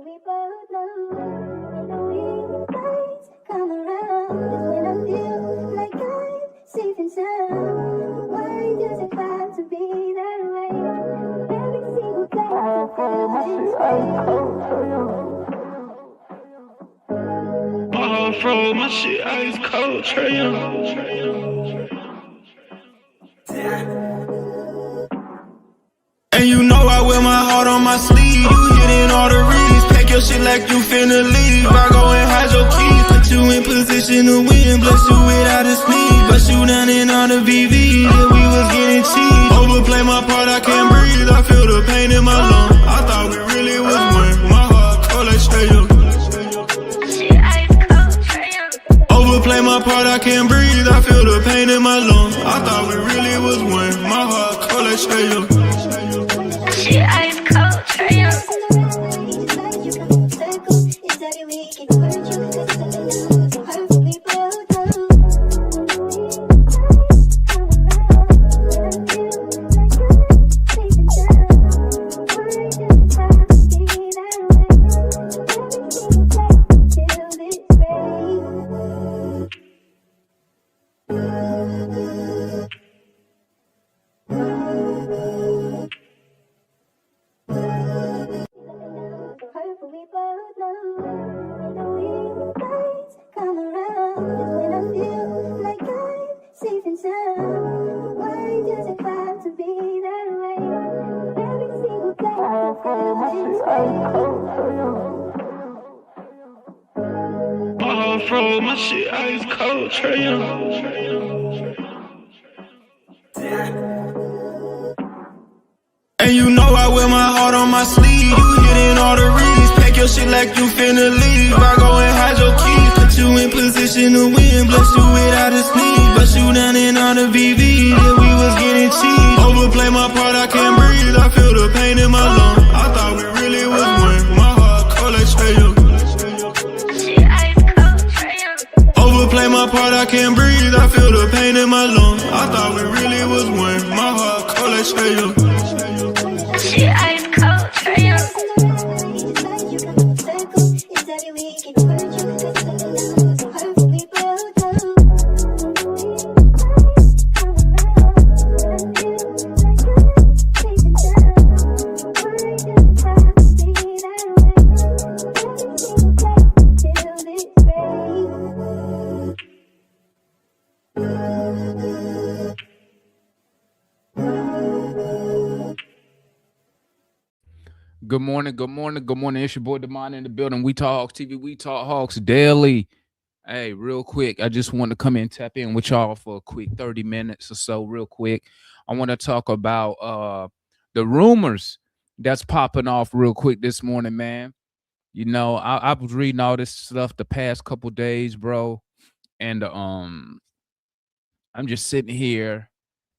we both know the weekdays come around is when I feel like I'm safe and sound. Why does it have to be that way? Every single day I feel this way. My heart froze, my shit ice cold, Trey Young. And you know I wear my heart on my sleeve. You hitting all the reads. Pack your shit like you finna leave. I go and hide your keys. Put you in position to win. Bless you without a sneeze. Bust you down in all the VV. Yeah, we was getting cheap. Overplay my part, I can't breathe. I feel the pain in my lungs. I thought we really was one. My heart cold like Trey Young. Overplay my part, I can't breathe. I feel the pain in my lungs. I thought we really was one. My heart cold like Trey Young. Shit ice cold, Trey Young. My heart froze, my shit ice cold, Trey Young. And you know I wear my heart on my sleeve. You hitting all the reads. Pack your shit like you finna leave. I go and hide your keys. Put you in position to win. Bless you without a sneeze. Bust you down in all the VV. Yeah, we was getting cheap. Overplay my part, I can't breathe. I feel the pain in my lungs. I thought we really was one. My heart cold like Trey Young. Overplay my part, I can't breathe. I feel the pain in my lungs. I thought we really was one. My heart cold like Trey Young. Shit ice cold, Trey Young. Good morning, good morning, good morning. It's your boy Demond in the building. We Talk Hawks TV, We Talk Hawks daily. Hey, real quick, I just want to come in and tap in with y'all for a quick 30 minutes or so, real quick. I want to talk about the rumors that's popping off real quick this morning, man. You know, I was reading all this stuff the past couple days, bro, and I'm just sitting here,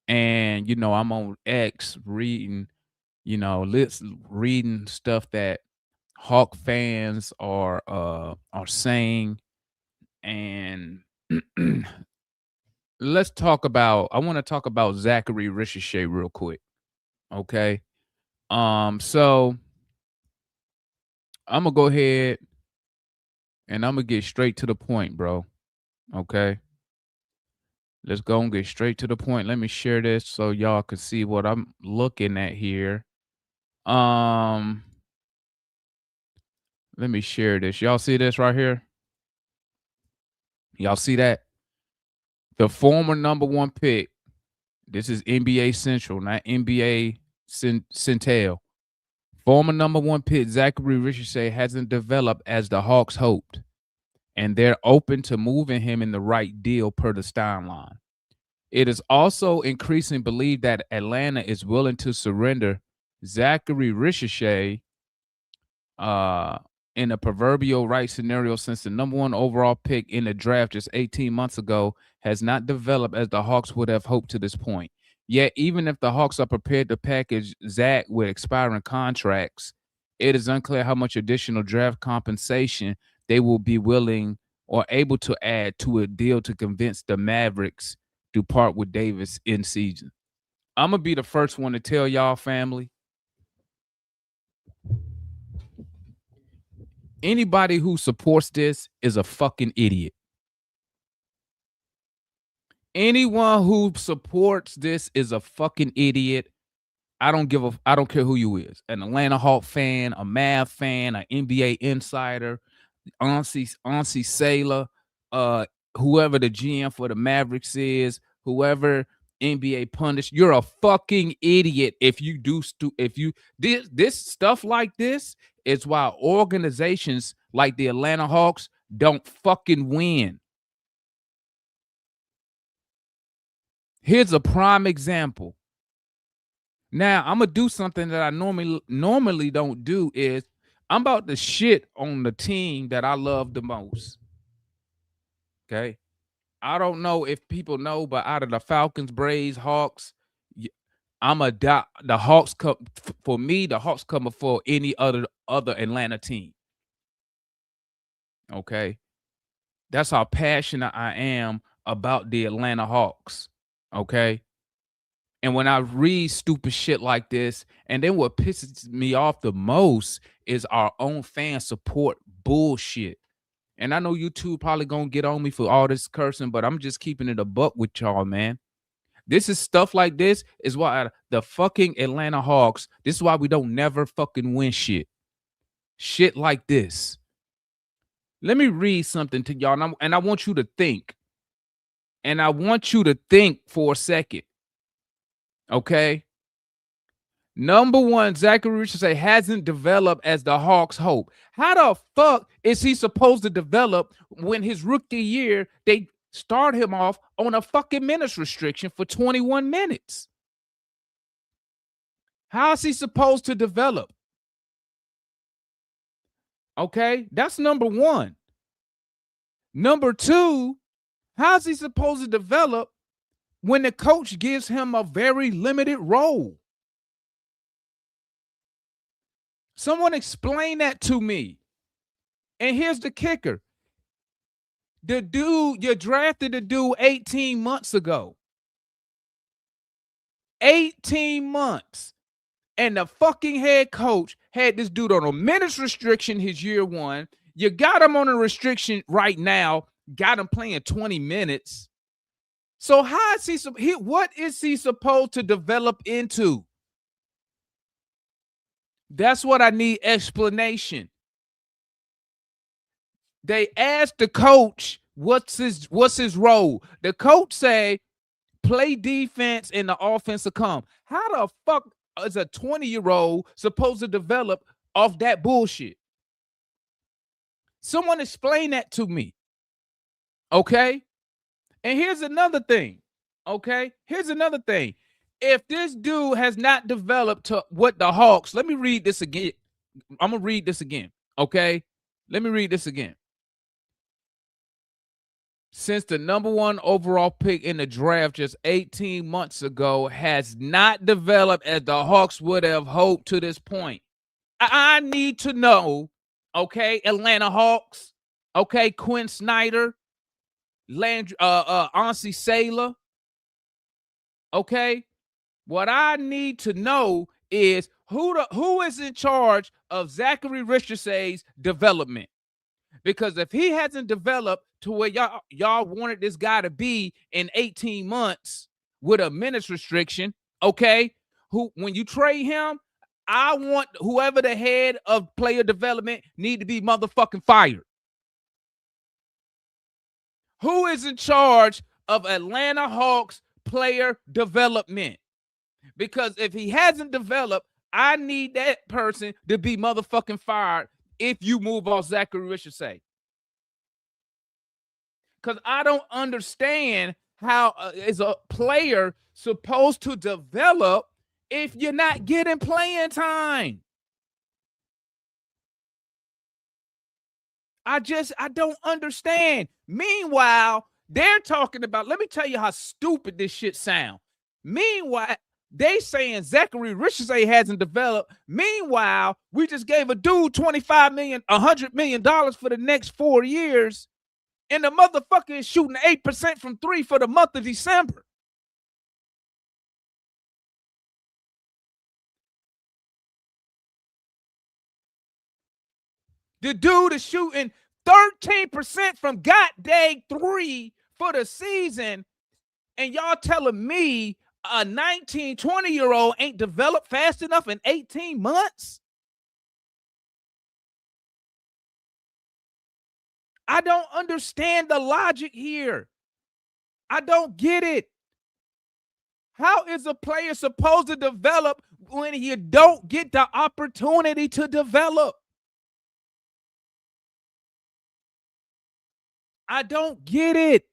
and you know, I'm on X reading. You know, reading stuff that Hawk fans are saying, and let's talk about. I want to talk about Zaccharie Risacher real quick. Okay, so I'm gonna go ahead and I'm gonna get straight to the point, bro. Okay, let's go and get straight to the point. Let me share this so y'all can see what I'm looking at here. Let me share this. Y'all see this right here? Y'all see that? The former number one pick. This is NBA Central, not NBA Centel. Former number one pick Zaccharie Risacher hasn't developed as the Hawks hoped, and they're open to moving him in the right deal per the Steinline. It is also increasing belief that Atlanta is willing to surrender Zaccharie Risacher in a proverbial right scenario, since the number one overall pick in the draft just 18 months ago has not developed as the Hawks would have hoped to this point. Yet, even if the Hawks are prepared to package Zach with expiring contracts, it is unclear how much additional draft compensation they will be willing or able to add to a deal to convince the Mavericks to part with Davis in season. I'm going to be the first one to tell y'all, family, Anybody who supports this is a fucking idiot. Anyone who supports this is a fucking idiot. I don't care who you is. An Atlanta Hawk fan, a Mav fan, an NBA insider, Auntie Sailor, whoever the GM for the Mavericks is, whoever NBA pundit, you're a fucking idiot if you do this stuff like this is why organizations like the Atlanta Hawks don't fucking win. Here's a prime example. Now, I'm gonna do something that I normally don't do is I'm about to shit on the team that I love the most. Okay. I don't know if people know, but out of the Falcons, Braves, Hawks, the Hawks come for me. The Hawks come before any other Atlanta team. Okay, that's how passionate I am about the Atlanta Hawks. Okay, and when I read stupid shit like this, and then what pisses me off the most is our own fan support bullshit. And I know you two probably gonna get on me for all this cursing, but I'm just keeping it a buck with y'all, man. This is stuff like this is why the fucking Atlanta Hawks, this is why we don't never fucking win shit. Shit like this. Let me read something to y'all, and I want you to think. And I want you to think for a second. Okay? Number one, Zaccharie Risacher hasn't developed as the Hawks hope. How the fuck is he supposed to develop when his rookie year, they start him off on a fucking minutes restriction for 21 minutes? How is he supposed to develop? Okay, that's number one. Number two, how's he supposed to develop when the coach gives him a very limited role? Someone explain that to me. And here's the kicker. The dude, you drafted the dude 18 months ago. 18 months. And the fucking head coach had this dude on a minutes restriction his year one. You got him on a restriction right now. Got him playing 20 minutes. So how is what is he supposed to develop into? That's what I need explanation. They asked the coach, what's his role? The coach say, play defense and the offense will come. How the fuck is a 20-year-old supposed to develop off that bullshit? Someone explain that to me. Okay? And here's another thing. Okay? Here's another thing. If this dude has not developed to what the Hawks, let me read this again. I'm going to read this again. Okay? Let me read this again. Since the number one overall pick in the draft just 18 months ago has not developed as the Hawks would have hoped to this point. I need to know, okay, Atlanta Hawks, okay, Quinn Snyder, Auntie Sailor, okay? What I need to know is who is in charge of Zaccharie Risacher's development. Because if he hasn't developed to where y'all wanted this guy to be in 18 months with a minutes restriction, okay, when you trade him, I want whoever the head of player development need to be motherfucking fired. Who is in charge of Atlanta Hawks player development? Because if he hasn't developed, I need that person to be motherfucking fired if you move off Zaccharie Risacher. Because I don't understand how is a player supposed to develop if you're not getting playing time. I don't understand. Meanwhile, they're talking about, let me tell you how stupid this shit sounds. Meanwhile, they saying Zaccharie Risacher hasn't developed. Meanwhile, we just gave a dude $25 million, $100 million for the next 4 years. And the motherfucker is shooting 8% from three for the month of December. The dude is shooting 13% from goddamn 3 for the season, and y'all telling me a 19, 20-year-old ain't developed fast enough in 18 months? I don't understand the logic here. I don't get it. How is a player supposed to develop when you don't get the opportunity to develop? I don't get it.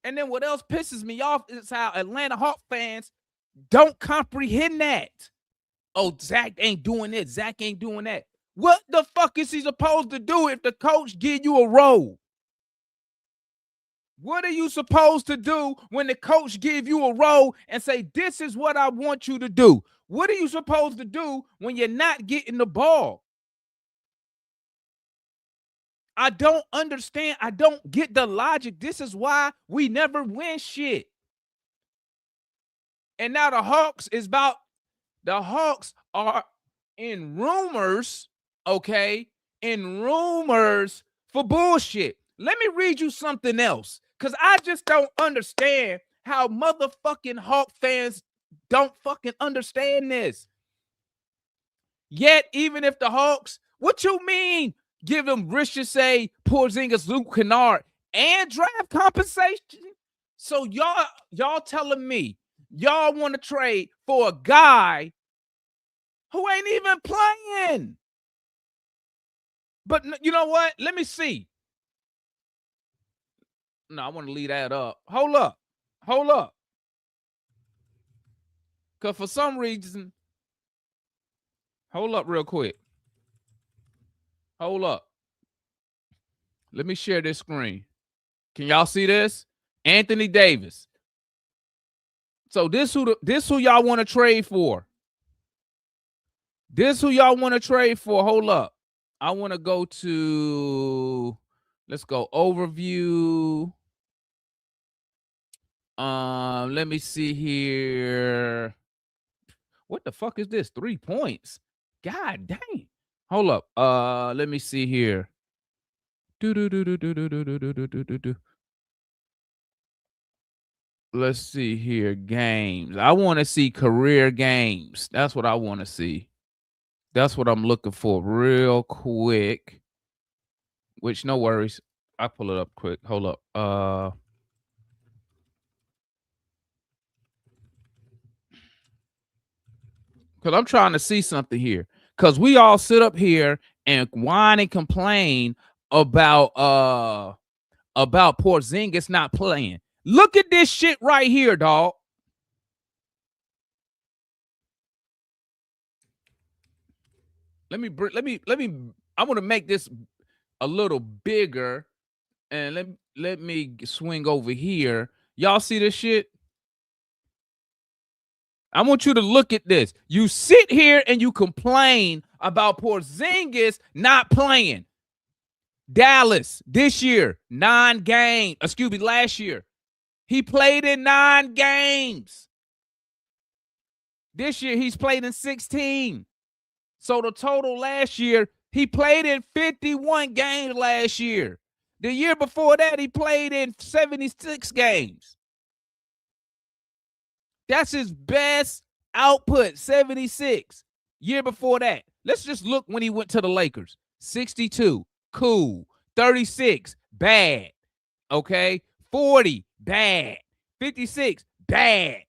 And then what else pisses me off is how Atlanta Hawks fans don't comprehend that. Oh, Zach ain't doing this. Zach ain't doing that. What the fuck is he supposed to do if the coach give you a role? What are you supposed to do when the coach give you a role and say, this is what I want you to do? What are you supposed to do when you're not getting the ball? I don't understand. I don't get the logic. This is why we never win shit. And now the Hawks are in rumors, okay? In rumors for bullshit. Let me read you something else, because I just don't understand how motherfucking Hawk fans don't fucking understand this. Yet, even if the Hawks, what you mean, give them Risacher, Porzingis, Luke Kennard, and draft compensation? So y'all telling me y'all want to trade for a guy who ain't even playing? But you know what? Let me see. No, I want to leave that up. Hold up. Because for some reason, hold up real quick. Hold up. Let me share this screen. Can y'all see this? Anthony Davis. So this who y'all want to trade for. Hold up. I want to go to, let's go overview. Let me see here. What the fuck is this? 3 points. God dang. Hold up. Let me see here. Let's see here. Games. I want to see career games. That's what I want to see. That's what I'm looking for real quick. Which, no worries. I'll pull it up quick. Hold up. Because I'm trying to see something here. Because we all sit up here and whine and complain about Porzingis not playing. Look at this shit right here, dog. Let me I want to make this a little bigger, and let me swing over here. Y'all see this shit? I want you to look at this. You sit here and you complain about Porzingis not playing. Dallas this year, 9 games. Excuse me, last year. He played in 9 games. This year, he's played in 16. So the total last year, he played in 51 games last year. The year before that, he played in 76 games. That's his best output, 76. Year before that. Let's just look when he went to the Lakers. 62, cool. 36, bad. Okay? 40, bad. 56, bad.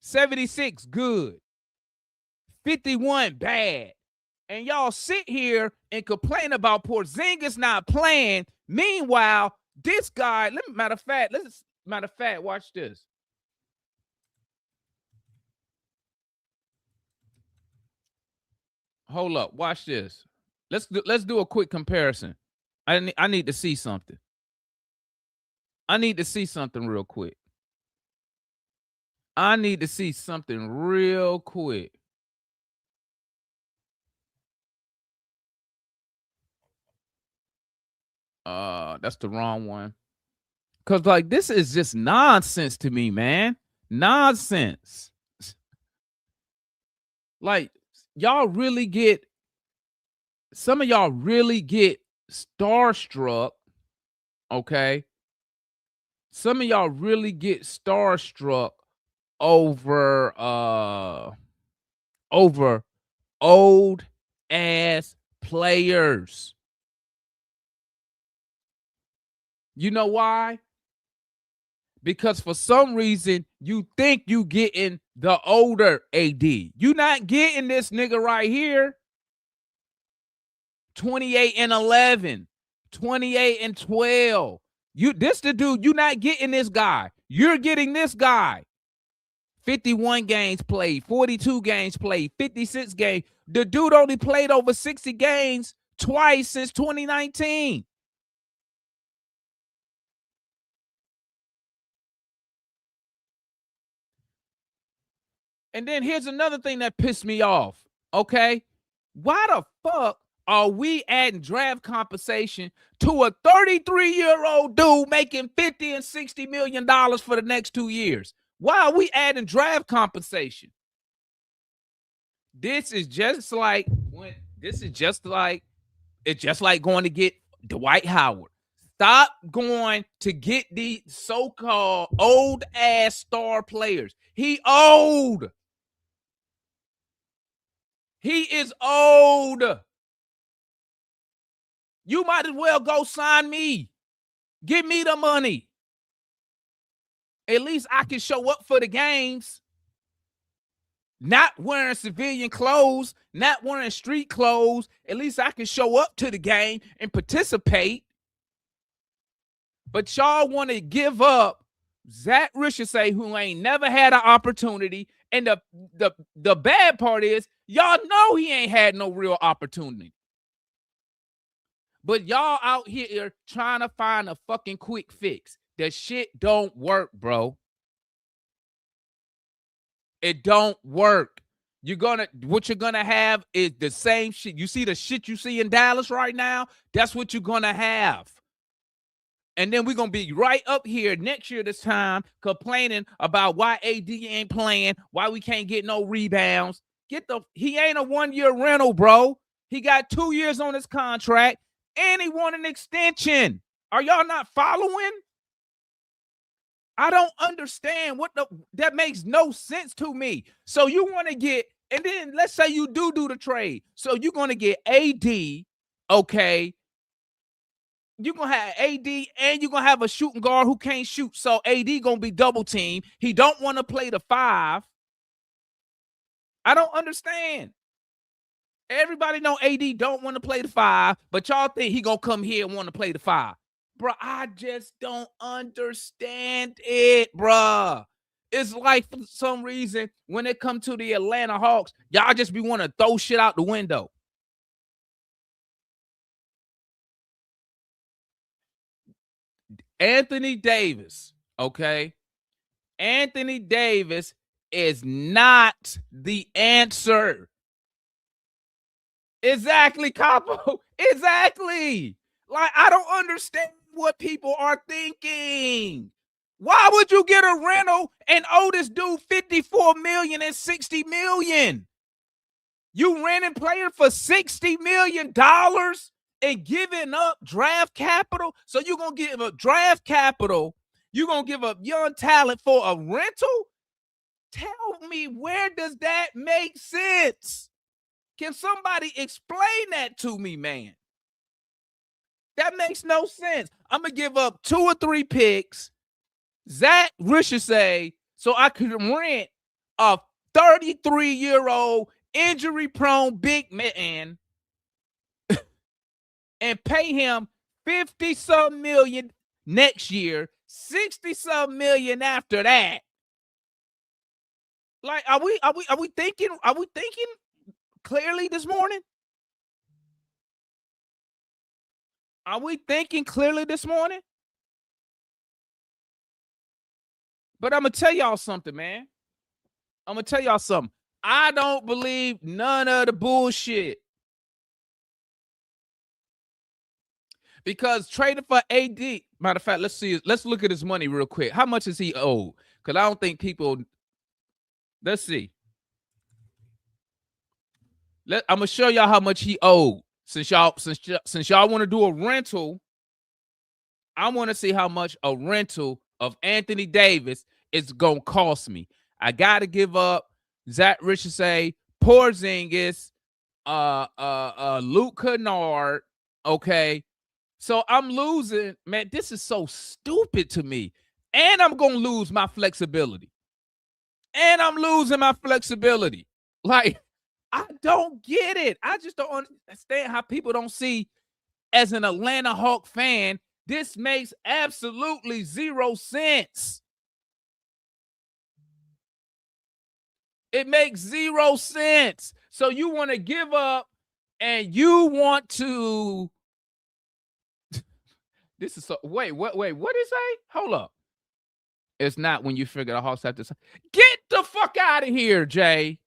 76, good. 51, bad. And y'all sit here and complain about Porzingis not playing. Meanwhile, this guy, matter of fact, watch this. Hold up, watch this. Let's do a quick comparison. I need to see something. I need to see something real quick. That's the wrong one. Cause like this is just nonsense to me, man. Nonsense. Like y'all really get some of y'all really get starstruck, okay? Some of y'all really get starstruck over old ass players. You know why? Because for some reason you think you getting the older AD. You not getting this nigga right here. 28-11, 28-12. This the dude. You not getting this guy. You're getting this guy. 51 games played, 42 games played, 56 games. The dude only played over 60 games twice since 2019. And then here's another thing that pissed me off, okay? Why the fuck are we adding draft compensation to a 33-year-old dude making $50 and $60 million for the next 2 years? Why are we adding draft compensation? It's just like going to get Dwight Howard. Stop going to get these so-called old-ass star players. He old. He is old. You might as well go sign me. Give me the money. At least I can show up for the games. Not wearing civilian clothes, not wearing street clothes. At least I can show up to the game and participate. But y'all want to give up Zach Risacher, who ain't never had an opportunity. And the bad part is, y'all know he ain't had no real opportunity. But y'all out here trying to find a fucking quick fix. That shit don't work, bro. It don't work. What you're gonna have is the same shit. You see the shit you see in Dallas right now? That's what you're gonna have. And then we're gonna be right up here next year this time complaining about why AD ain't playing, why we can't get no rebounds. He ain't a 1-year rental, bro. He got 2 years on his contract, and he want an extension. Are y'all not following? I don't understand that makes no sense to me. So you want to get, and then let's say you do the trade. So you're going to get AD, okay? You're going to have AD and you're going to have a shooting guard who can't shoot. So AD going to be double teamed. He don't want to play the 5. I don't understand. Everybody know AD don't want to play the 5, but y'all think he going to come here and want to play the 5. Bro, I just don't understand it, bro. It's like for some reason, when it comes to the Atlanta Hawks, y'all just be want to throw shit out the window. Anthony Davis, okay? Anthony Davis is not the answer. Exactly, Capo. Exactly. Like, I don't understand what people are thinking. Why would you get a rental and owe this dude $54 million and $60 million? You renting player for $60 million and giving up draft capital? So you're going to give up draft capital. You're going to give up young talent for a rental? Tell me, where does that make sense? Can somebody explain that to me, man? That makes no sense. I'm going to give up 2 or 3 picks, Zach Risacher, so I could rent a 33-year-old injury-prone big man and pay him 50-some million next year, 60-some million after that. Like, are we thinking clearly this morning? Are we thinking clearly this morning? But I'm going to tell y'all something, man. I'm going to tell y'all something. I don't believe none of the bullshit. Because trading for AD, matter of fact, let's look at his money real quick. How much is he owed? Because I don't think people, let's see. I'm going to show y'all how much he owed. since y'all want to do a rental, I want to see how much a rental of Anthony Davis is gonna cost me. I gotta give up Risacher, Porzingis, Luke Kennard. Okay. So I'm losing, man. This is so stupid to me. And I'm gonna lose my flexibility. And I'm losing my flexibility. Like, I don't get it. I just don't understand how people don't see, as an Atlanta Hawk fan, this makes absolutely zero sense. It makes zero sense. So you want to give up and you want to. This is so. Wait, what did it say? Hold up. It's not when you figure the Hawks have to. Get the fuck out of here, Jay.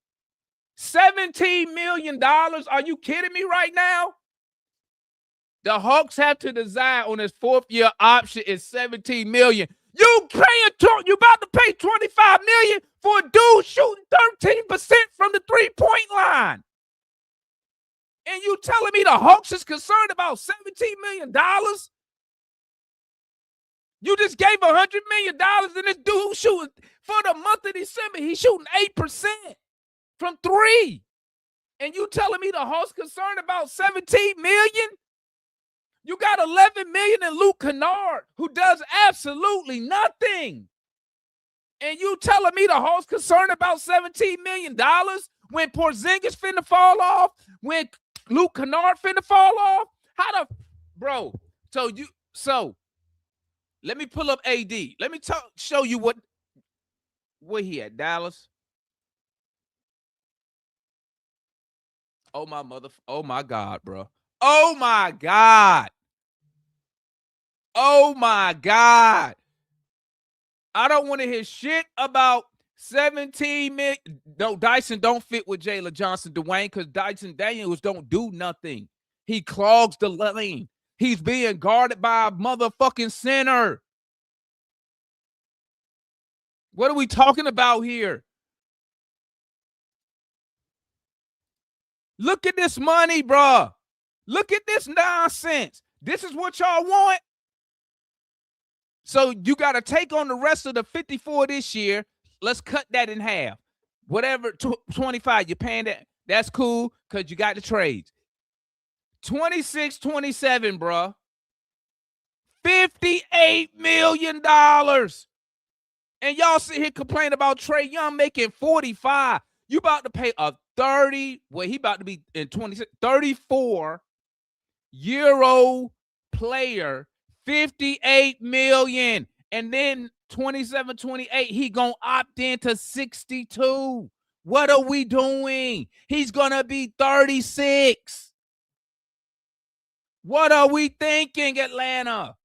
$17 million. Are you kidding me right now? The Hawks have to decide on his 4th-year option is $17 million. You about to pay $25 million for a dude shooting 13% from the three-point line. And you telling me the Hawks is concerned about $17 million? You just gave $100 million and this dude shooting for the month of December. He's shooting 8% from 3. And you telling me the Hawks concerned about $17 million? You got $11 million in Luke Kennard, who does absolutely nothing. And you telling me the Hawks concerned about $17 million when Porzingis finna fall off, when Luke Kennard finna fall off? Bro, so let me pull up AD. Let me show you where he at, Dallas. Oh my God, bro. Oh my God. Oh my God. I don't want to hear shit about 17 million. No, Dyson don't fit with Jalen Johnson, Dwayne, because Dyson Daniels don't do nothing. He clogs the lane. He's being guarded by a motherfucking center. What are we talking about here? Look at this money, bruh. Look at this nonsense. This is what y'all want? So you got to take on the rest of the 54 this year. Let's cut that in half. Whatever, 25, you're paying that. That's cool because you got the trades. 26, 27, bruh. $58 million. And y'all sit here complaining about Trey Young making 45. You about to pay a 30, well, he about to be in 26, 34-year-old player $58 million. And then 27, 28, he gonna opt into 62. What are we doing? He's gonna be 36. What are we thinking, Atlanta?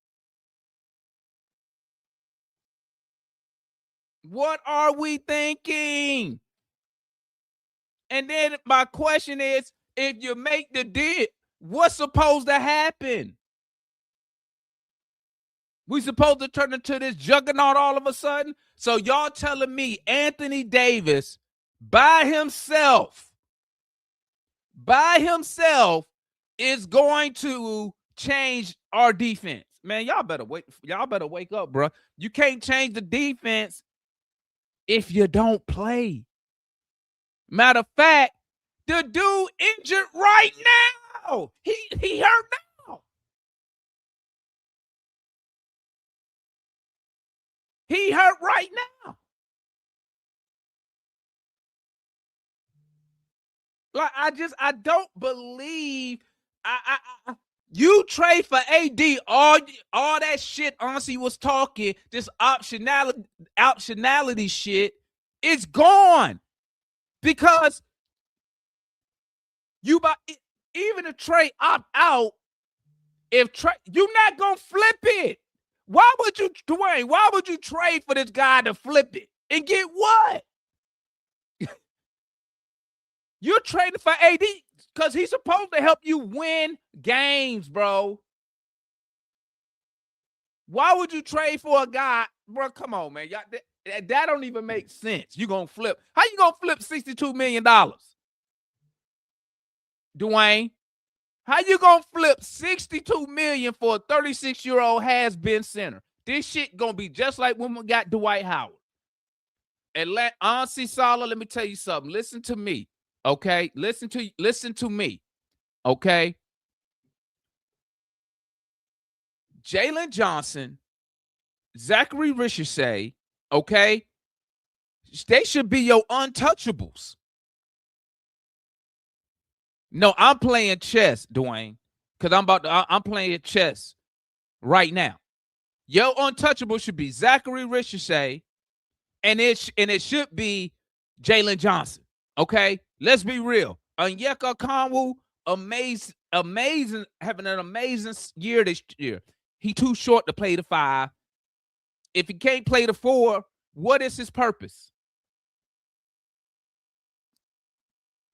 What are we thinking? And then my question is, if you make the deal, what's supposed to happen? We supposed to turn into this juggernaut all of a sudden? So y'all telling me Anthony Davis by himself is going to change our defense? Man, y'all better wake up, bro. You can't change the defense if you don't play. Matter of fact, the dude injured right now. He hurt now. He hurt right now. Like, I don't believe you trade for AD, all that shit honestly was talking, this optionality shit is gone. Because even if Trey opt out, you're not gonna flip it. Why would you, Dwayne? Why would you trade for this guy to flip it and get what? You're trading for AD because he's supposed to help you win games, bro. Why would you trade for a guy, bro? Come on, man. That don't even make sense. You gonna flip? How you gonna flip $62 million, Dwayne? How you gonna flip $62 million for a 36-year-old has-been center? This shit gonna be just like when we got Dwight Howard. And honestly, Salah, let me tell you something. Listen to me, okay? Listen to me, okay? Jalen Johnson, Zaccharie Risacher, okay? They should be your untouchables. No, I'm playing chess, Dwayne, because I'm playing chess right now. Your untouchable should be Zaccharie Risacher, and it should be Jalen Johnson. Okay, let's be real. Onyeka Okongwu, amazing, having an amazing year this year. He too short to play the 5. If he can't play the 4, what is his purpose?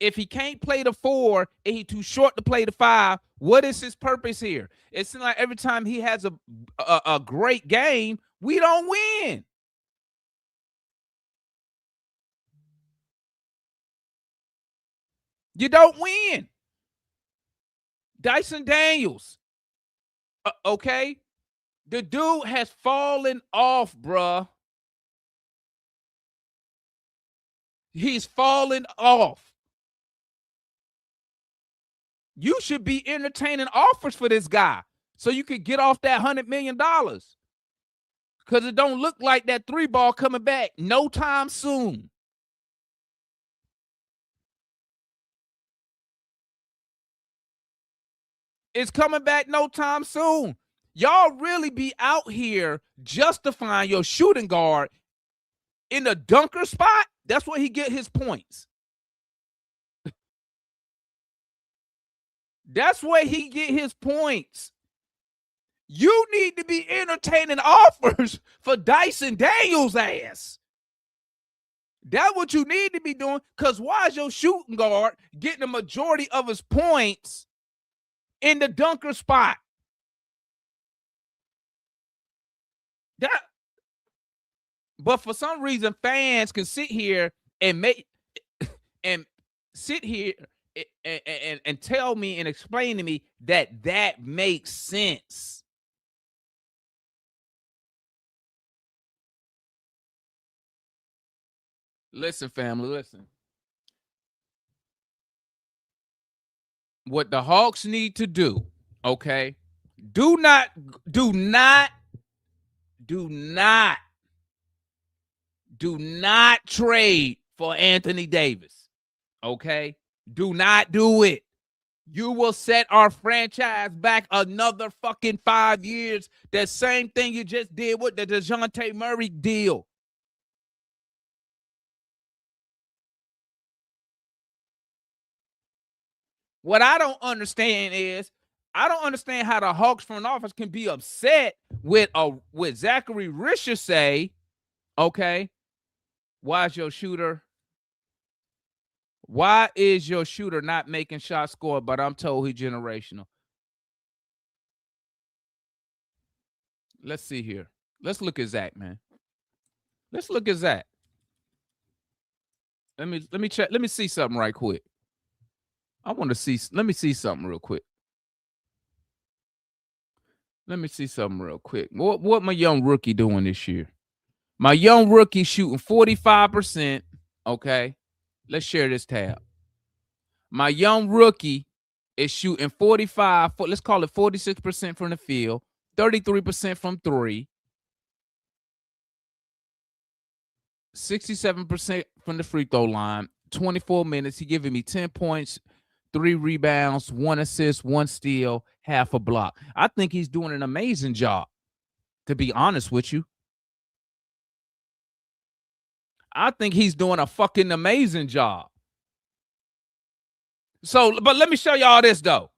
If he can't play the 4 and he too short to play the 5, what is his purpose here? It seems like every time he has a great game, we don't win. You don't win. Dyson Daniels. Okay? The dude has fallen off, bruh. He's fallen off. You should be entertaining offers for this guy so you could get off that $100 million. Because it don't look like that 3 ball coming back no time soon. It's coming back no time soon. Y'all really be out here justifying your shooting guard in the dunker spot? That's where he get his points. That's where he get his points. You need to be entertaining offers for Dyson Daniels' ass. That's what you need to be doing, because why is your shooting guard getting the majority of his points in the dunker spot? But for some reason, fans can sit here and sit here and tell me and explain to me that makes sense. Listen, family, listen. What the Hawks need to do, okay? Do not trade for Anthony Davis, okay? Do not do it. You will set our franchise back another fucking 5 years. That same thing you just did with the DeJounte Murray deal. What I don't understand is, I don't understand how the Hawks front office can be upset with Zaccharie Risacher, okay? Why is your shooter not making shots scored, but I'm told he's generational? Let's see here. Let's look at Zach, man. Let's look at Zach. Let me check. Let me see something right quick. I want to see. Let me see something real quick. Let me see something real quick. What my young rookie doing this year? My young rookie shooting 45%. Okay. Let's share this tab. My young rookie is shooting 45, let's call it 46% from the field, 33% from 3, 67% from the free throw line, 24 minutes. He giving me 10 points, 3 rebounds, 1 assist, 1 steal, half a block. I think he's doing an amazing job, to be honest with you. I think he's doing a fucking amazing job. So, but let me show y'all this though.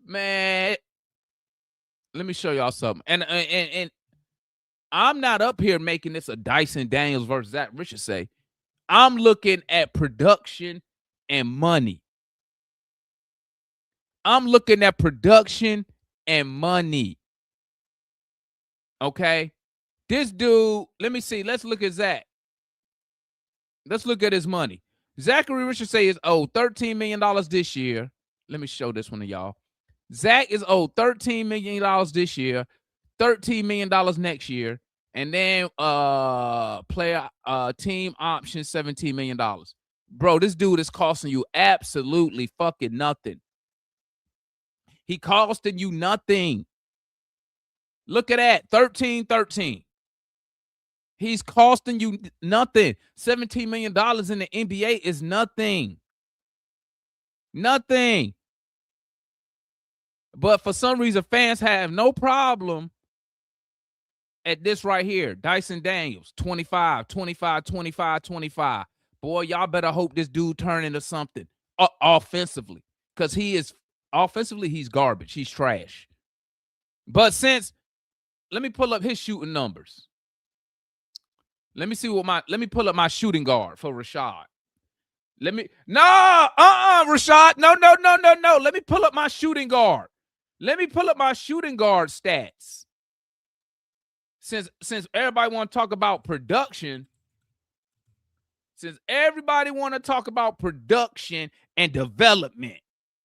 Man, let me show y'all something. And I'm not up here making this a Dyson Daniels versus Zach Risacher. I'm looking at production and money. I'm looking at production and money. Okay? This dude, let me see. Let's look at Zach. Let's look at his money. Zaccharie Richard say is owed $13 million this year. Let me show this one to y'all. Zach is owed $13 million this year, $13 million next year, and then player team option $17 million. Bro, this dude is costing you absolutely fucking nothing. He costing you nothing. Look at that, 13-13. He's costing you nothing. $17 million in the NBA is nothing. Nothing. But for some reason, fans have no problem at this right here. Dyson Daniels, 25, 25, 25, 25. Boy, y'all better hope this dude turn into something offensively. Because he is, offensively, he's garbage. He's trash. But let me pull up his shooting numbers. Let me pull up my shooting guard for Rashad. Rashad. No. Let me pull up my shooting guard. Let me pull up my shooting guard stats. Since everybody want to talk about production, and development,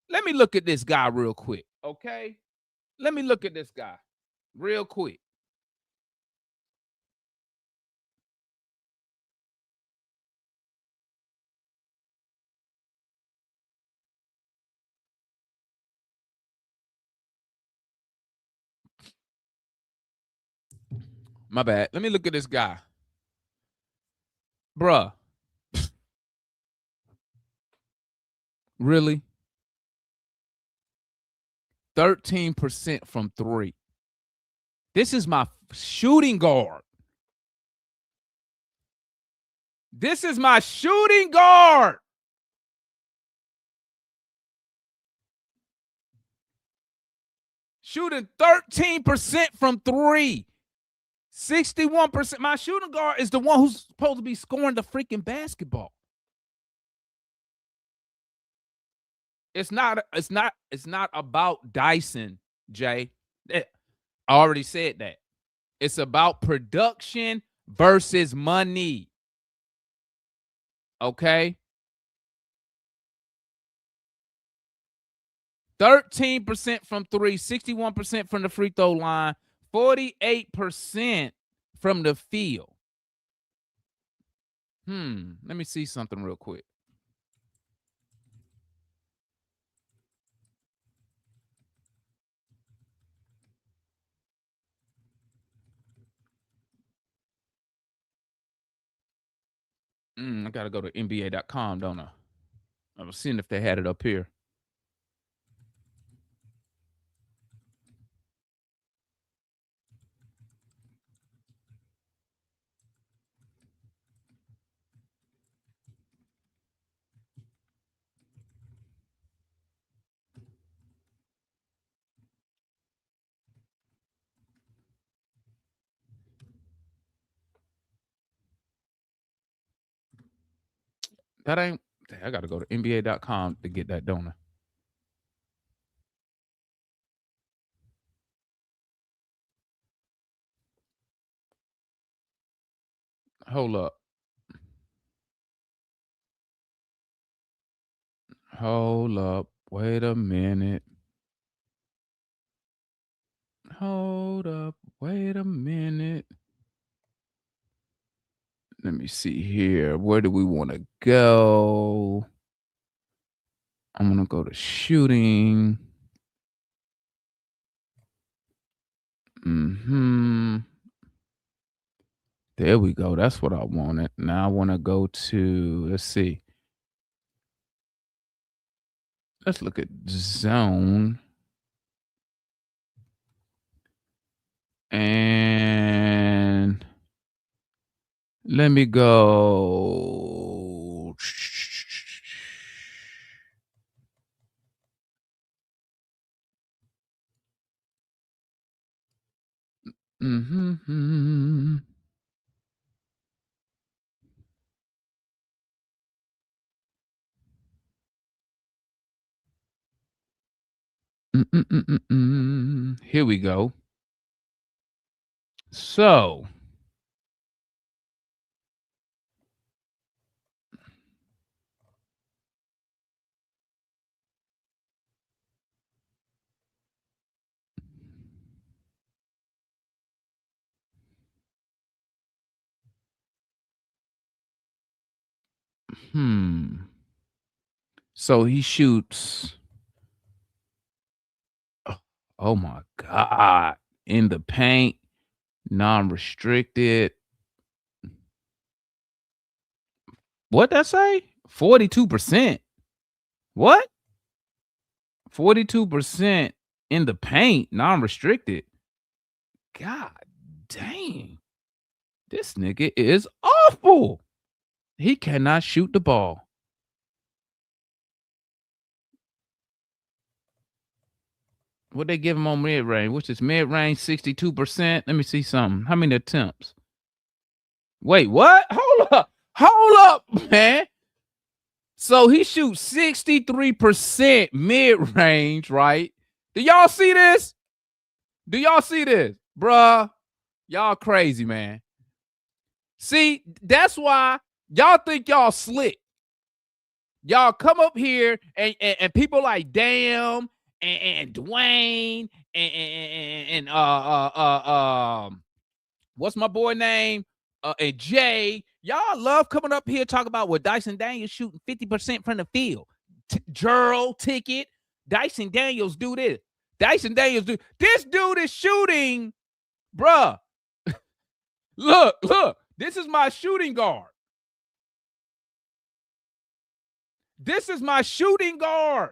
let me look at this guy real quick, okay? Let me look at this guy real quick. My bad. Let me look at this guy. Bruh. Really? 13% from 3. This is my shooting guard. This is my shooting guard. Shooting 13% from 3. 61%. My shooting guard is the one who's supposed to be scoring the freaking basketball. It's not about Dyson, Jay. I already said that. It's about production versus money. Okay? 13% from 3, 61% from the free throw line, 48% from the field. Let me see something real quick. I got to go to NBA.com, don't I? I was seeing if they had it up here. That ain't, I got to go to NBA.com to get that, don't I? Hold up. Hold up. Wait a minute. Hold up. Wait a minute. Let me see here. Where do we want to go? I'm going to go to shooting. There we go. That's what I wanted. Now I want to go to, let's see. Let's look at zone. And let me go. Here we go. So So he shoots. Oh my God. In the paint, non-restricted. What'd that say? 42%. What? 42% in the paint, non-restricted. God dang. This nigga is awful. He cannot shoot the ball. What they give him on mid-range? What's this mid-range? 62%. Let me see something. How many attempts? Wait, what? Hold up, man. So he shoots 63% mid-range, right? Do y'all see this? Do y'all see this? Bruh, y'all crazy, man. See, that's why y'all think y'all slick. Y'all come up here and people like Damn and Dwayne and what's my boy name? And Jay, y'all love coming up here talking about what Dyson Daniels shooting 50% from the field. Gerald Ticket, Dyson Daniels do this. Dyson Daniels do this. Dude is shooting, bruh. Look, this is my shooting guard. This is my shooting guard.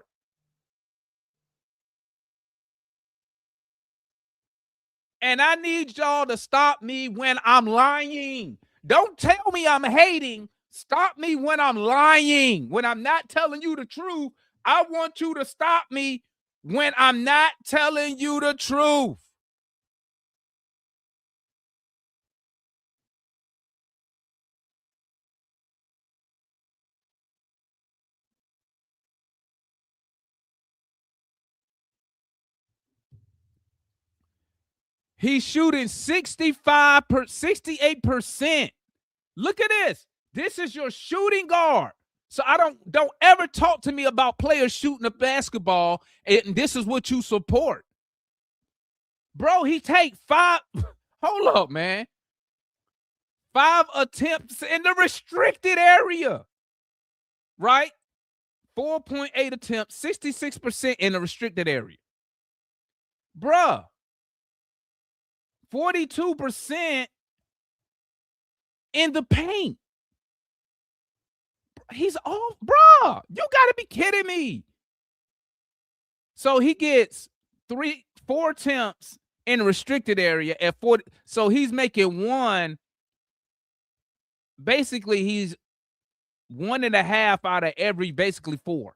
And I need y'all to stop me when I'm lying. Don't tell me I'm hating. Stop me when I'm lying. When I'm not telling you the truth, I want you to stop me when I'm not telling you the truth. He's shooting 68%. Look at this. This is your shooting guard. So don't ever talk to me about players shooting a basketball and this is what you support. Bro, he take 5. Hold up, man. 5 attempts in the restricted area. Right? 4.8 attempts, 66% in the restricted area. Bruh. 42% in the paint. He's off, bruh. You gotta be kidding me. So he gets 4 attempts in the restricted area at 40. So he's making one. Basically, he's 1.5 out of every basically 4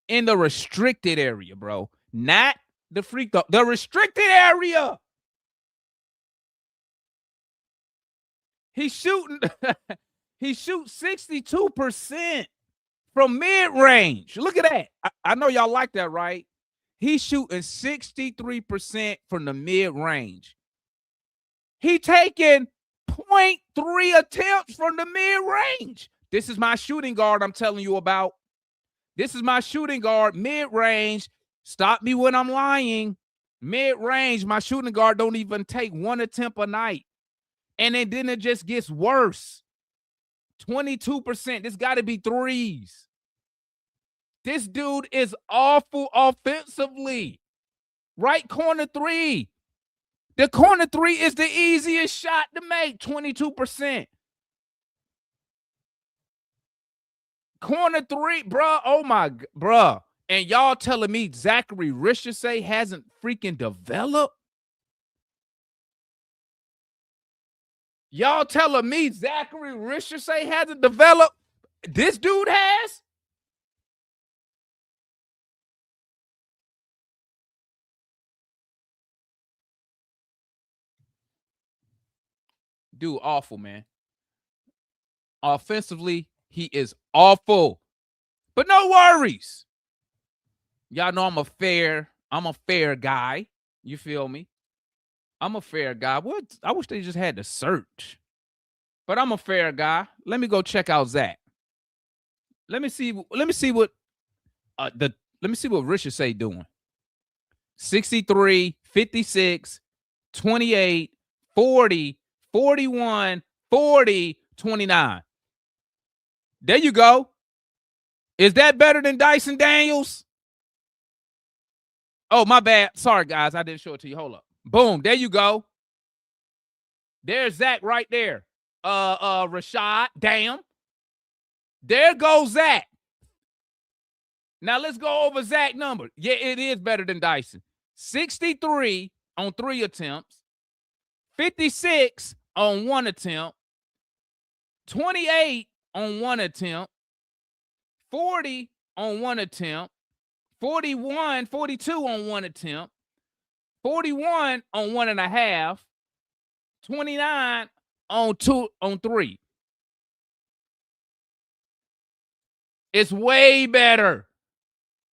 in the restricted area, bro. Not the free throw, the restricted area. He's shooting. He shoots 62% from mid-range. Look at that. I know y'all like that, right? He's shooting 63% from the mid-range. He taking 0.3 attempts from the mid-range. This is my shooting guard I'm telling you about. This is my shooting guard, mid-range. Stop me when I'm lying. Mid-range, my shooting guard don't even take 1 attempt a night. And then it just gets worse. 22%. This got to be threes. This dude is awful offensively. Right corner 3. The corner 3 is the easiest shot to make. 22%. Corner 3, bruh. Oh my, bruh. And y'all telling me Zaccharie Risacher hasn't freaking developed? Y'all telling me Zaccharie Risacher hasn't developed? This dude has? Dude, awful, man. Offensively, he is awful. But no worries. Y'all know I'm a fair guy. You feel me? I'm a fair guy. What? I wish they just had to search. But I'm a fair guy. Let me go check out Zach. Let me see what Risacher doing. 63, 56, 28, 40, 41, 40, 29. There you go. Is that better than Dyson Daniels? Oh, my bad. Sorry, guys. I didn't show it to you. Hold up. Boom. There you go. There's Zach right there. Rashad. Damn. There goes Zach. Now let's go over Zach number. Yeah, it is better than Dyson. 63 on 3 attempts. 56 on 1 attempt. 28 on 1 attempt. 40 on 1 attempt. 41, 42 on 1 attempt. 41 on 1.5. 29 on 3. It's way better.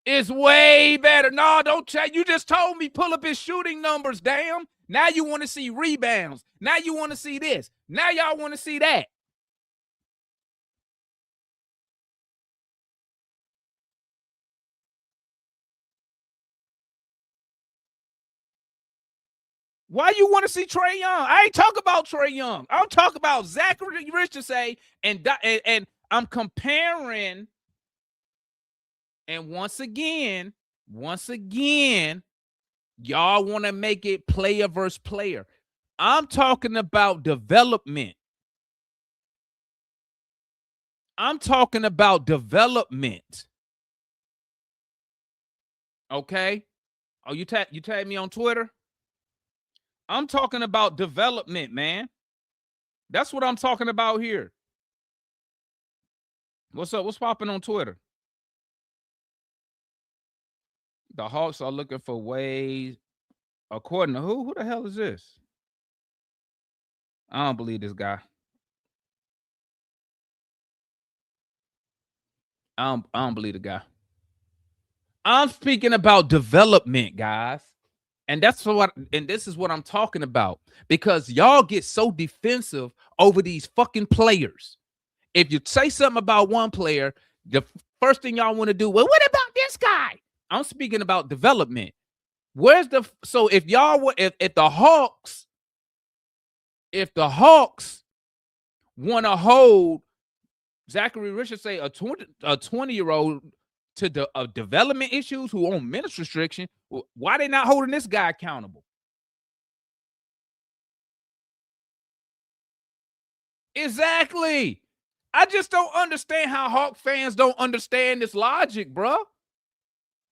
It's way better. No, don't check. You just told me pull up his shooting numbers, damn. Now you want to see rebounds. Now you want to see this. Now y'all want to see that. Why you want to see Trey Young? I ain't talk about Trey Young. I'm talking about Zaccharie, Risacher, and I'm comparing. And once again, y'all want to make it player versus player. I'm talking about development. Okay? Oh, you tagged me on Twitter? I'm talking about development, man. That's what I'm talking about here. What's up? What's popping on Twitter? The Hawks are looking for ways, according to who? Who the hell is this? I don't believe this guy. I don't believe the guy. I'm speaking about development, guys. And this is what I'm talking about. Because y'all get so defensive over these fucking players. If you say something about one player, the first thing y'all want to do, well, what about this guy? I'm speaking about development. So if y'all were, if the Hawks want to hold Zaccharie Risacher, a 20-year-old to development issues who on minutes restriction, why they not holding this guy accountable? Exactly. I just don't understand how Hawk fans don't understand this logic, bro.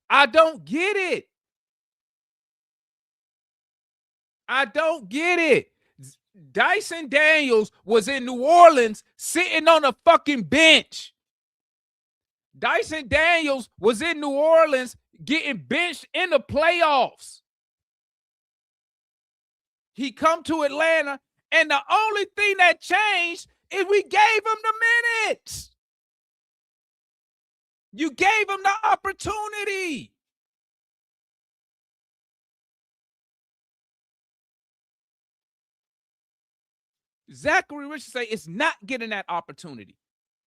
I don't get it. Dyson Daniels was in New Orleans sitting on a fucking bench. Dyson Daniels was in New Orleans getting benched in the playoffs. He come to Atlanta, and the only thing that changed is we gave him the minutes. You gave him the opportunity. Zaccharie Risacher is not getting that opportunity.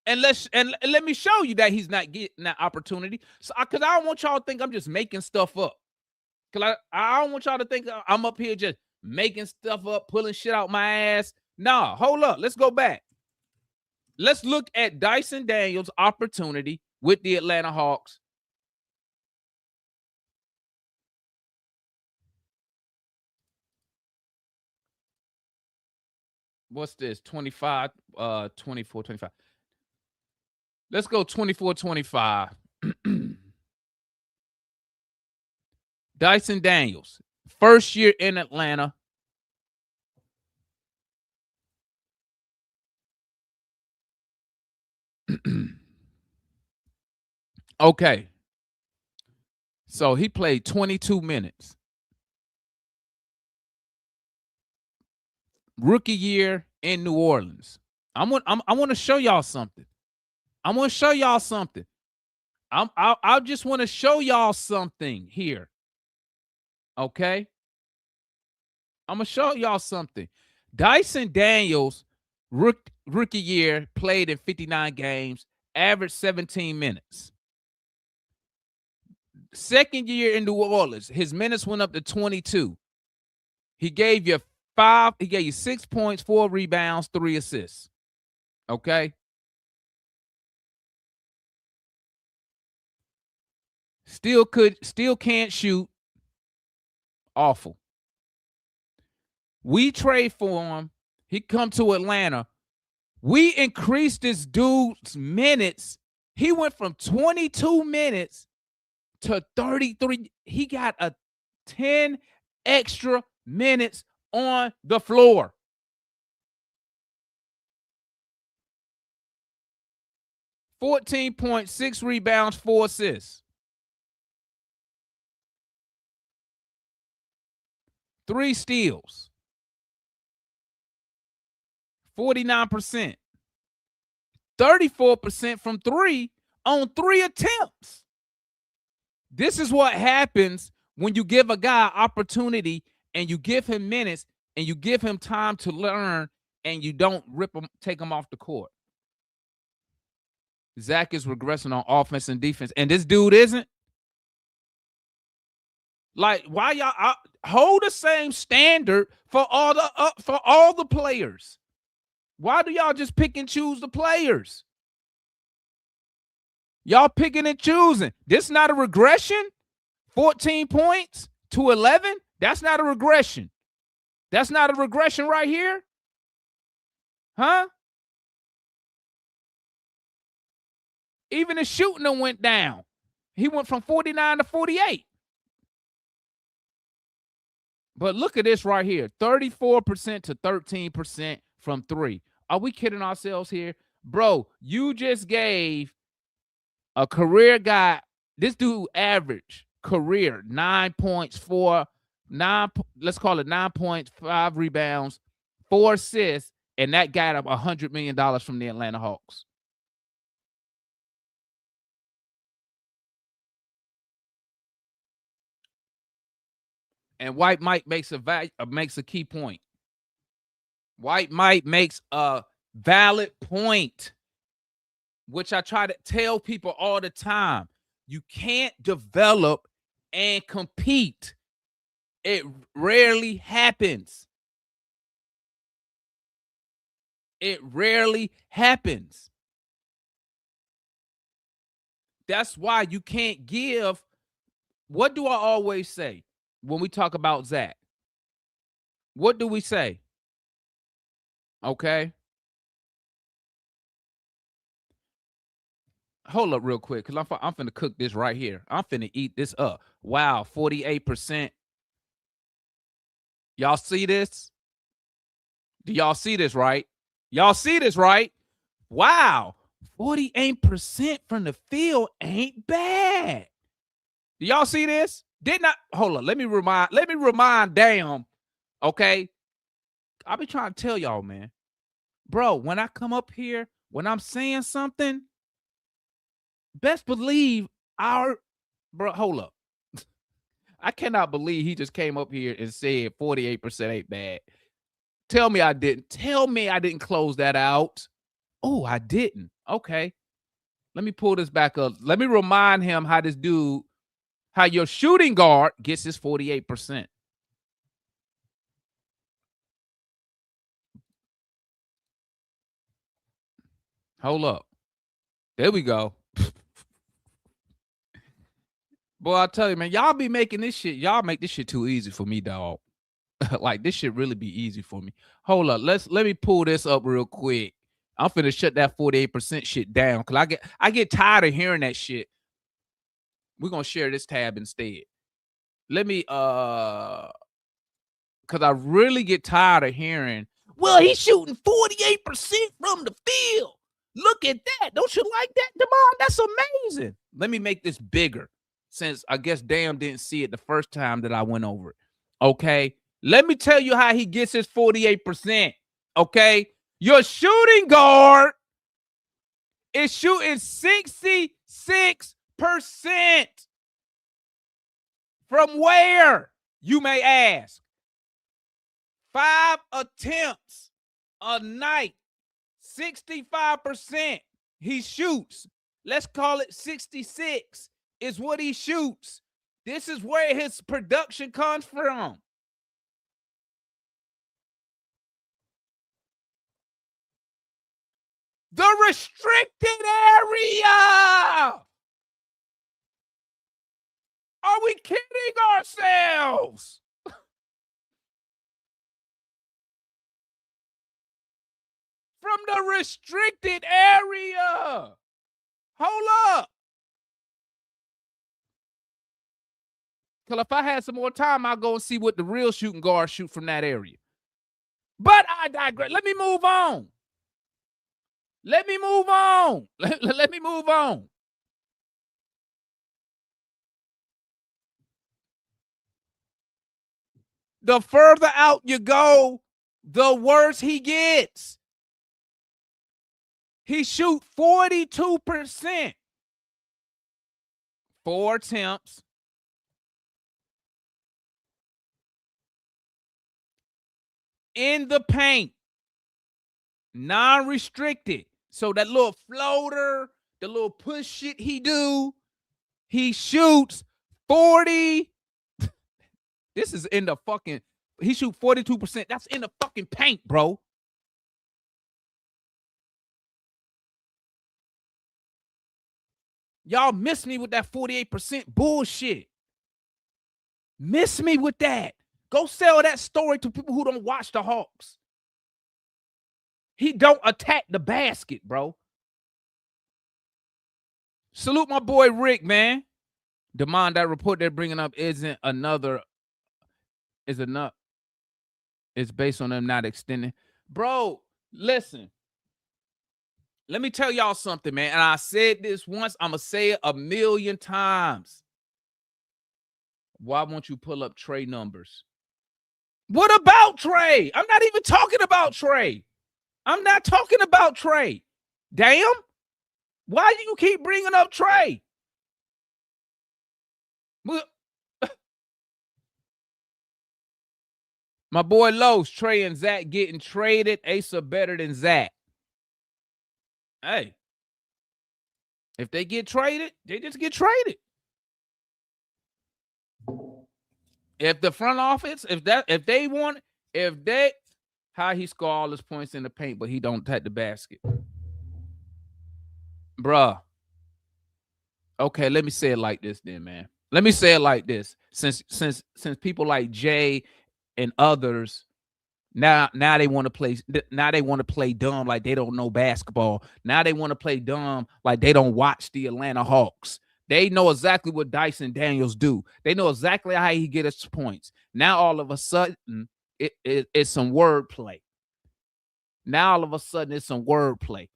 And let me show you that he's not getting that opportunity. So, because I don't want y'all to think I'm just making stuff up. Because I don't want y'all to think I'm up here just making stuff up, pulling shit out my ass. Nah, hold up. Let's go back. Let's look at Dyson Daniels' opportunity with the Atlanta Hawks. What's this? 25, 24, 25. Let's go 24, 25. Dyson Daniels, first year in Atlanta. Okay. So he played 22 minutes. Rookie year in New Orleans. I want to show y'all something. I just want to show y'all something here. Okay? I'm going to show y'all something. Dyson Daniels, rookie year, played in 59 games, averaged 17 minutes. Second year in New Orleans, his minutes went up to 22. He gave you 6 points, 4 rebounds, 3 assists. Okay? Still can't shoot. Awful. We trade for him. He come to Atlanta. We increased this dude's minutes. He went from 22 minutes to 33. He got 10 extra minutes on the floor. .6 rebounds, 4 assists. 3 steals. 49%. 34% from 3 on 3 attempts. This is what happens when you give a guy opportunity and you give him minutes and you give him time to learn and you don't take him off the court. Zach is regressing on offense and defense, and this dude isn't. Like, why y'all hold the same standard for all the players? Why do y'all just pick and choose the players? Y'all picking and choosing. This not a regression. 14 points to 11. That's not a regression. That's not a regression right here. Huh? Even the shooting went down. He went from 49 to 48. But look at this right here. 34% to 13% from 3. Are we kidding ourselves here? Bro, you just gave a career guy, this dude average career 9 points, let's call it 9 points, 5 rebounds, 4 assists, and that got him $100 million from the Atlanta Hawks. And White Mike makes a key point. White Mike makes a valid point, which I try to tell people all the time. You can't develop and compete. It rarely happens. It rarely happens. That's why you can't give. What do I always say when we talk about Zach? What do we say? Okay. Hold up real quick, because I'm finna cook this right here. I'm finna eat this up. Wow, 48%. Y'all see this? Do y'all see this, right? Y'all see this, right? Wow, 48% from the field ain't bad. Do y'all see this? Hold on, let me remind damn, okay? I be trying to tell y'all, man. Bro, when I come up here, when I'm saying something, best believe bro, hold up. I cannot believe he just came up here and said 48% ain't bad. Tell me I didn't. Tell me I didn't close that out. Oh, I didn't. Okay. Let me pull this back up. Let me remind him how your shooting guard gets his 48%. Hold up. There we go. Boy, I tell you, man, y'all be making this shit. Y'all make this shit too easy for me, dog. Like, this shit really be easy for me. Hold up. Let me pull this up real quick. I'm finna shut that 48% shit down because I get tired of hearing that shit. We're gonna share this tab instead. Let me because I really get tired of hearing, well, he's shooting 48% from the field. Look at that. Don't you like that, Damon? That's amazing. Let me make this bigger, since I guess Damn didn't see it the first time that I went over it. Okay. Let me tell you how he gets his 48%. Okay. Your shooting guard is shooting 66%. From where, you may ask? 5 attempts a night, 65% he shoots. Let's call it 66 is what he shoots. This is where his production comes from. The restricted area. shooting ourselves. From the restricted area. Hold up. Because if I had some more time, I'll go and see what the real shooting guards shoot from that area. But I digress. Let me move on. Let me move on. Let me move on. The further out you go, the worse he gets. He shoot 42%. 4 attempts. In the paint. Non-restricted. So that little floater, the little push shit he do, he shoots 40. This is in the fucking, he shoot 42%. That's in the fucking paint, bro. Y'all miss me with that 48% bullshit. Miss me with that. Go sell that story to people who don't watch the Hawks. He don't attack the basket, bro. Salute my boy Rick, man. Demond, that report they're bringing up isn't another, is enough. It's based on them not extending. Bro, listen. Let me tell y'all something, man. And I said this once. I'm going to say it 1,000,000 times. Why won't you pull up Trey numbers? What about Trey? I'm not even talking about Trey. I'm not talking about Trey. Damn. Why do you keep bringing up Trey? My boy Los, Trey and Zach getting traded. Asa better than Zach. Hey, if they get traded, they just get traded. If the front office, how he score all his points in the paint, but he don't touch the basket. Bruh. Okay, let me say it like this then, man. Let me say it like this. Since people like Jay and others now they want to play. Now they want to play dumb like they don't know basketball. Now they want to play dumb like they don't watch the Atlanta Hawks. They know exactly what Dyson Daniels do. They know exactly how he gets his points. Now all of a sudden it's some wordplay. Now all of a sudden it's some wordplay.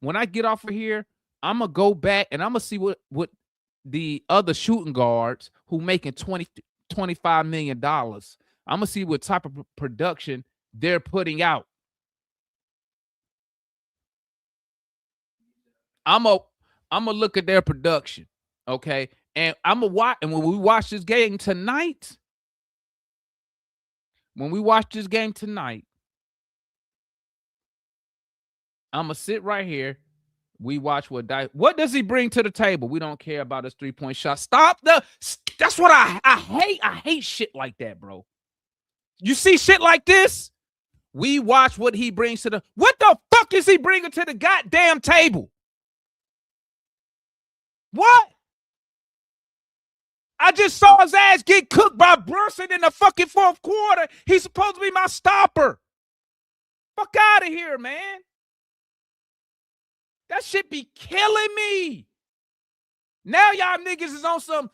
When I get off of here, I'm gonna go back and I'm gonna see what the other shooting guards who making $25 million. I'm gonna see what type of production they're putting out. I'm gonna look at their production, okay? And I'm gonna watch. And when we watch this game tonight, I'm gonna sit right here. We watch what does he bring to the table? We don't care about his 3-point shot. That's what I hate. I hate shit like that, bro. You see shit like this? We watch what he brings to what the fuck is he bringing to the goddamn table? What? I just saw his ass get cooked by Brunson in the fucking fourth quarter. He's supposed to be my stopper. Fuck out of here, man. That shit be killing me. Now y'all niggas is on some,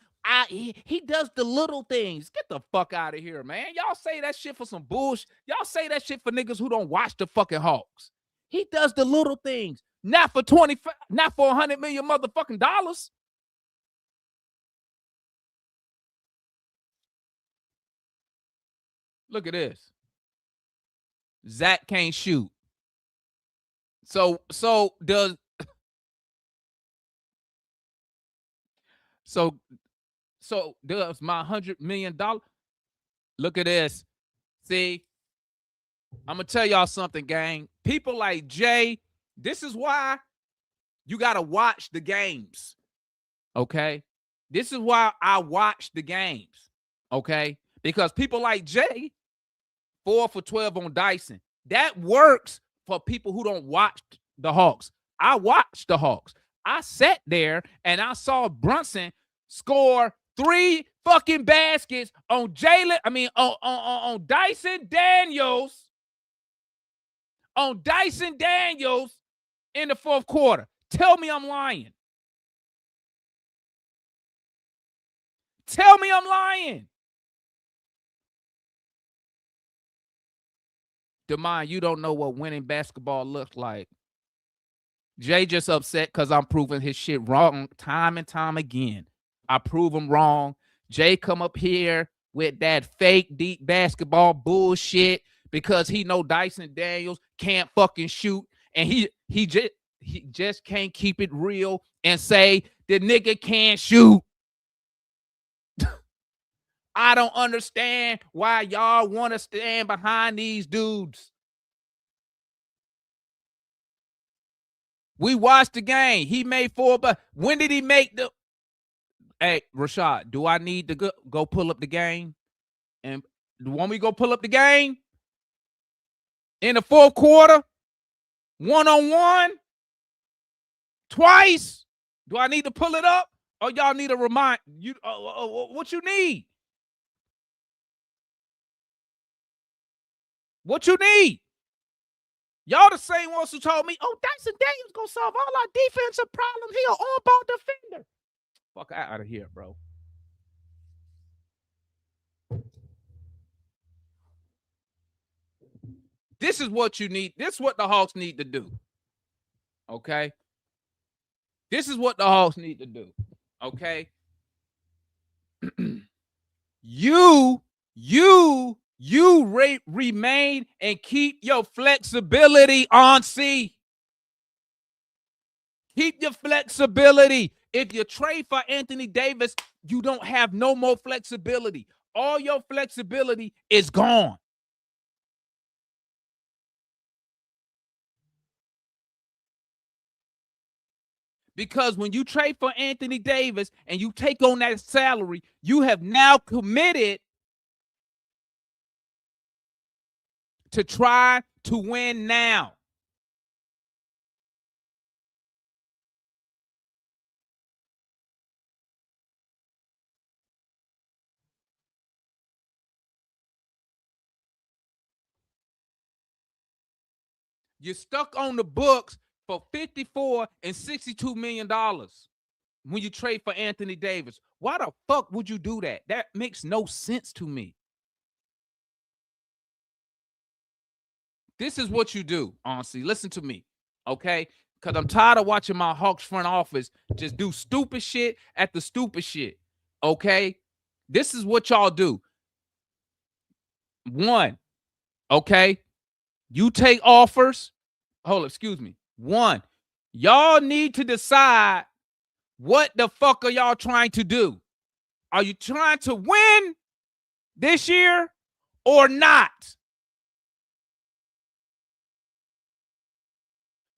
he does the little things. Get the fuck out of here, man. Y'all say that shit for some bullshit. Y'all say that shit for niggas who don't watch the fucking Hawks. He does the little things. Not for 25, not for 100 million motherfucking dollars. Look at this. Zach can't shoot. So does my $100 million? Look at this. See, I'm gonna tell y'all something, gang. People like Jay, this is why you gotta watch the games. Okay, this is why I watch the games. Okay, because people like Jay, 4 for 12 on Dyson, that works for people who don't watch the Hawks. I watch the Hawks. I sat there and I saw Brunson score 3 fucking baskets on on Dyson Daniels. On Dyson Daniels in the fourth quarter. Tell me I'm lying. Tell me I'm lying. Demond, you don't know what winning basketball looks like. Jay just upset because I'm proving his shit wrong time and time again. I prove him wrong. Jay come up here with that fake deep basketball bullshit because he know Dyson Daniels can't fucking shoot, and he just can't keep it real and say the nigga can't shoot. I don't understand why y'all want to stand behind these dudes. We watched the game. He made 4, but when did he make the? Hey, Rashad, do I need to go pull up the game? And when we go pull up the game in the fourth quarter, 1-on-1, twice, do I need to pull it up, or y'all need to remind you what you need? What you need? Y'all the same ones who told me, oh, Dyson Daniels gonna solve all our defensive problems. He an on-ball defender. Fuck out of here, bro. This is what you need. This is what the Hawks need to do. Okay? This is what the Hawks need to do. Okay? You remain and keep your flexibility on C. Keep your flexibility. If you trade for Anthony Davis, you don't have no more flexibility. All your flexibility is gone. Because when you trade for Anthony Davis and you take on that salary, you have now committed to try to win now. You're stuck on the books for $54 and $62 million when you trade for Anthony Davis. Why the fuck would you do that? That makes no sense to me. This is what you do, honestly. Listen to me, okay? Because I'm tired of watching my Hawks front office just do stupid shit at the stupid shit, okay? This is what y'all do. 1, okay? You take offers. Hold up, excuse me. 1, y'all need to decide what the fuck are y'all trying to do. Are you trying to win this year or not?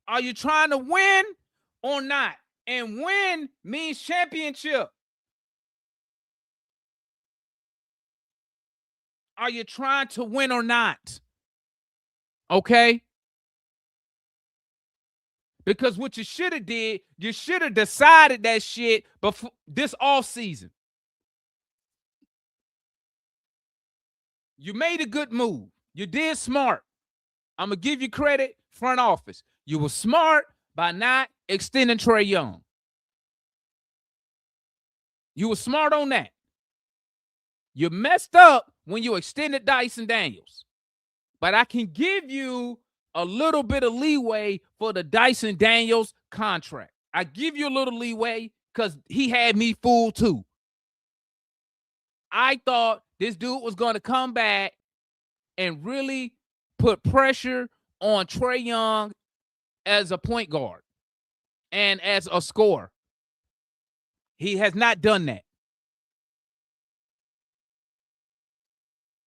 Are you trying to win or not? And win means championship. Are you trying to win or not? Okay? Because what you should have did, you should have decided that shit before this offseason. You made a good move. You did smart. I'm going to give you credit, front office. You were smart by not extending Trey Young. You were smart on that. You messed up when you extended Dyson Daniels. But I can give you a little bit of leeway for the Dyson Daniels contract. I give you a little leeway because he had me fooled too. I thought this dude was going to come back and really put pressure on Trey Young as a point guard and as a scorer. He has not done that.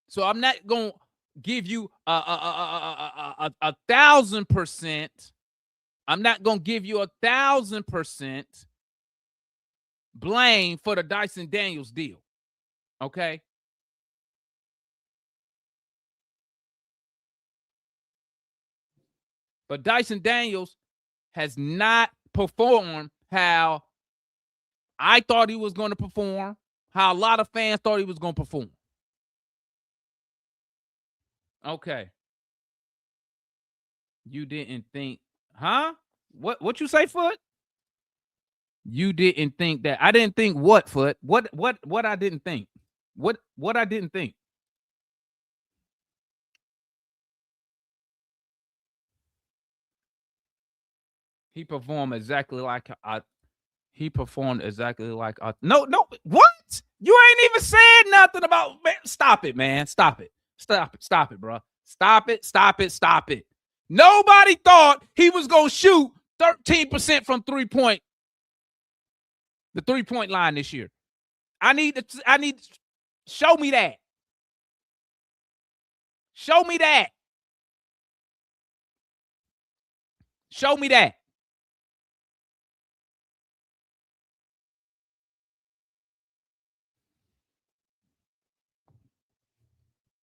So I'm not going to give you a 1,000%. I'm not going to give you 1,000% blame for the Dyson Daniels deal. Okay? But Dyson Daniels has not performed how I thought he was going to perform, how a lot of fans thought he was going to perform. Okay. You didn't think, huh? What you say, Foot? You didn't think that. I didn't think what, Foot? What I didn't think? What I didn't think? He performed exactly like he performed exactly like no, what? You ain't even said nothing about, man. Stop it, man. Stop it, bro. Stop it. Nobody thought he was gonna shoot 13% from the 3-point line this year. I need show me that. Show me that. Show me that.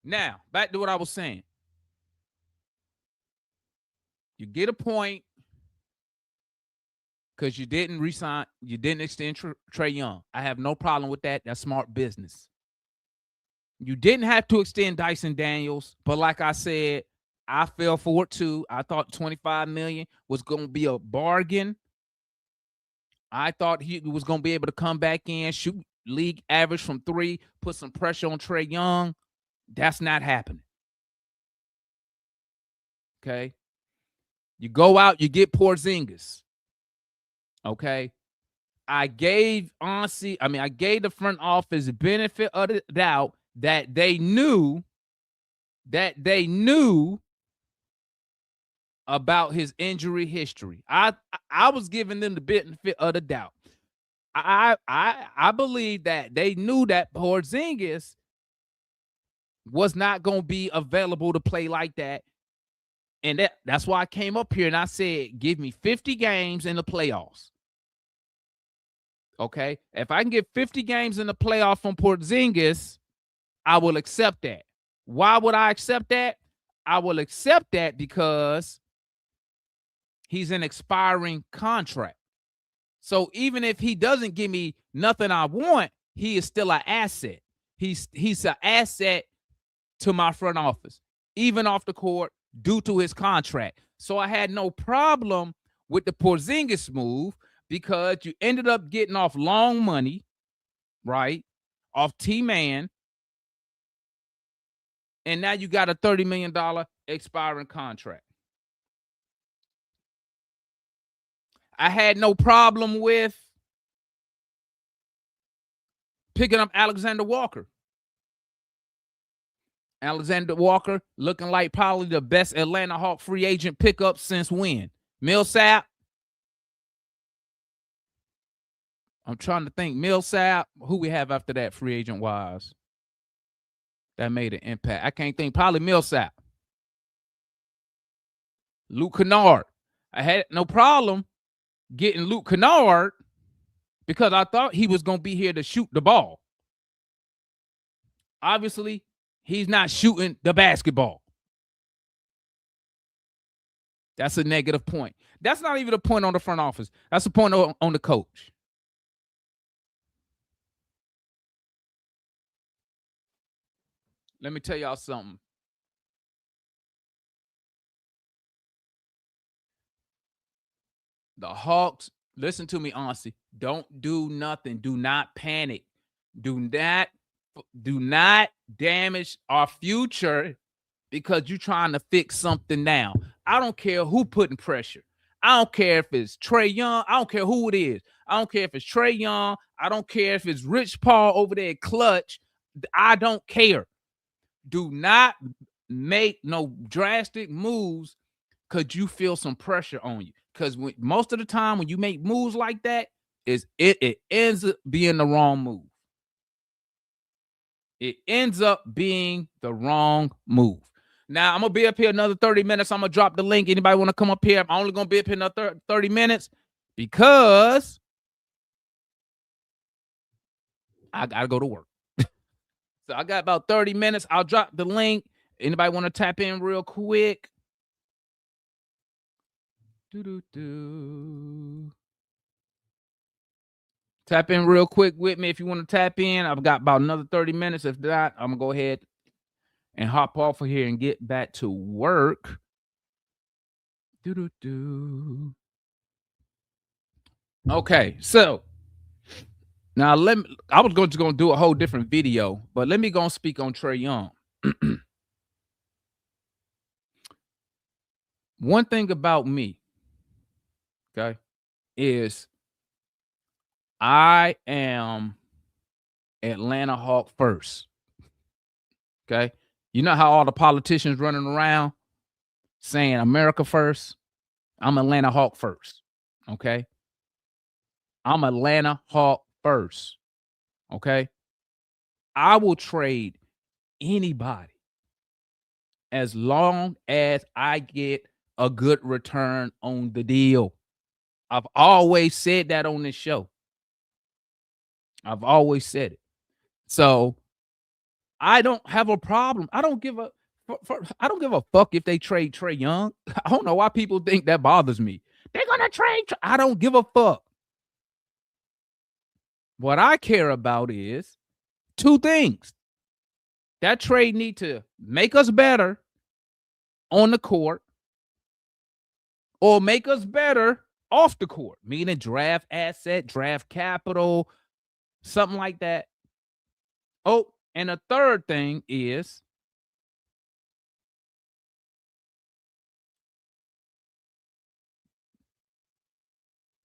Now, back to what I was saying. You get a point because you didn't resign, you didn't extend Trey Young. I have no problem with that. That's smart business. You didn't have to extend Dyson Daniels, but like I said, I fell for it too. I thought $25 million was going to be a bargain. I thought he was going to be able to come back in, shoot league average from 3, put some pressure on Trey Young. That's not happening. Okay. You go out, you get Porzingis. Okay. I gave the front office the benefit of the doubt that they knew about his injury history. I was giving them the benefit of the doubt. I believe that they knew that Porzingis was not going to be available to play like that. And that's why I came up here and I said, give me 50 games in the playoffs. Okay? If I can get 50 games in the playoff from Porzingis, I will accept that. Why would I accept that? I will accept that because he's an expiring contract. So even if he doesn't give me nothing I want, he is still an asset. He's an asset to my front office, even off the court, due to his contract. So I had no problem with the Porzingis move because you ended up getting off long money, right? Off T-Man. And now you got a $30 million expiring contract. I had no problem with picking up Alexander Walker. Alexander Walker looking like probably the best Atlanta Hawk free agent pickup since when? Millsap. I'm trying to think. Millsap. Who we have after that free agent wise? That made an impact. I can't think. Probably Millsap. Luke Kennard. I had no problem getting Luke Kennard because I thought he was going to be here to shoot the ball. Obviously, he's not shooting the basketball. That's a negative point. That's not even a point on the front office. That's a point on the coach. Let me tell y'all something. The Hawks, listen to me honestly, don't do nothing. Do not panic. Do not damage our future because you're trying to fix something now. I don't care who putting pressure. I don't care if it's Trey Young. I don't care who it is. I don't care if it's Trey Young. I don't care if it's Rich Paul over there Clutch. I don't care. Do not make no drastic moves because you feel some pressure on you. Because most of the time when you make moves like that, it ends up being the wrong move. It ends up being the wrong move. Now, I'm going to be up here another 30 minutes. I'm going to drop the link. Anybody want to come up here? I'm only going to be up here another 30 minutes because I got to go to work. So I got about 30 minutes. I'll drop the link. Anybody want to tap in real quick? Tap in real quick with me if you want to tap in. I've got about another 30 minutes. If not, I'm going to go ahead and hop off of here and get back to work. Okay, so now I was going to do a whole different video, but let me go and speak on Trey Young. One thing about me, okay, is I am Atlanta Hawk first. Okay. You know how all the politicians running around saying America first? I'm Atlanta Hawk first. Okay. I'm Atlanta Hawk first. Okay. I will trade anybody as long as I get a good return on the deal. I've always said that on this show. I've always said it. So I don't have a problem. I don't give a fuck if they trade Trey Young. I don't know why people think that bothers me. They're gonna trade. I don't give a fuck. What I care about is two things. That trade need to make us better on the court or make us better off the court, meaning draft asset, draft capital, something like that. Oh, and the third thing is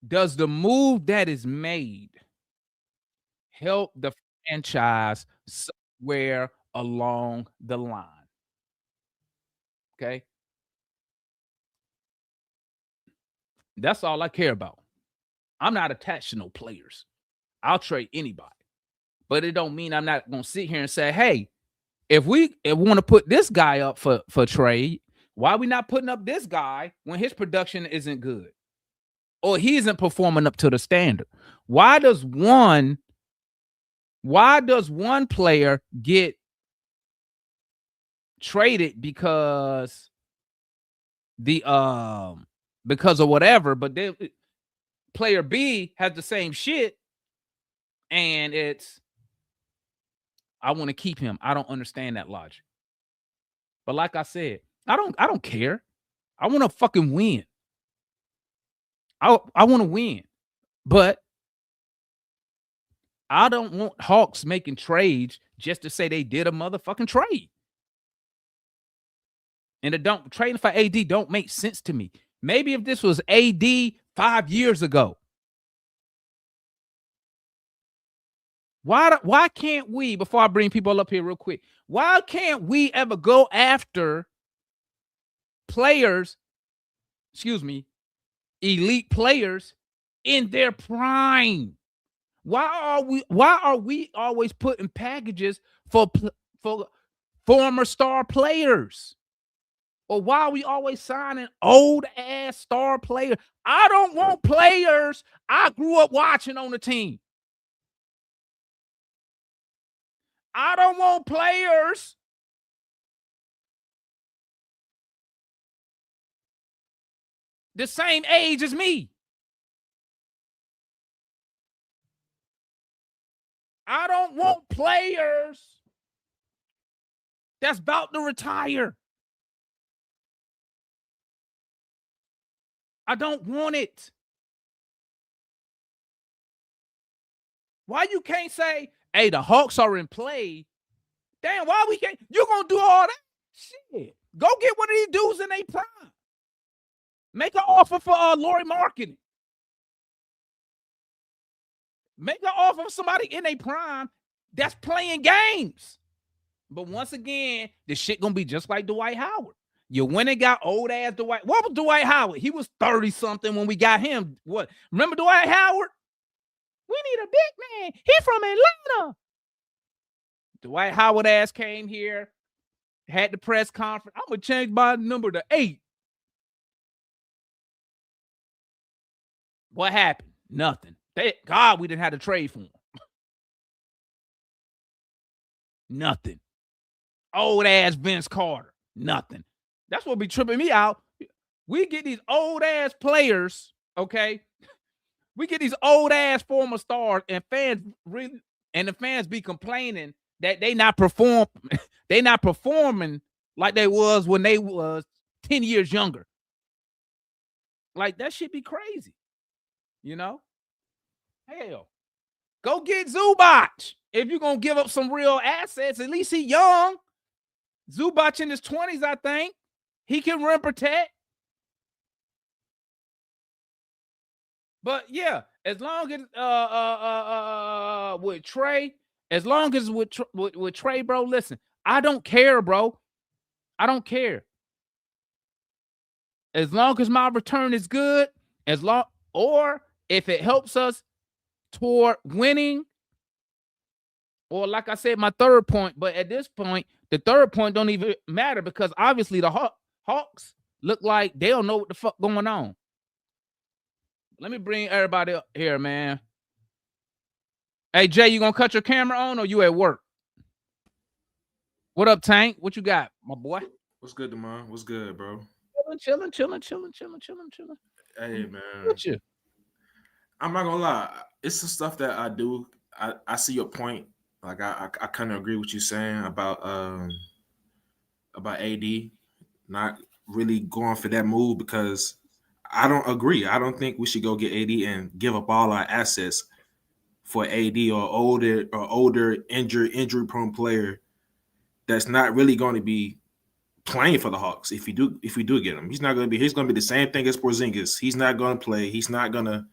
does the move that is made help the franchise somewhere along the line? Okay. That's all I care about. I'm not attached to no players. I'll trade anybody. But it don't mean I'm not going to sit here and say, hey, if we want to put this guy up for trade, why are we not putting up this guy when his production isn't good? Or he isn't performing up to the standard? Why does one player get traded because of whatever, but then player B has the same shit and it's I want to keep him. I don't understand that logic. But like I said, I don't care. I want to fucking win. I want to win. But I don't want Hawks making trades just to say they did a motherfucking trade. And it don't trading for AD don't make sense to me. Maybe if this was AD 5 years ago. Why can't we, before I bring people up here real quick, why can't we ever go after players, elite players in their prime? Why are we always putting packages for former star players? Or why are we always signing old ass star players? I don't want players I grew up watching on the team. I don't want players the same age as me. I don't want players that's about to retire. I don't want it. Why you can't say, hey, the Hawks are in play? Damn, why we can't? You're going to do all that shit. Go get one of these dudes in their prime. Make an offer for Laurie Marketing. Make an offer for somebody in their prime that's playing games. But once again, the shit going to be just like Dwight Howard. You went and got old ass Dwight. What was Dwight Howard? He was 30-something when we got him. What? Remember Dwight Howard? We need a big man. He from Atlanta. Dwight Howard ass came here, had the press conference. I'm going to change my number to 8. What happened? Nothing. Thank God we didn't have to trade for him. Nothing. Old ass Vince Carter. Nothing. That's what be tripping me out. We get these old ass players, okay? We get these old ass former stars, and the fans be complaining that they not performing like they was when they was 10 years younger. Like that should be crazy, you know? Hell, go get Zubac. If you're gonna give up some real assets, at least he young. Zubac in his 20s, I think. He can rim protect. But yeah, as long as with Trey, with Trey, bro, listen, I don't care, bro. I don't care. As long as my return is good, or if it helps us toward winning, or like I said, my third point, but at this point, the third point don't even matter because obviously the Hawks look like they don't know what the fuck going on. Let me bring everybody up here, man. Hey, Jay, you gonna cut your camera on or you at work? What up, Tank? What you got, my boy? What's good, Demond? What's good, bro? Chilling. Hey, man. What you? I'm not gonna lie. It's the stuff that I do. I see your point. Like I kind of agree with you saying about AD not really going for that move because I don't agree. I don't think we should go get AD and give up all our assets for AD or older injury prone player that's not really going to be playing for the Hawks. If we do get him, he's going to be the same thing as Porzingis. He's not going to play. He's not going to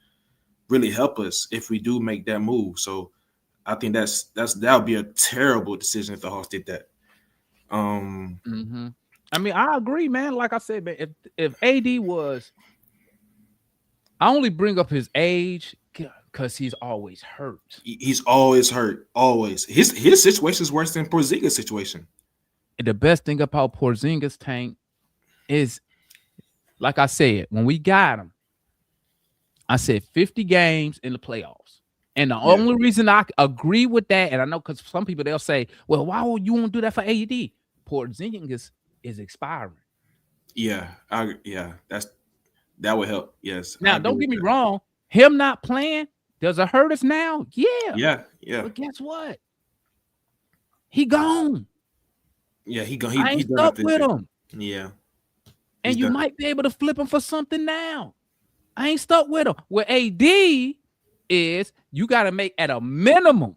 really help us if we do make that move. So I think that would be a terrible decision if the Hawks did that. I mean, I agree, man. Like I said, man, if AD was, I only bring up his age because he's always hurt. He's always hurt. Always. His situation is worse than Porzingis' situation. And the best thing about Porzingis, Tank, is, like I said, when we got him, I said 50 games in the playoffs. And the only reason I agree with that, and I know because some people, they'll say, well, why would you want to do that for AD? Porzingis is expiring. Yeah, that would help. Yes. Now, don't get me wrong. Him not playing, does it hurt us now? Yeah. But guess what? He gone. Yeah, he gone. I ain't stuck with him. Yeah. And you might be able to flip him for something now. I ain't stuck with him. Where AD is, you got to make at a minimum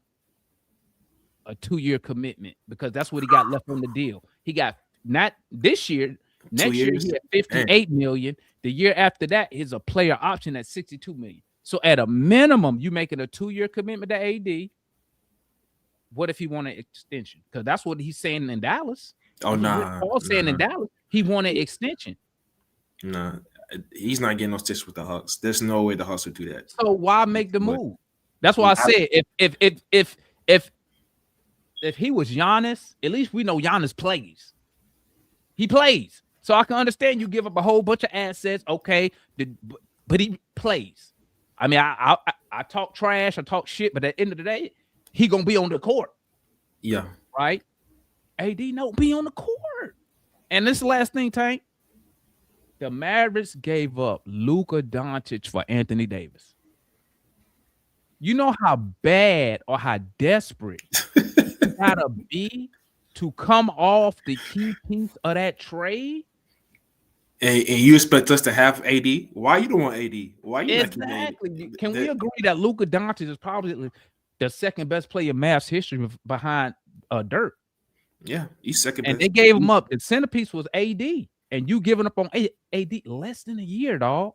a 2-year commitment because that's what he got left on the deal. He got not this year. Next year he had 58 million. The year after that is a player option at 62 million. So at a minimum, you making a 2-year commitment to AD. What if he wanted an extension? Because that's what he's saying in Dallas. Oh, nah. Paul saying in Dallas, he wanted extension. Nah, he's not getting no stitch with the Hawks. There's no way the Hawks would do that. So why make the move? That's why I said if he was Giannis, at least we know Giannis plays. He plays. So I can understand you give up a whole bunch of assets, okay, but he plays. I mean, I talk trash, I talk shit, but at the end of the day, he gonna be on the court. Yeah. Right? AD no be on the court. And this last thing, Tank. The Mavericks gave up Luka Doncic for Anthony Davis. You know how bad or how desperate you gotta be to come off the key piece of that trade? And you expect us to have AD? Why you don't want AD? Why you exactly? Can we agree that Luka Doncic is probably the second best player in Mavs history behind Dirk? Yeah, he's second and best. They gave him up. The centerpiece was AD, and you giving up on AD less than a year, dog.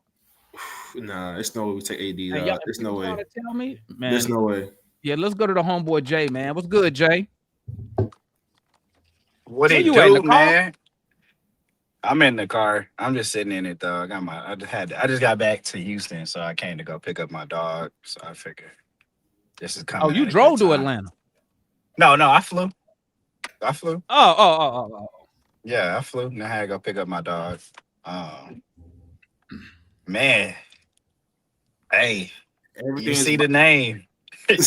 Nah, it's no way we take AD. Dog. There's no way. Tell me, man. There's no way. Yeah, let's go to the homeboy Jay, man. What's good, Jay? What do you do, man? I'm in the car. I'm just sitting in it, dog. I just got back to Houston, so I came to go pick up my dog. So I figured this is coming. Oh, you drove to Atlanta? No, I flew. Oh. Yeah, I flew, and I had to go pick up my dog. Man, hey, you see the name? Hey,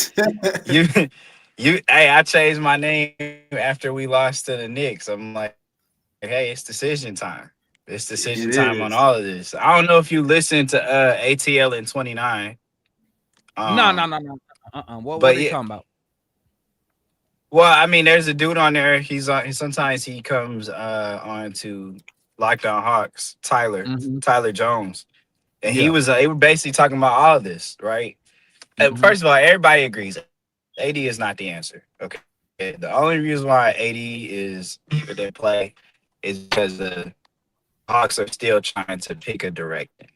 I changed my name after we lost to the Knicks. I'm like, hey, it's decision time. It's decision time on all of this. I don't know if you listened to ATL in 29. No. What but are they yeah, talking about? well, I mean, there's a dude on there. He's on. Sometimes he comes on to Lockdown Hawks, Mhm. Tyler Jones, and Yeah. they were basically talking about all of this, right? Mhm. First of all, everybody agrees AD is not the answer. Okay, the only reason why AD is here to play is because the Hawks are still trying to pick a direction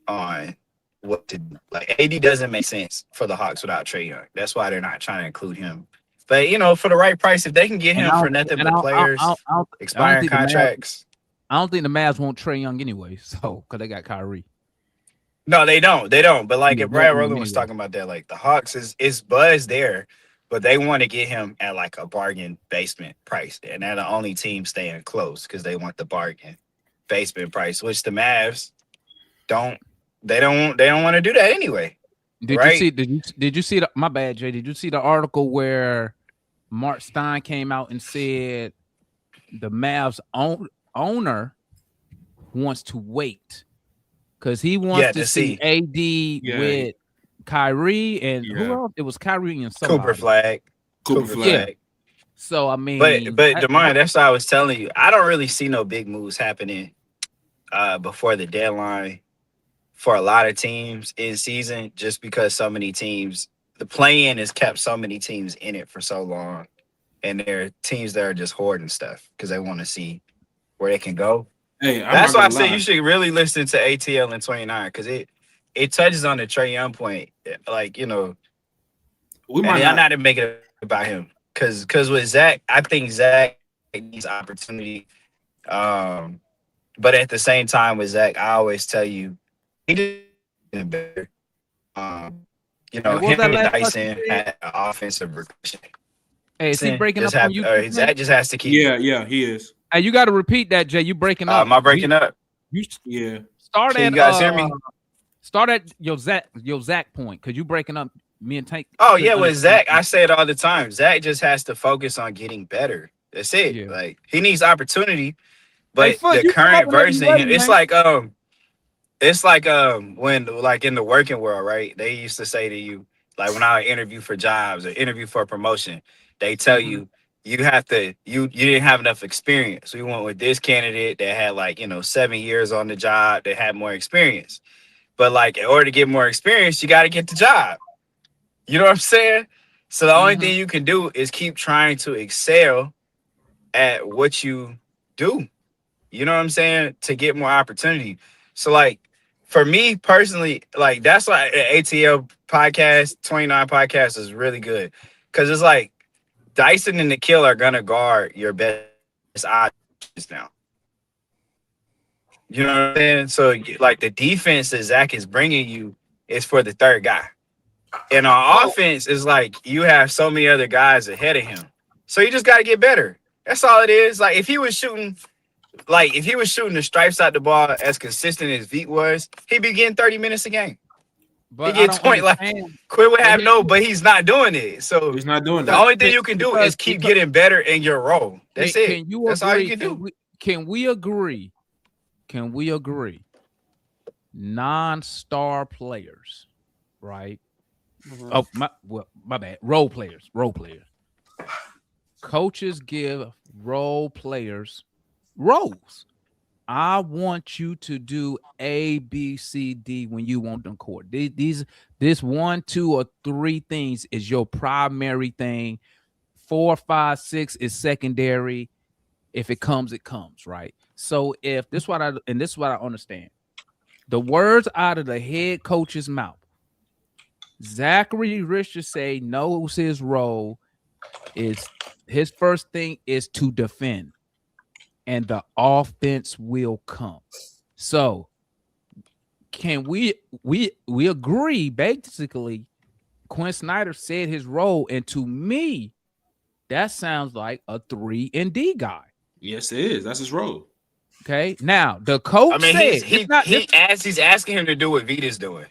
on what to do. Like AD doesn't make sense for the Hawks without Trey Young. That's why they're not trying to include him. But for the right price, if they can get And him for nothing but players, I don't expiring think the Mavs. contracts. I don't think the Mavs want Trey Young anyway. So because they got Kyrie. No, they don't. They don't. But like Yeah, if they don't Brad want him Rogan was anyway. talking about that, like the Hawks is buzz there, but they want to get him at like a bargain basement price. And they're the only team staying close because they want the bargain basement price, which the Mavs don't want to do that anyway. Did right? you see the, my bad, Jay? Did you see the article where Mark Stein came out and said the Mavs owner wants to wait because he wants to see AD with Kyrie and who else? It was Kyrie and somebody. Cooper Flag. Yeah. So I mean, but DeMar, that's what I was telling you. I don't really see no big moves happening before the deadline for a lot of teams in season, just because so many teams, the play-in has kept so many teams in it for so long, and there are teams that are just hoarding stuff because they want to see where they can go. Hey, that's why I say you should really listen to ATL in 29 because it touches on the Trey Young point. Like, we might not to make it about him because with Zach, I think Zach needs opportunity. But at the same time with Zach, I always tell you, he did better. Him and Dyson had an offensive regression. Hey, is he breaking up on you? Zach just has to keep. Yeah, he is. Hey, you got to repeat that, Jay. You breaking up? Am I breaking up? Yeah. Start Can at. You guys hear me? Start at your Zach point because you breaking up. Me and Tank. Oh yeah, with Zach, I say it all the time. Zach just has to focus on getting better. That's it. Yeah. Like he needs opportunity, but the current version, it's like when like in the working world, right? They used to say to you, like when I interview for jobs or interview for a promotion, they tell you have to you didn't have enough experience. We went with this candidate that had 7 years on the job, that had more experience. But like in order to get more experience, you got to get the job. You know what I'm saying? So the only thing you can do is keep trying to excel at what you do. You know what I'm saying? To get more opportunity. So like for me personally, like that's why ATL podcast, 29 podcast is really good. Cause it's like Dyson and Nikhil are gonna guard your best options now. You know what I'm saying? So like the defense that Zach is bringing you is for the third guy. And our offense is like you have so many other guys ahead of him. So you just got to get better. That's all it is. Like if he was shooting the stripes out the ball as consistent as Veet was, he'd be getting 30 minutes a game. But he gets 20 Quinn would have but he's not doing it. So he's not doing the that. only thing you can do is keep getting better in your role. That's it. That's all you can do. Can we agree? Non-star players, right? Oh, my bad. Role players. Coaches give role players roles. I want you to do A, B, C, D when you want them court. This 1, 2, or 3 things is your primary thing. 4, 5, 6 is secondary. If it comes, it comes, right? So if this is what I understand. The words out of the head coach's mouth. Zaccharie Risacher knows his role is his first thing is to defend, and the offense will come. So, can we agree? Basically, Quinn Snyder said his role, and to me, that sounds like a 3-and-D guy. Yes, it is. That's his role. Okay. Now the coach said he's asking him to do what Vita's doing.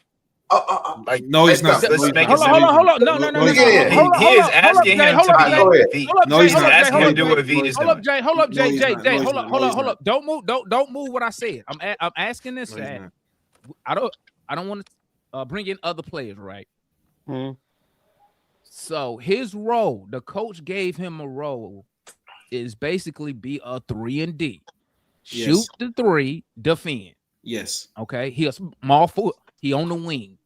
No, he's not. Hold on. No. He is asking him to be. No, he's not asking him to do what Vita's doing. Hold up, Jay. Hold up. Don't move what I said. I'm asking this. I don't want to bring in other players, right? Mm-hmm. So his role, the coach gave him a role, is basically be a 3-and-D. Shoot the three, defend. Yes. Okay. He a small foot. He on the wing.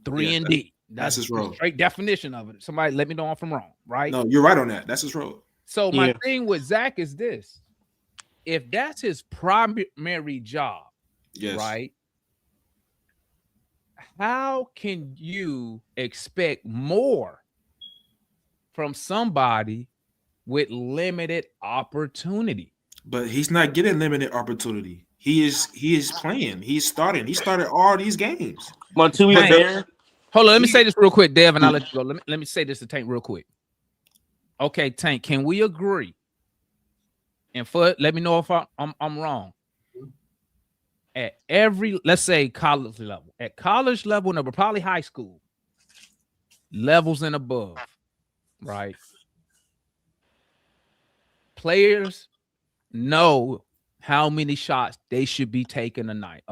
3-and-D. That's his role. Straight definition of it. Somebody let me know if I'm wrong, right? No, you're right on that. That's his role. So my thing with Zach is this. If that's his primary job, right? How can you expect more from somebody with limited opportunity? But he's not getting limited opportunity. He is playing. He's starting. He started all these games. Hold on, let me say this real quick, Dev, and I'll let you go. Let me say this to Tank real quick. Okay, Tank, can we agree? And let me know if I'm wrong. At every, let's say college level, at college level, no, but probably high school levels and above, right? Players know how many shots they should be taking a night.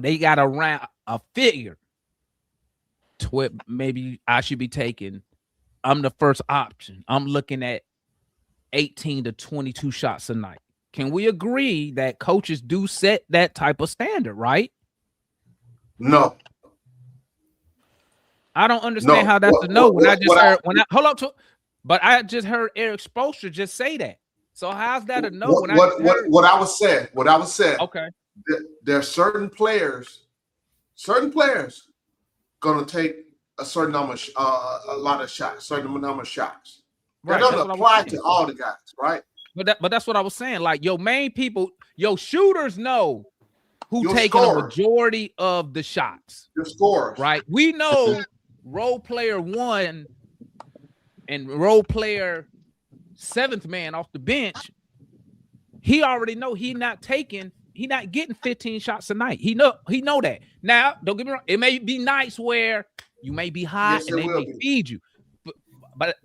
They got a figure. Maybe I should be taking. I'm the first option. I'm looking at 18 to 22 shots a night. Can we agree that coaches do set that type of standard, right? No. I don't understand how that's a no. But I just heard Eric Spoelstra just say that. So how's that a no? What I was saying. Okay. There are certain players gonna take a certain number, a lot of shots, certain number of shots. Right. That doesn't apply to all the guys, right? But that's what I was saying. Like your main people, your shooters know who taking a majority of the shots. Your scorers, right? We know role player 1 and role player 7th man off the bench. He already know he not getting 15 shots a night. He know that. Now, don't get me wrong. It may be nights where you may be hot and they may feed you. But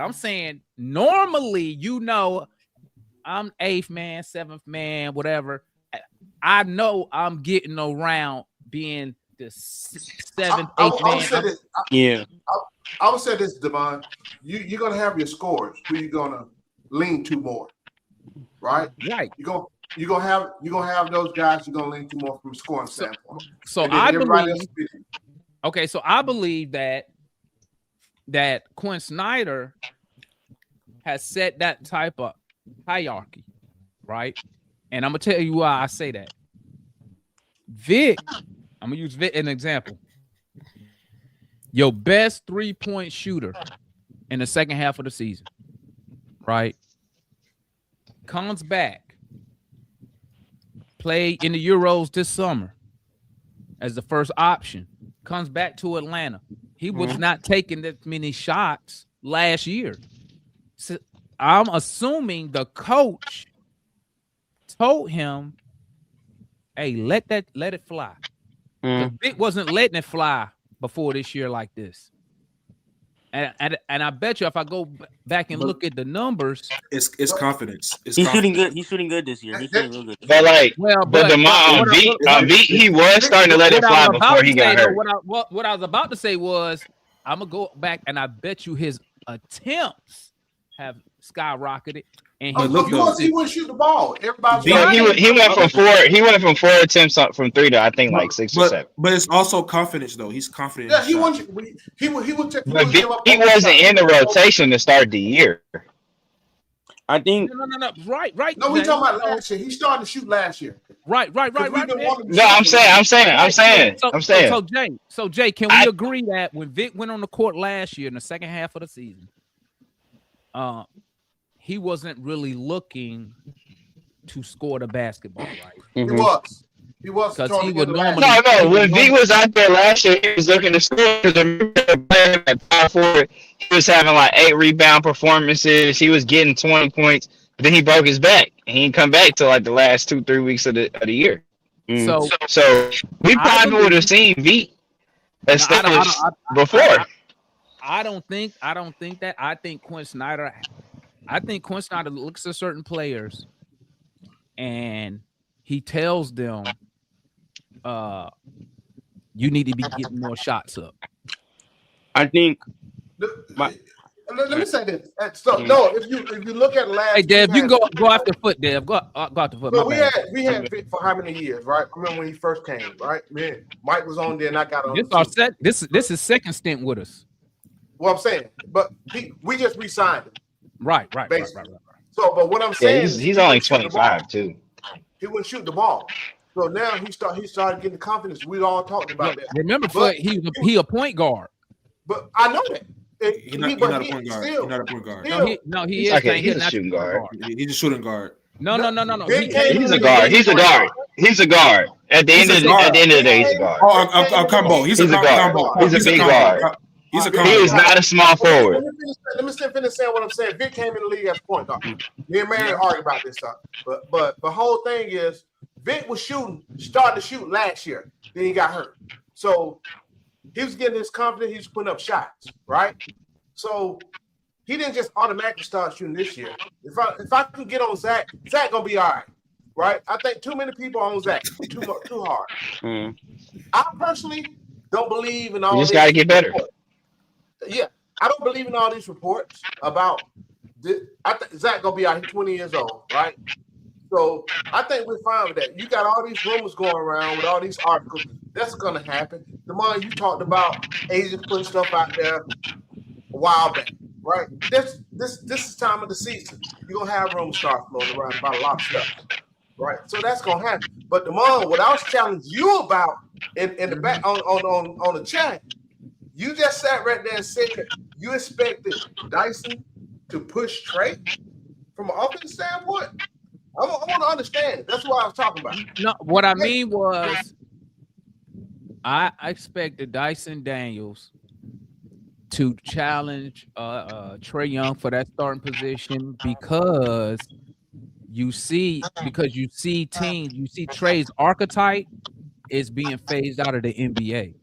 I'm saying normally, I'm 8th man, 7th man, whatever. I know I'm getting around being the 7th, 8th man. I would say this, Devon. You're gonna have your scorers who you're gonna lean to more, right? Right. You're gonna have those guys you're gonna lean to more from a scoring standpoint. So I believe. Okay, so I believe that Quinn Snyder has set that type of hierarchy, right? And I'm gonna tell you why I say that. Vic, I'm gonna use Vic as an example. Your best 3-point shooter in the second half of the season, right? Comes back, played in the Euros this summer as the first option, comes back to Atlanta. He was not taking that many shots last year. So I'm assuming the coach told him, hey, let it fly. Vic wasn't letting it fly before this year like this. And I bet you if I go back and look at the numbers, it's confidence. He's shooting good. He's shooting good this year. He's shooting real good. But he was starting to let it fly before he got hurt. What I was about to say was, I'm gonna go back and I bet you his attempts have skyrocketed. And he wouldn't shoot the ball. Everybody. He went from 4 attempts from 3 to I think like 6 or 7. But it's also confidence though. He's confident. Yeah, he wasn't in the rotation to start the year. I think no. Right. No, we talking about last year. He started to shoot last year. Right. No, I'm saying. So Jay, can we agree that when Vic went on the court last year in the second half of the season, he wasn't really looking to score the basketball, right? He was because he would normally. No. When Vic was out there last year, he was looking to score. Playing at power forward, he was having like 8 rebound performances. He was getting 20 points. But then he broke his back, and he didn't come back till like the last 2-3 weeks of the year. So we probably would have seen Vic established before. I don't think that. I think Quinn Snyder looks at certain players and he tells them, you need to be getting more shots up. I think. Let me say this. So no, if you look at last, hey Dev, you can go after foot, Dev. Go after foot. But we had Vic for how many years, right? I remember when he first came, right? Man, Mike was on there, and I got on. This is second stint with us. Well, I'm saying, but we just re-signed him. Right. So, but what I'm saying, he's only 25 too. He wouldn't shoot the ball. So now he started getting the confidence. We all talked about that. Remember, he a point guard. But I know that. He's not a point guard. He's not a point guard. He is. He's a shooting guard. He's a shooting guard. No. He's a guard. He's a guard. At the end of the day, he's a guard. A combo. He's a combo. He's a big guard. He's a combo. He is not a small forward. Let me finish saying what I'm saying. Vic came in the league as a point guard. Me and Mary argue about this stuff. But the whole thing is Vic was started to shoot last year. Then he got hurt. So he was getting his confidence. He was putting up shots, right? So he didn't just automatically start shooting this year. If I can get on Zach gonna be all right? I think too many people on Zach too hard. I personally don't believe in all. You just got to get better. Yeah, I don't believe in all these reports about. I think Zach gonna be out. He's 20 years old, right? So I think we're fine with that. You got all these rumors going around with all these articles. That's gonna happen. The one you talked about, agents putting stuff out there a while back, right? This is time of the season. You're gonna have rumors start floating around about a lot of stuff, right? So that's gonna happen. But the one what I was challenging you about in the back on the chat, you just sat right there and said you expected Dyson to push Trey from an offensive standpoint. I want to understand. That's what I was talking about. No, what I mean was I expected Dyson Daniels to challenge Trey Young for that starting position because you see teams, you see Trey's archetype is being phased out of the NBA.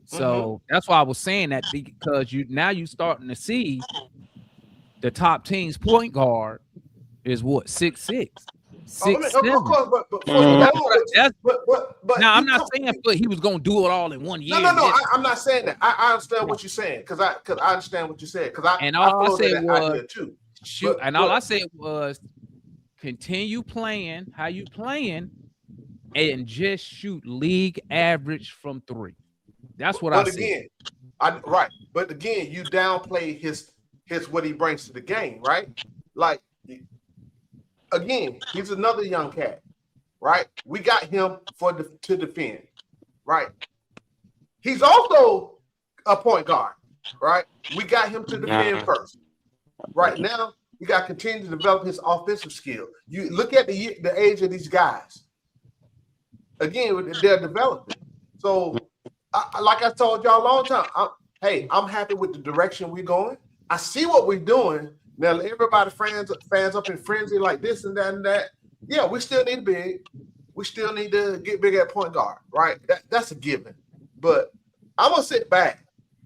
So that's why I was saying that, because you starting to see the top team's point guard is what 6'6". 6'7". Of course, but now I'm not saying he was gonna do it all in 1 year. No. I'm not saying that. I understand what you're saying because I understand what you said because all I said was continue playing how you playing and just shoot league average from 3. That's what I said. Right. But again, you downplay his what he brings to the game, right? Like, again, he's another young cat, right? We got him to defend, right? He's also a point guard, right? We got him to defend first. Right now, we got to continue to develop his offensive skill. You look at the age of these guys. Again, they're developing. So, like I told y'all a long time, I'm happy with the direction we're going. I see what we're doing. Now, everybody fans up in frenzy like this and that and that. Yeah, we still need big. We still need to get big at point guard, right? That's a given. But I'm going to sit back,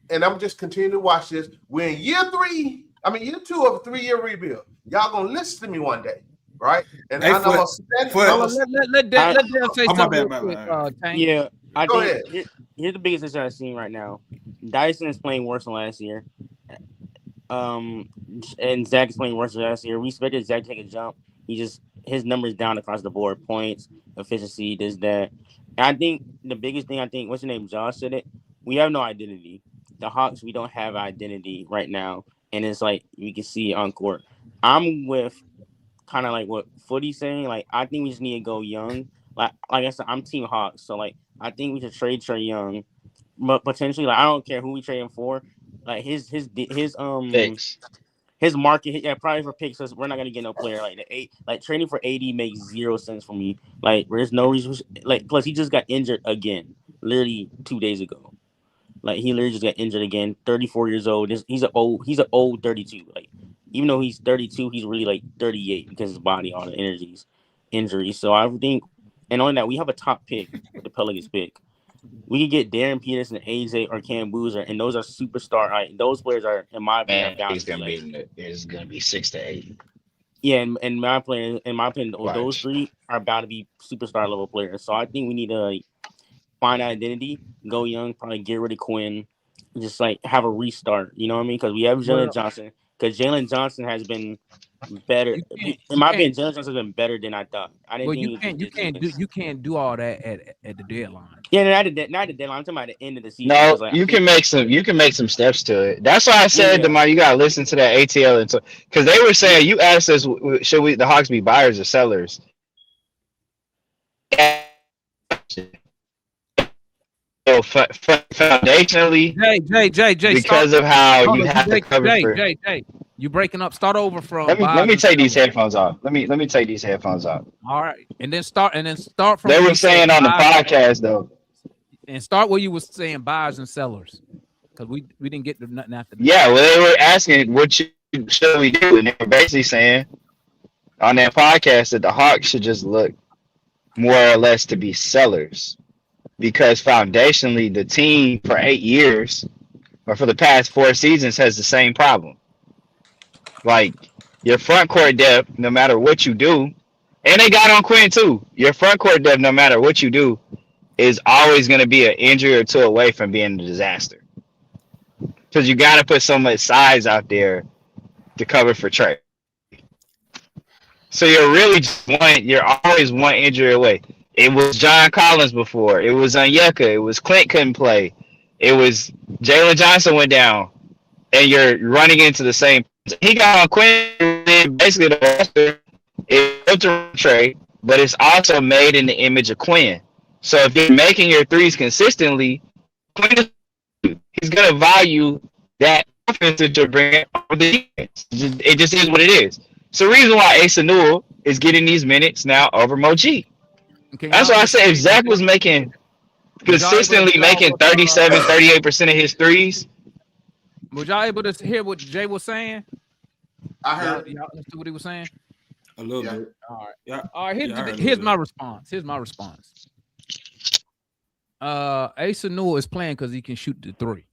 and I'm just continue to watch this. We're in year 2 of a 3-year rebuild. Y'all going to listen to me one day, right? And hey, I know let Dan say something. Yeah, Go ahead. Here's the biggest issue I've seen right now. Dyson is playing worse than last year. And Zach is playing worse than last year. We expected Zach to take a jump. His numbers down across the board, points, efficiency, this, that. And I think the biggest thing, what's your name? Josh said it. We have no identity. The Hawks, we don't have identity right now. And it's like you can see it on court. I'm with kind of like what Footy's saying. Like, I think we just need to go young. Like I said, I'm Team Hawks. So, like, I think we should trade Trey Young. But potentially, like, I don't care who we trade him for. Like his market, probably for picks. So we're not gonna get no player like trading for AD makes 0 sense for me. Like there's no reason. Like plus he just got injured again, literally 2 days ago. Like he literally just got injured again. 34 years old. He's an old 32. Like even though he's 32, he's really like 38 because his body, all the injuries. So I think, and on that we have a top pick, the Pelicans pick. We can get Darren Peterson, AJ, or Cam Boozer, and those are superstar. Those players are, in my opinion, it's gonna be 6 to 8. Yeah, and my opinion, those three are about to be superstar level players. So I think we need to find identity, go young, probably get rid of Quinn, just like have a restart. You know what I mean? Because we have Jalen Johnson. Because Jalen Johnson has been better. In my opinion, Jalen Johnson has been better than I thought. I didn't think you can't do all that at the deadline. Yeah, not the deadline. I'm talking about the end of the season. No, Like, you can make some steps to it. That's why I said, Demar, you gotta listen to that ATL and because they were saying you asked us, should the Hawks be buyers or sellers? So foundationally, Jay, because of how you have to cover for. Jay, you breaking up. Start over from. Let me take these headphones off. Let me take these headphones off. All right, and then start from. They were saying on the podcast though. And start where you were saying buyers and sellers, because we didn't get to nothing after that. Yeah, well, they were asking what should we do, and they were basically saying on that podcast that the Hawks should just look more or less to be sellers, because foundationally the team for 8 years or for the past 4 seasons has the same problem. Like your front court depth, no matter what you do, and they got on Quinn too. Your front court depth, no matter what you do, is always going to be an injury or two away from being a disaster. Because you got to put so much size out there to cover for Trey. So you're always one injury away. It was John Collins before. It was Onyeka. It was Clint couldn't play. It was Jalen Johnson went down. And you're running into the same. He got on Quinn. Basically, the roster is built around Trey, but it's also made in the image of Quinn. So if you're making your threes consistently, he's going to value that offense that you're bringing over the defense. It just is what it is. It's the reason why Asa Newell is getting these minutes now over Moji. That's why I say if Zach was consistently making 37, 38% of his threes. Was y'all able to hear what Jay was saying? I heard. Y'all understood what he was saying? A little bit. All right. Yeah. All right. Here's my response. Asa Newell is playing because he can shoot the three.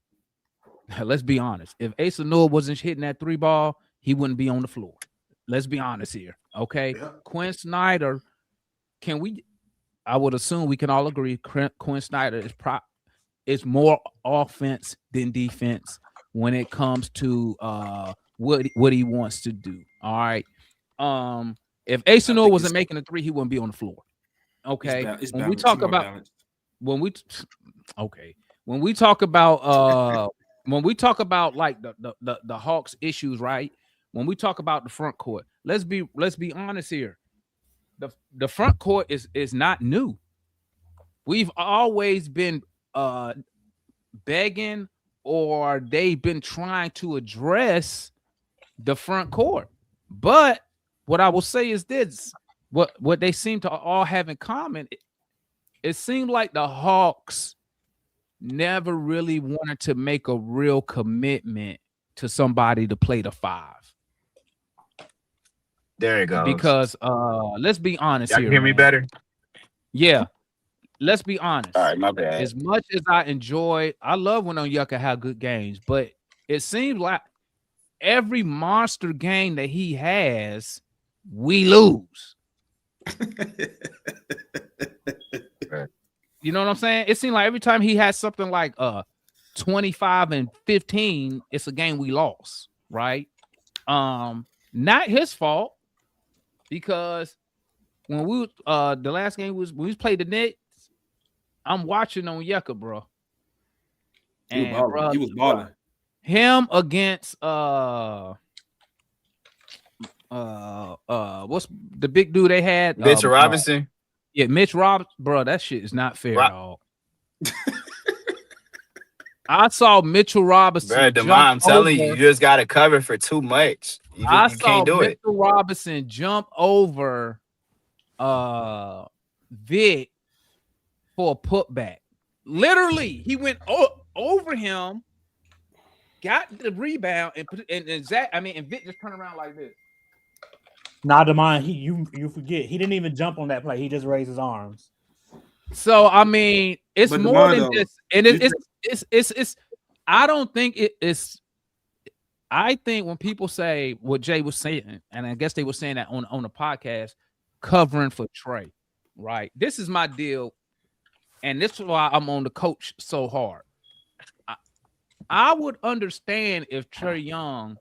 Let's be honest. If Asa Newell wasn't hitting that 3 ball, he wouldn't be on the floor. Let's be honest here. Okay. Yeah. Quinn Snyder, I would assume we can all agree Quinn Snyder is more offense than defense when it comes to what he wants to do. All right. If Asa Newell wasn't making a 3, he wouldn't be on the floor. Okay. When we talk about like the Hawks issues, right? When we talk about the front court, let's be honest here. The front court is not new. We've always been begging, or they've been trying to address the front court. But what I will say is this: what they seem to all have in common, it seemed like the Hawks never really wanted to make a real commitment to somebody to play the 5. There you go. Because let's be honest here. Y'all hear me better? Yeah. Let's be honest. All right, my bad. As much as I love when Onyeka have good games, but it seems like every monster game that he has, we lose. You know what I'm saying? It seems like every time he has something like 25 and 15, it's a game we lost, right? Not his fault, because when we the last game was when we played the Knicks, I'm watching Onyeka, bro. And he was balling. Him against what's the big dude they had? Mitchell Robinson. Yeah, Mitch Robinson, bro. That shit is not fair at all. I saw Mitchell Robinson. Bro, I'm telling you, you just got to cover for too much. You can't do it. Mitchell Robinson jump over Vic for a putback. Literally, he went over him, got the rebound, and Zach. And Vic just turned around like this. Nah, Demond, you forget he didn't even jump on that play. He just raised his arms. So it's more than this, and it's. I don't think it's. I think when people say what Jay was saying, and I guess they were saying that on the podcast, covering for Trey, right? This is my deal, and this is why I'm on the coach so hard. I would understand if Trey Young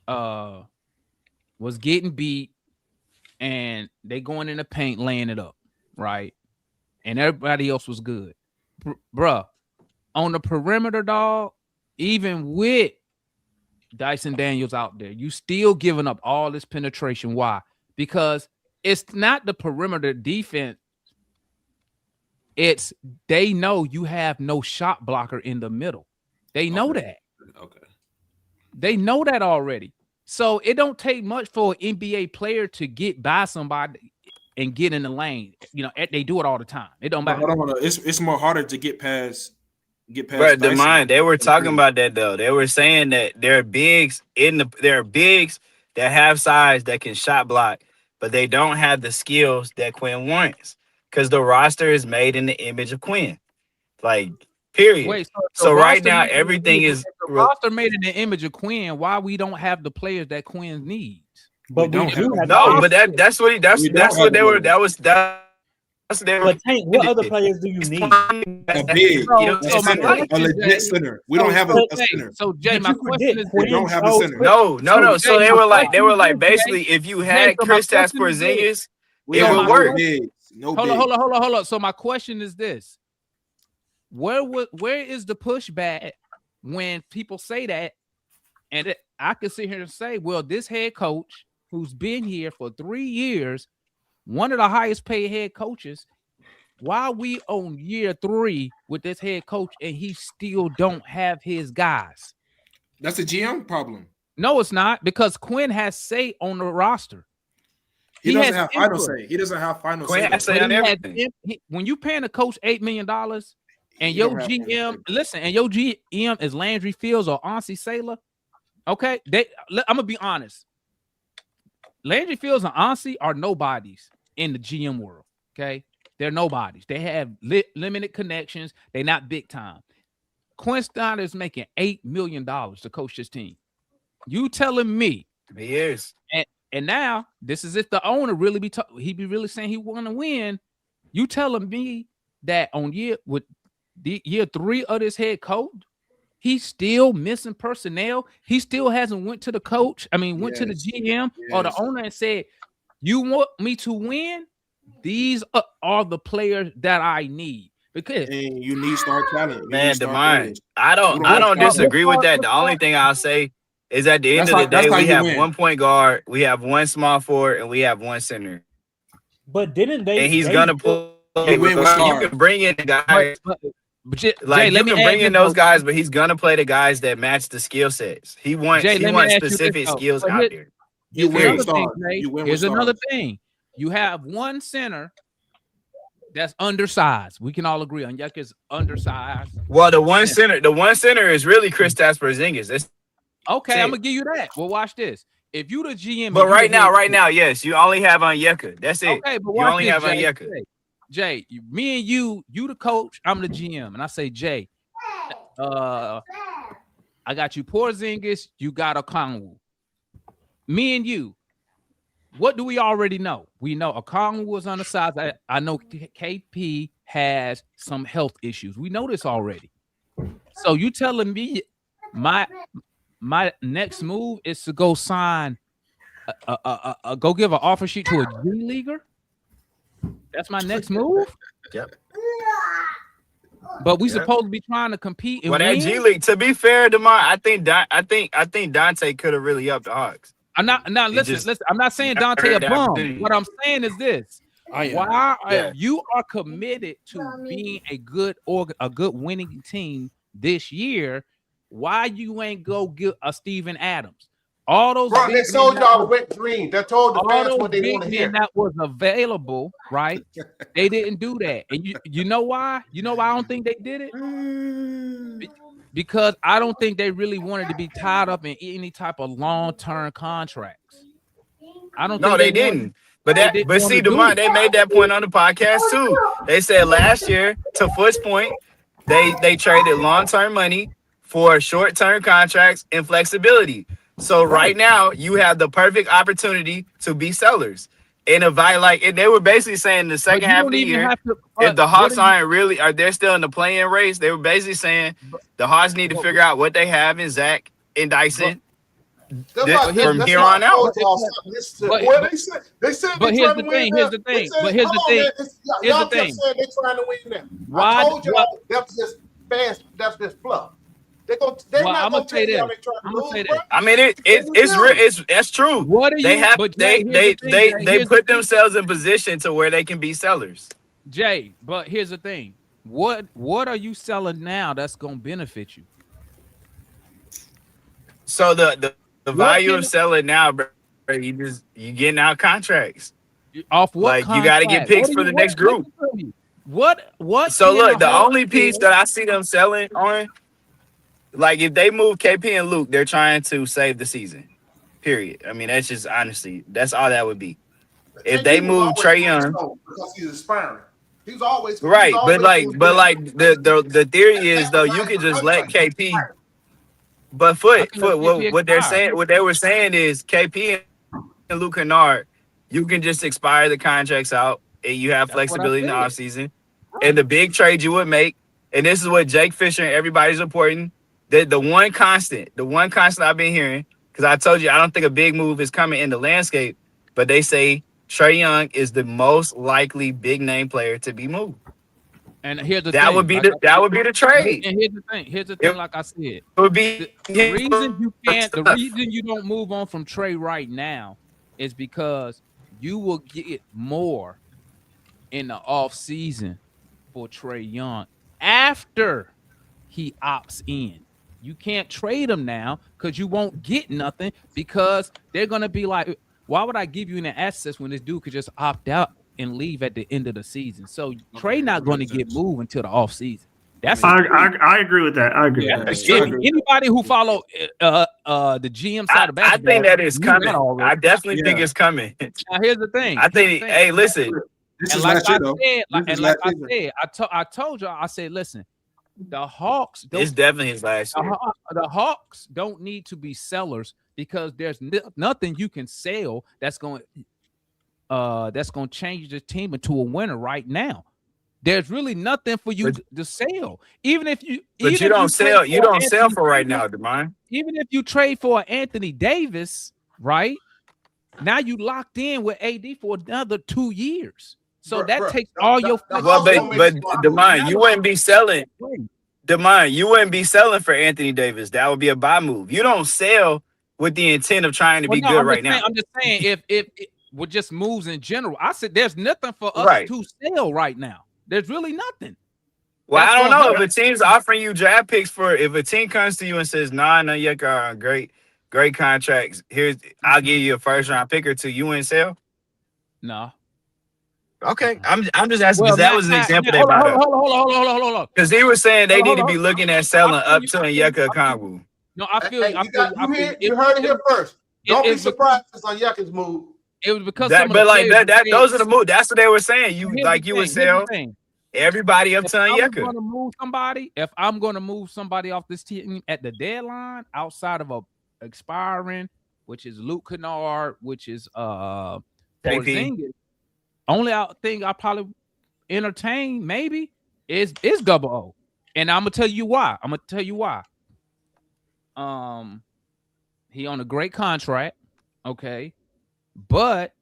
was getting beat and they going in the paint laying it up, right? And everybody else was good. Bruh, on the perimeter, dog, even with Dyson Daniels out there, you still giving up all this penetration. Why? Because it's not the perimeter defense. It's they know you have no shot blocker in the middle. They know that. Okay. They know that already. So it don't take much for an NBA player to get by somebody and get in the lane. You know, they do it all the time. It don't matter. It's more harder to get past. But the mind, they were talking about that though. They were saying that there are bigs that have size that can shot block, but they don't have the skills that Quinn wants because the roster is made in the image of Quinn. Like, period. Wait, so right now everything is the roster made in the image of Quinn. Why we don't have the players that Quinn needs? But that's what they were. But Tank, what other players do you need? A big, a legit center. We don't have a center. So Jay, my question is, we don't have a center. No. So they were like, basically, if you had Kristaps Porzingis, it would work. Hold on. So my question is this: where is the pushback when people say that? And I can sit here and say, well, this head coach who's been here for 3 years, one of the highest paid head coaches, why are we on year 3 with this head coach and he still don't have his guys? That's a GM problem. No, it's not, because Quinn has say on the roster. He doesn't have final say. He doesn't have final say. When you paying a coach $8 million and your GM, listen, and your GM is Landry Fields or Ansi Sailor, okay? I'm gonna be honest. Landry Fields and Ansi are nobodies in the GM world. Okay, they're nobodies. They have limited connections. They're not big time. Quinn Snyder is making $8 million to coach this team. You telling me he is? And now this is if the owner really he be really saying he want to win. You telling me that on year 3 of this head coach, he's still missing personnel. He still hasn't went to the coach. Went to the GM or the owner and said, "You want me to win? These are the players that I need." Because you need star talent, man. I don't disagree with that. The only thing I'll say is at the end of the day, we have one point guard, we have one small forward, and we have one center. But didn't they? And he's gonna play. You can bring in the guys. But Jay, you can bring in those guys, but he's gonna play the guys that match the skill sets. He wants specific skills out there. Here's another thing. You have one center that's undersized. We can all agree on Yucca's undersized. Well, the one center is really Kristaps Porzingis. Okay, I'm gonna give you that. Well, watch this. If you the GM, but right now, yes, you only have Onyeka. That's it. Okay, but you only have Onyeka. Jay, me and you the coach, I'm the GM, and I say, Jay, I got you Porzingis, you got Okongwu. Me and you, what do we already know? We know Okongwu was on the side. I know KP has some health issues. We know this already. So you telling me my next move is to go sign, go give an offer sheet to a G leaguer? That's my next move. Yep. But we supposed to be trying to compete. Well, that G League. To be fair, DeMar, I think Dante could have really upped the Hawks. Listen. I'm not saying Dante a bum. What I'm saying is this: you are committed to being a good winning team this year, why you ain't go get a Steven Adams? All those they told y'all went green. They told the fans what they want to hear. That was available, right? They didn't do that. And you know why? You know why I don't think they did it? Because I don't think they really wanted to be tied up in any type of long-term contracts. I don't think they didn't. But see, DeMar, they made that point on the podcast too. They said last year, to Foot's point, they traded long-term money for short-term contracts and flexibility. So right now, you have the perfect opportunity to be sellers. And and they were basically saying the second half of the year, if the Hawks they're still in the play-in race, they were basically saying the Hawks need to figure out what they have in Zach and Dyson from here on out. They said but here's the thing. Here's the thing. But here's the thing. Here's the thing. They're trying to win now. Why? I told y'all that's just fast. That's just fluff. They're not going to tell you how they're trying to lose. I mean, it's real. That's true. What are you? They put themselves in position to where they can be sellers. Jay, but here's the thing. What are you selling now that's going to benefit you? So the value of selling now, bro, you getting out contracts. Off what? Like you got to get picks for the next group. What? So look, the only piece that I see them selling on, like if they move KP and Luke, they're trying to save the season. Period. I mean, that's just honestly, that's all that would be. If they move Trey Young, because he's aspiring. He's always right, but the theory is though you can just let KP. But what they were saying is KP and Luke Kennard, you can just expire the contracts out and you have flexibility in the offseason. And the big trade you would make, and this is what Jake Fisher and everybody's reporting, that the one constant I've been hearing, because I told you I don't think a big move is coming in the landscape, but they say Trey Young is the most likely big name player to be moved. And here's the that thing. would be the trade. And here's the thing. Like I said, it would be the reason you don't move on from Trey right now is because you will get more in the off season for Trey Young after he opts in. You can't trade him now because you won't get nothing, because they're gonna be like, why would I give you an assets when this dude could just opt out and leave at the end of the season? So Trey not going to get moved until the off season. That's I agree with that. I agree. Yeah, anybody who follow the GM side of basketball, I think that is coming. I definitely think it's coming. Now here's the thing. I think. Hey, listen. This is last year, though. I told y'all. I said, listen. The Hawks. It's definitely his last year. The Hawks don't need to be sellers because there's nothing you can sell that's going to change the team into a winner right now. There's really nothing for you to sell. Even if you, but you don't sell. You don't sell for right now, Demond. Even if you trade for Anthony Davis, right now you locked in with AD for another 2 years. So that takes all your. Well, but Demond, you wouldn't be selling. Demond, you wouldn't be selling for Anthony Davis. That would be a buy move. You don't sell with the intent of trying to be good right now. I'm just saying, if with just moves in general, I said there's nothing for us to sell right now. There's really nothing. Well, I don't know if a team's offering you draft picks if a team comes to you and says, "Nah, no, you got great contracts. I'll give you a first round pick or two." You wouldn't sell? No. Okay, I'm just asking because that was an example they brought up. Hold on. Because they were saying they need to be looking at selling up to Onyeka Okongwu. No, I feel. You heard it here first. Don't be surprised if Onyeka's move. It was because those are the moves. That's what they were saying. You would sell everybody up to Onyeka. If I'm going to move somebody off this team at the deadline outside of a expiring, which is Luke Kennard, which is Porzingis. Only thing I probably entertain maybe is Double O, and I'm gonna tell you why. He on a great contract, okay, but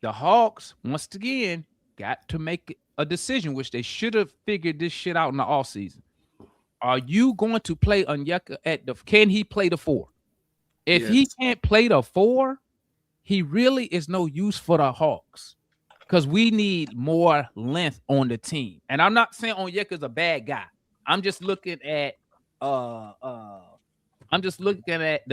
the Hawks once again got to make a decision, which they should have figured this shit out in the offseason. Are you going to play Onyeka can he play the 4? If he can't play the 4, he really is no use for the Hawks. Because we need more length on the team. And I'm not saying Onyeka's a bad guy. I'm just looking at the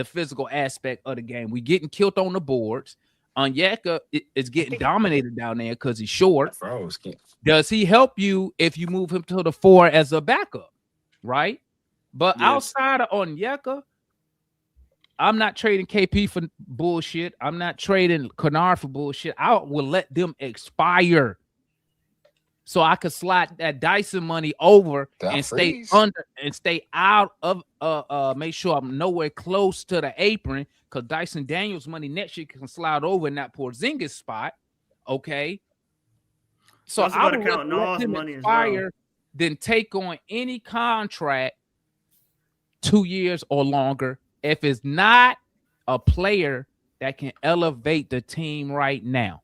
physical aspect of the game. We getting killed on the boards. Onyeka is getting dominated down there because he's short. Does he help you if you move him to the 4 as a backup? Right? But outside of Onyeka, I'm not trading KP for bullshit. I'm not trading Kennard for bullshit. I will let them expire so I could slide that Dyson money over and stay under and stay out of make sure I'm nowhere close to the apron, because Dyson Daniels money next year can slide over in that Porzingis spot, Okay. So Also I gotta would count rather let Nas him money as well. expire than take on any contract 2 years or longer if it's not a player that can elevate the team right now.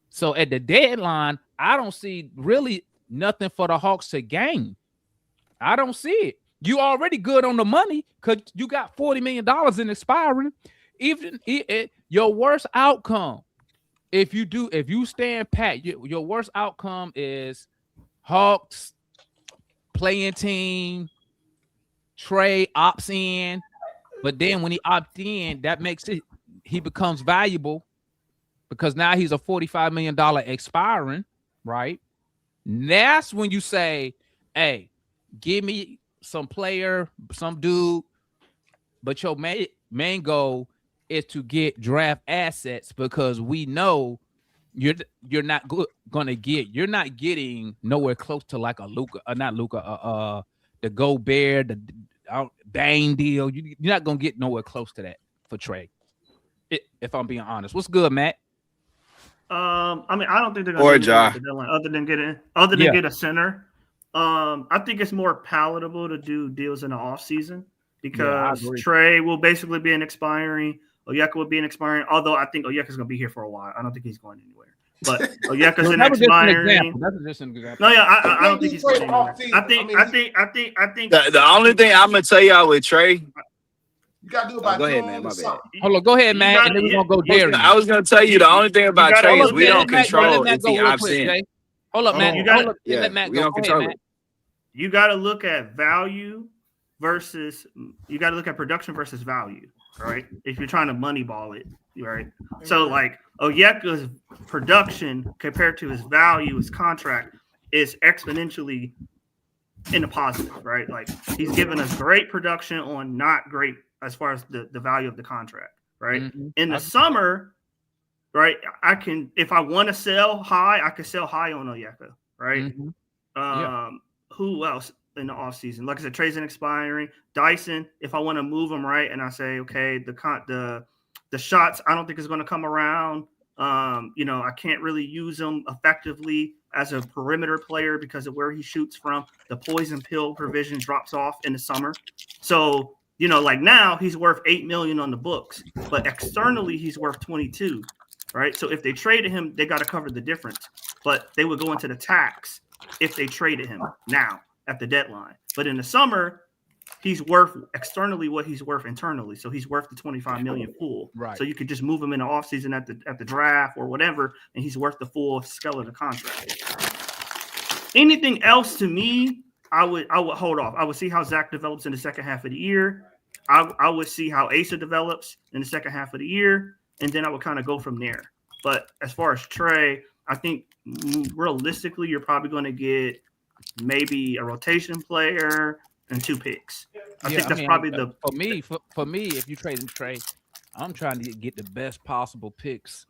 So at the deadline, I don't see really nothing for the Hawks to gain. I don't see it. You already good on the money because you got $40 million in expiring. Even your worst outcome, if you stand pat, your worst outcome is Hawks playing team, Trey opts in, but then when he opts in, that makes it he becomes valuable because now he's a $45 million expiring, right? That's when you say, hey, give me some player, some dude, but your main goal is to get draft assets because we know you're not you're not getting nowhere close to like a Luka, not Luka, the Gobert, the Bang deal. You're not gonna get nowhere close to that for Trey. If I'm being honest, what's good, Matt? I mean, I don't think they're gonna do anything at the deadline other than get a center. I think it's more palatable to do deals in the offseason because Trey will basically be an expiring. Onyeka will be an expiring. Although I think Onyeka's gonna be here for a while. I don't think he's going anywhere. But Onyeka's an expiring. That's just an example. No, yeah, I don't think he's going anywhere. I think. The only thing I'm gonna tell y'all with Trey. You gotta do about go ahead, man. My bad. Hold on, go ahead, man. And then we're gonna go Darian. I was gonna tell you the only thing about Trey is we don't control if he opts in. Hold up, man. Let Matt we go. don't control Matt. it. You got to look at value versus. You got to look at production versus value, right? If you're trying to moneyball it, right? So like Onyeka's production compared to his value, his contract is exponentially in the positive, right? Like he's given us great production on not great as far as the value of the contract, right? Mm-hmm. In the summer, right, I can, if I want to sell high, I can sell high on Onyeka, right? Mm-hmm. Who else in the offseason? Like I said, Trey's expiring. Dyson, if I want to move him, right, and I say, okay, the shots, I don't think is going to come around. I can't really use him effectively as a perimeter player because of where he shoots from. The poison pill provision drops off in the summer. So, like now he's worth $8 million on the books, but externally he's worth 22, right? So if they traded him, they got to cover the difference, but they would go into the tax if they traded him now at the deadline. But in the summer, he's worth externally what he's worth internally. So he's worth the 25 million full. Right. So you could just move him in the offseason at the draft or whatever, and he's worth the full scale of the contract. Anything else to me, I would hold off. I would see how Zach develops in the second half of the year. I would see how Asa develops in the second half of the year, and then I would kind of go from there. But as far as Trey, I think realistically, you're probably going to get maybe a rotation player and 2 picks. I think that's probably for me. If you trade Trey, I'm trying to get the best possible picks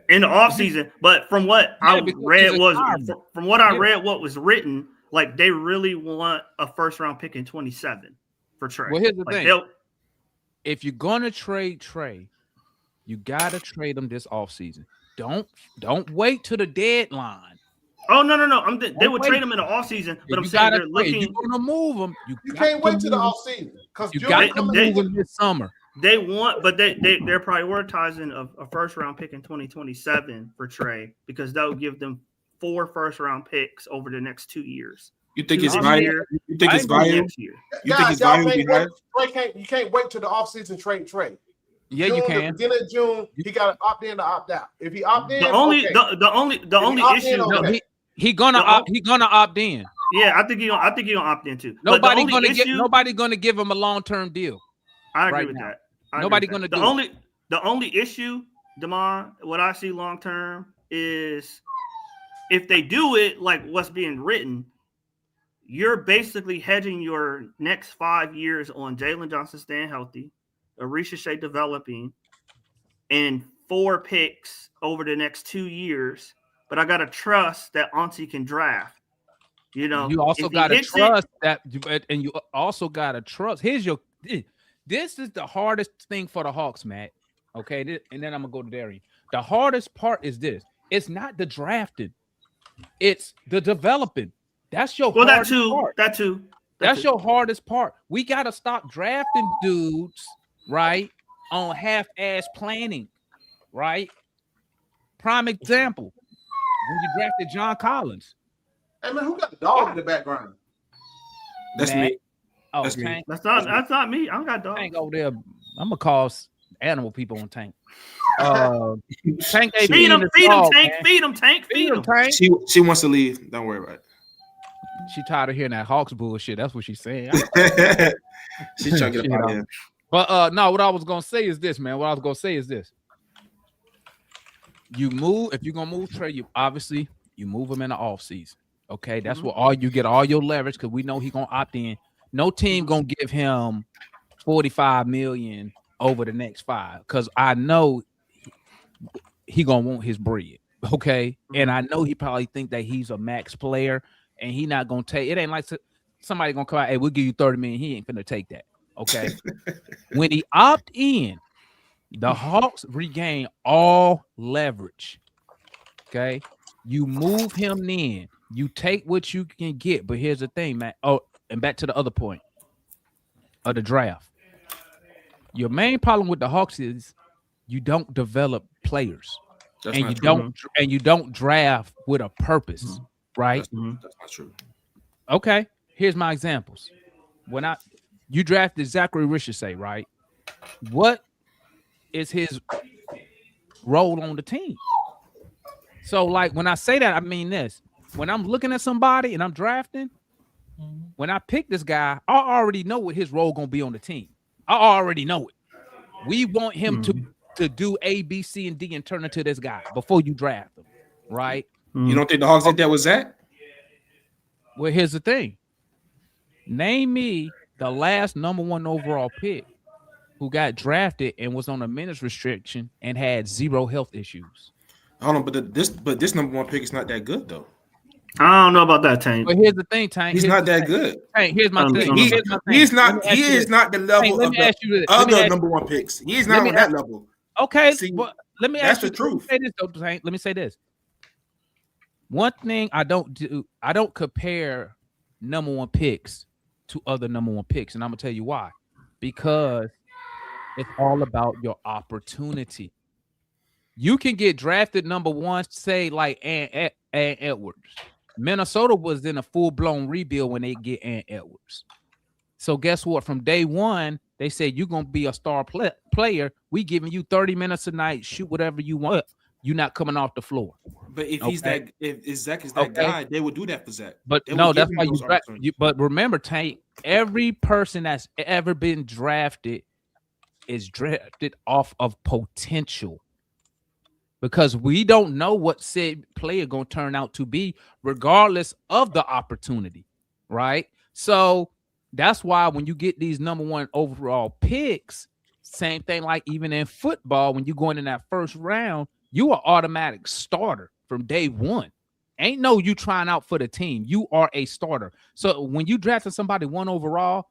in the offseason. But from what I read what was written, like they really want a first round pick in 27 for Trey. Well, here's the thing: if you're gonna trade Trey, you gotta trade him this offseason. Don't wait till the deadline. Oh no! They would trade him in the offseason, but I'm saying they're looking. You're gonna move him. You can't wait till the offseason because you got to move him this summer. They want, but they're prioritizing a first round pick in 2027 for Trey because that will give them 4 first round picks over the next 2 years. You think it's value? You think it's value? You think it's value? You can't wait till the offseason trade. Yeah, June, you can. The beginning of June, he got to opt in to opt out. If he opt in, the only issue. He gonna opt in. Yeah, I think he gonna opt in too. Nobody gonna give him a long-term deal. I agree with that. Nobody gonna do the only issue, Damon, what I see long-term is if they do it like what's being written, you're basically hedging your next 5 years on Jalen Johnson staying healthy, Risacher developing, and 4 picks over the next 2 years. But I gotta trust that Auntie can draft. You also gotta trust and you also gotta trust. This is the hardest thing for the Hawks, Matt. Okay, and then I'm gonna go to Darian. The hardest part is this: It's not the drafting. It's the developing. That's your hardest part. That's your hardest part. We got to stop drafting dudes, right, on half-ass planning, right? Prime example, when you drafted John Collins. Hey, man, who got the dog in the background? That's me. Oh, that's Tank. That's not me. I don't got dog. Tank over there. I'm going to call animal people on Tank. Tank, feed him, Tank. Feed him, Tank. She wants to leave. Don't worry about it. She tired of hearing that Hawks bullshit. That's what she's saying. She's trying to get out of here. But no, what I was gonna say is this, man. You move, if you're gonna move Trey, you move him in the offseason. Okay, that's where you get all your leverage because we know he's gonna opt in. No team gonna give him $45 million over the next 5 because I know he gonna want his bread. Okay, and I know he probably think that he's a max player. And he not gonna take it. Ain't like somebody gonna come out. Hey, we'll give you $30 million. He ain't finna take that. Okay. When he opt in, the Hawks regain all leverage. Okay. You move him in. You take what you can get. But here's the thing, man. Oh, and back to the other point of the draft. Your main problem with the Hawks is you don't develop players, and you don't draft with a purpose. Right? That's not true. Okay. Here's my examples. When you drafted Zaccharie Risacher, right? What is his role on the team? So, like, when I say that, I mean this. When I'm looking at somebody and I'm drafting, when I pick this guy, I already know what his role gonna be on the team. I already know it. We want him to do A, B, C, and D and turn into this guy before you draft him, right? You don't think the Hawks did that with Zach? Well, here's the thing. Name me the last number 1 overall pick who got drafted and was on a minutes restriction and had 0 health issues. Hold on, but this number 1 pick is not that good though. I don't know about that, Tank. But here's the thing, Tank. He's not that good. Tank, here's my thing. He is not the level of the other number 1 picks. He's not on that level. Okay, See, but let me ask you the truth. Let me say this, though, Tank. Let me say this. One thing I don't do, I don't compare number 1 picks to other number 1 picks, and I'm gonna tell you why. Because it's all about your opportunity. You can get drafted number 1, say like Ant Edwards. Minnesota was in a full-blown rebuild when they get Ant Edwards. So guess what? From day 1, they said you're gonna be a star player. We giving you 30 minutes a night, shoot whatever you want. You're not coming off the floor. But if he's that, if Zach is that guy, they would do that for Zach. But no, that's why but remember, Tank, every person that's ever been drafted is drafted off of potential. Because we don't know what said player gonna turn out to be, regardless of the opportunity, right? So that's why when you get these number 1 overall picks, same thing like even in football, when you go in that first round, you are automatic starter from day 1. Ain't no you trying out for the team. You are a starter. So when you drafted somebody 1 overall,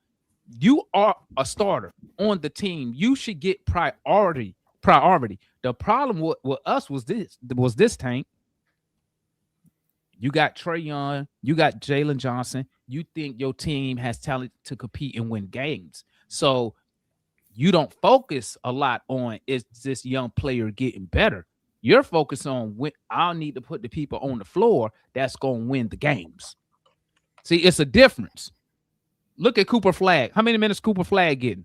you are a starter on the team. You should get priority. The problem with us was this, Tank. You got Trey Young, you got Jalen Johnson. You think your team has talent to compete and win games. So you don't focus a lot on is this young player getting better. You're focused on when I need to put the people on the floor that's going to win the games. See, it's a difference. Look at Cooper Flagg. How many minutes Cooper Flagg getting?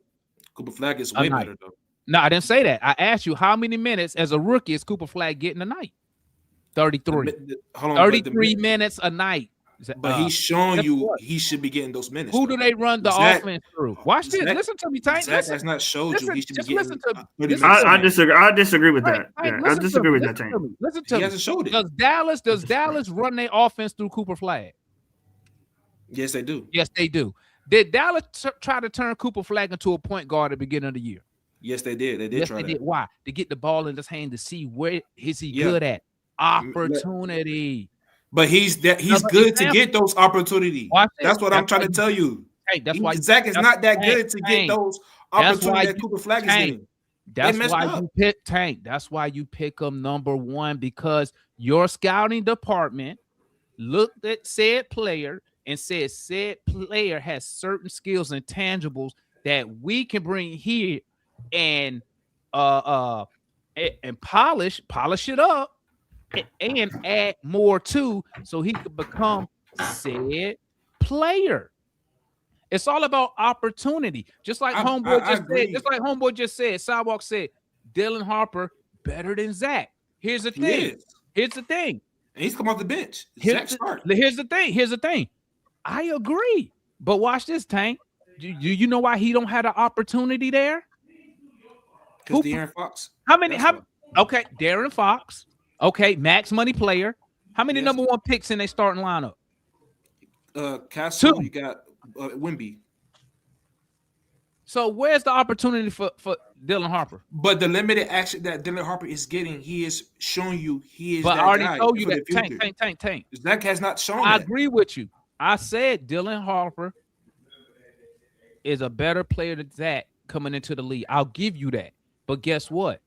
Cooper Flagg is way better, though. No, I didn't say that. I asked you how many minutes as a rookie is Cooper Flagg getting a night? 33. 33 minutes a night. But he's showing you he should be getting those minutes. Who do they run the offense through? Watch this. Listen to me, Tank. Zach has not showed you he should be getting. I disagree. I disagree with that. Yeah, I disagree with that, Tank. Listen to me. He hasn't showed it. Does Dallas run their offense through Cooper Flagg? Yes, they do. Yes, they do. Did Dallas try to turn Cooper Flagg into a point guard at the beginning of the year? Yes, they did. They did try that. Why? To get the ball in his hand to see where is he good at. Opportunity. But he's good to get those opportunities. That's what I'm trying to tell you. Hey, that's why Zach is not that good to get those opportunities that Cooper Flagg is getting. That's why you pick Tank. That's why you pick him number 1, because your scouting department looked at said player and said said player has certain skills and tangibles that we can bring here and polish it up and add more to, so he could become said player. It's all about opportunity. Just like Homeboy just said, Sidewalk said, Dylan Harper better than Zach. Here's the thing. And he's come off the bench. Here's the thing. I agree. But watch this, Tank. Do you know why he don't have the opportunity there? Because De'Aaron Fox. Okay, De'Aaron Fox. Okay, max money player. How many number 1 picks in their starting lineup? Castle, 2. You got Wemby. So where's the opportunity for Dylan Harper? But the limited action that Dylan Harper is getting, he is showing you he is. But that I already guy told you that. Tank. Zach has not shown. I agree with you. I said Dylan Harper is a better player than Zach coming into the league. I'll give you that. But guess what?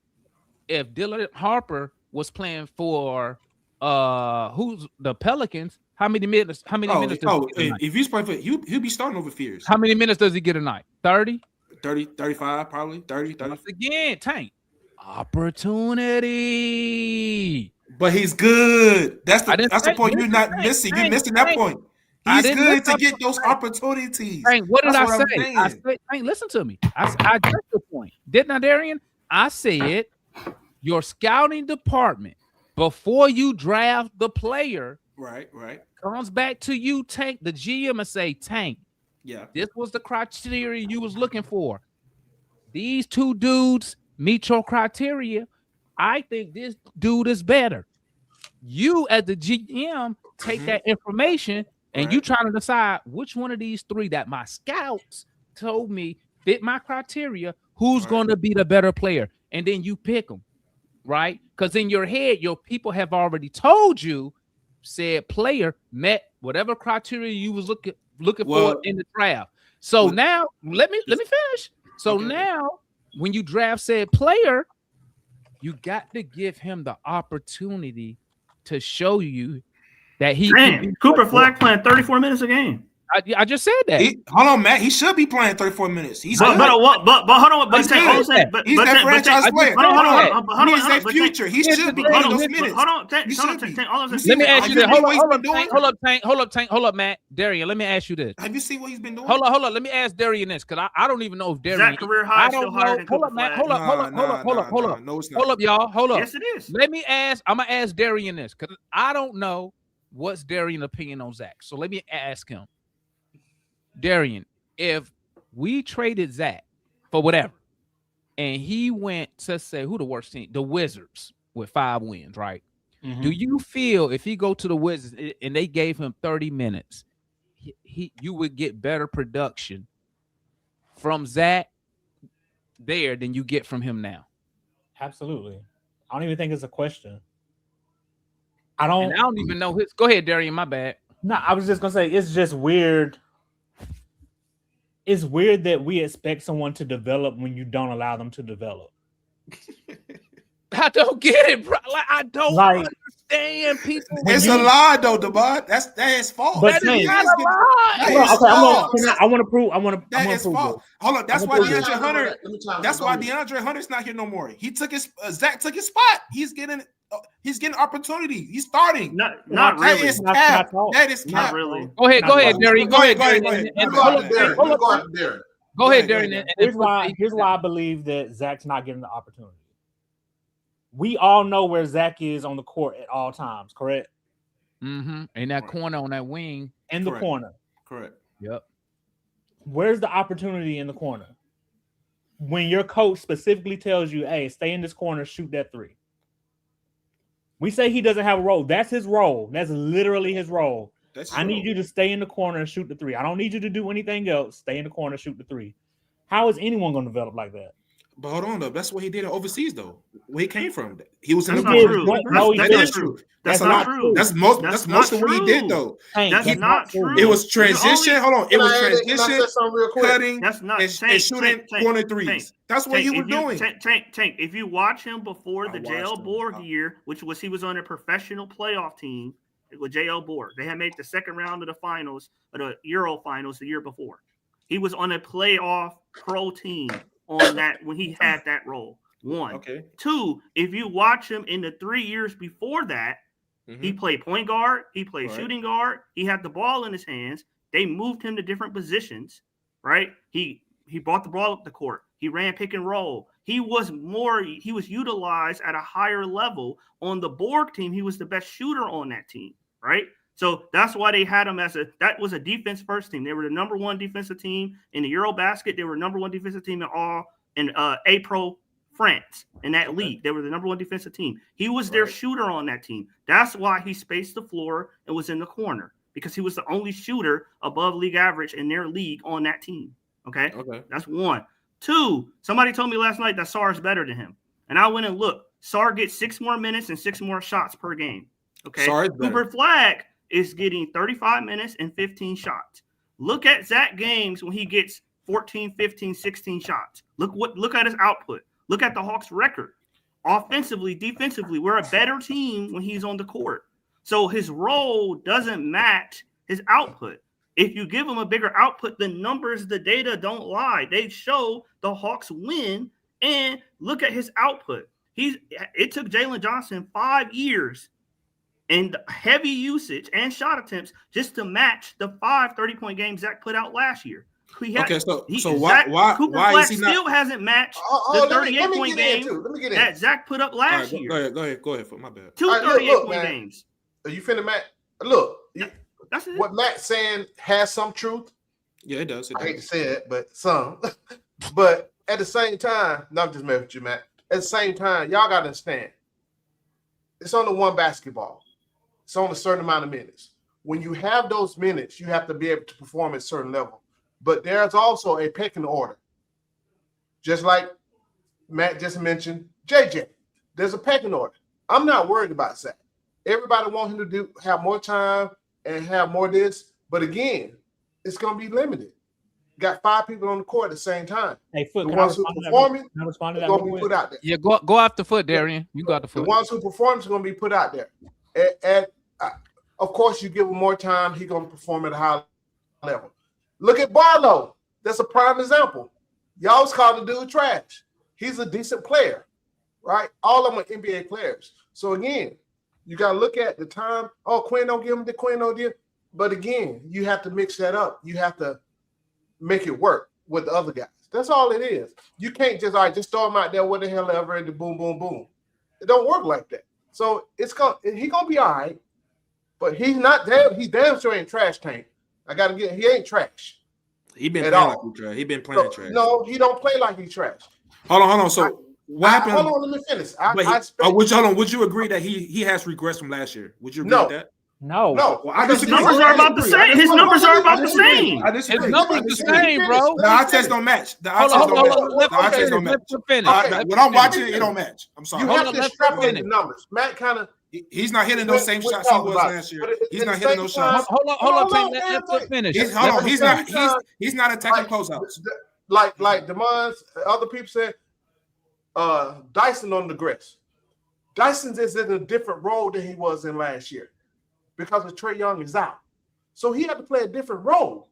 If Dylan Harper was playing for who's the Pelicans, how many minutes? If he's playing for he'll be starting over Fears. How many minutes does he get a night? 30? 30, 35, probably 30. Once again, Tank. Opportunity. But he's good. That's the point you're not missing. You're missing that point. He's good to get those opportunities. Tank, what did I say? I said, Tank, listen to me. I got the point. Didn't I, Darian? I said your scouting department, before you draft the player, right, comes back to you, Tank, the GM, and say, Tank, this was the criteria you was looking for. These 2 dudes meet your criteria. I think this dude is better. You, as the GM, take that information and you trying to decide which one of these 3 that my scouts told me fit my criteria, who's going to be the better player. And then you pick them, right? Because in your head, your people have already told you said player met whatever criteria you was looking for in the draft. So now let me finish. So now when you draft said player, you got to give him the opportunity to show you that he Cooper Flag playing 34 minutes a game. I just said that. Hold on, Matt. He should be playing 34 minutes. He's but hold on. But he's that franchise player. He is that future. He should be playing those minutes. Hold on, Tank. Let me ask you this. Hold up, Matt. Darian, let me ask you this. Have you seen what he's been doing? Hold on. Let me ask Darian this, because I don't even know if Darian. Zach career high still higher than Cooper Flag. Hold up. No, it's not. Hold up, y'all. Hold up. Yes, it is. I'm gonna ask Darian this, because I don't know what's Darian's opinion on Zach. So let me ask him. Darian, if we traded Zach for whatever, and he went to say who the worst team, the Wizards with 5 wins, right? Mm-hmm. Do you feel if he go to the Wizards and they gave him 30 minutes, you would get better production from Zach there than you get from him now? Absolutely. I don't even think it's a question. I don't even know his. Go ahead, Darian. My bad. No, I was just gonna say it's just weird. It's weird that we expect someone to develop when you don't allow them to develop. I don't get it, bro. Like, I don't understand people. It's a lie, though, Demar. That's his fault. But that is not a lie. I want to prove. That is fault. Hold on. That's why DeAndre Hunter. That's why DeAndre Hunter's not here no more. He took his Zach took his spot. He's getting opportunity. He's starting. Not really. That is cap. That is cap. Not really. Go ahead, Darian. Go ahead, Darian. Go ahead, Darian. Here's why I believe that Zach's not getting the opportunity. We all know where Zach is on the court at all times, correct? Mm-hmm. In that corner, on that wing. In the corner. Correct. Yep. Where's the opportunity in the corner? When your coach specifically tells you, hey, stay in this corner, shoot that 3. We say he doesn't have a role. That's his role. That's literally his role. I need you to stay in the corner and shoot the 3. I don't need you to do anything else. Stay in the corner, shoot the 3. How is anyone going to develop like that? But hold on though, that's what he did overseas though. Where he came from, he was in That's the not true. That is true. That's a not lot. true. That's most of what he did though. That's not true. It was transition. Hold on. It was transition, cutting, that's not and shooting corner threes. That's what he was doing. Tank, if you watch him before the J.L. Borg year, which was he was on a professional playoff team with J.L. Borg. They had made the second round of the finals, of the Euro finals the year before. He was on a playoff pro team on that when he had that role. One. Okay. Two, if you watch him in the 3 years before that, he played point guard, he played shooting guard, he had the ball in his hands. They moved him to different positions, right? He brought the ball up the court. He ran pick and roll. He was utilized at a higher level on the Borg team. He was the best shooter on that team, right? So that's why they had him that was a defense first team. They were the number one defensive team in the Eurobasket. They were number one defensive team in A-Pro France in that league. They were the number one defensive team. He was their shooter on that team. That's why he spaced the floor and was in the corner, because he was the only shooter above league average in their league on that team. Okay. That's one. Two, somebody told me last night that Sarr is better than him. And I went and looked. Sarr gets 6 more minutes and 6 more shots per game. Okay. Cooper Flagg is getting 35 minutes and 15 shots. Look at Zach games when he gets 14, 15, 16 shots. Look at his output. Look at the Hawks' record. Offensively, defensively, we're a better team when he's on the court. So his role doesn't match his output. If you give him a bigger output, the numbers, the data don't lie. They show the Hawks win, and look at his output. It took Jalen Johnson 5 years and heavy usage and shot attempts just to match the 5 30-point games Zach put out last year. Why is he still hasn't matched the 38-point game that Zach put up last year? Go ahead. My bad. 2 38-point games. Are you finna, Matt? Look, that's it. What Matt's saying has some truth. Yeah, it does. I hate to say it, but some. But at the same time, no, I'm just messing with you, Matt. At the same time, y'all got to understand, it's only one basketball. It's on a certain amount of minutes. When you have those minutes, you have to be able to perform at a certain level. But there's also a pecking order. Just like Matt just mentioned, JJ, there's a pecking order. I'm not worried about Zach. Everybody wants him to have more time and have more of this. But again, it's going to be limited. Got 5 people on the court at the same time. Hey, Foot, the ones who performing are going to be put out there. Yeah, go after Foot, Darian. You got the Foot. The ones who perform is going to be put out there. Of course, you give him more time, he's going to perform at a high level. Look at Barlow. That's a prime example. Y'all was called the dude trash. He's a decent player, right? All of them are NBA players. So again, you got to look at the time. Oh, Quinn don't give him the Quinn don't give. But again, you have to mix that up. You have to make it work with the other guys. That's all it is. You can't just just throw him out there with the hell ever and boom, boom, boom. It don't work like that. So he's gonna be all right, but he's not damn. He damn sure ain't trash tank. He ain't trash. He been playing like he trash. He been playing trash. No, he don't play like he's trash. Hold on. So what happened? Hold on, let me finish. Would you agree that he has regressed from last year? Would you agree with that? No. Well, his numbers are about the same. His numbers are about the same. His numbers the same, bro. The eye test don't match. The eye test don't match. When I'm watching it, it don't match. I'm sorry. You have to extrapolate the numbers. Matt kind of. He's not hitting those same shots he was last year. He's not hitting those shots. Hold on. Let Foot finish. He's not attacking closeouts. Like Demon's other people said, Dyson on the grass. Dyson is in a different role than he was in last year because of Trey Young is out. So he had to play a different role.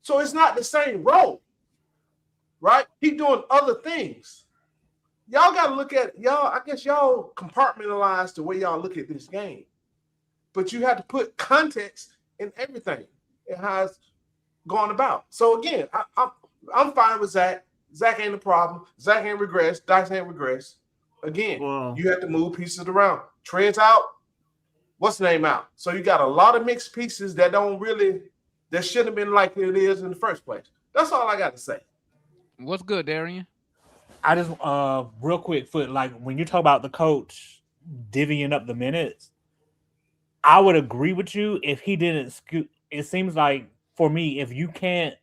So it's not the same role, right? He's doing other things. Y'all got to look at I guess y'all compartmentalize the way y'all look at this game. But you have to put context in everything and how it's going about. So again, I'm fine with Zach. Zach ain't the problem. Zach ain't regressed. Dyson ain't regressed. Again, you have to move pieces around. Trey's out. What's the name out? So you got a lot of mixed pieces that shouldn't have been like it is in the first place. That's all I got to say. What's good, Darian? I just real quick, Foot, like when you talk about the coach divvying up the minutes, I would agree with you if he didn't scoot. It seems like for me, if you can't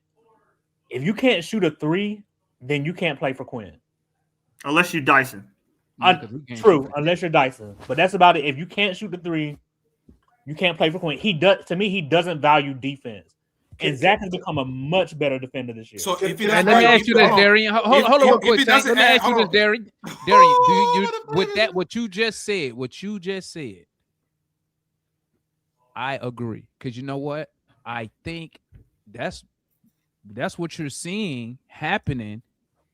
shoot a 3, then you can't play for Quinn. Unless you Dyson. True, unless you're Dyson. But that's about it. If you can't shoot the three, you can't play for Quinn. He doesn't value defense. And Zach has become a much better defender this year. So if let me ask you this, Darian. Hold on real quick. Let me ask you this, Darian. Darian, do you with that what you just said? I agree. Because you know what? I think that's what you're seeing happening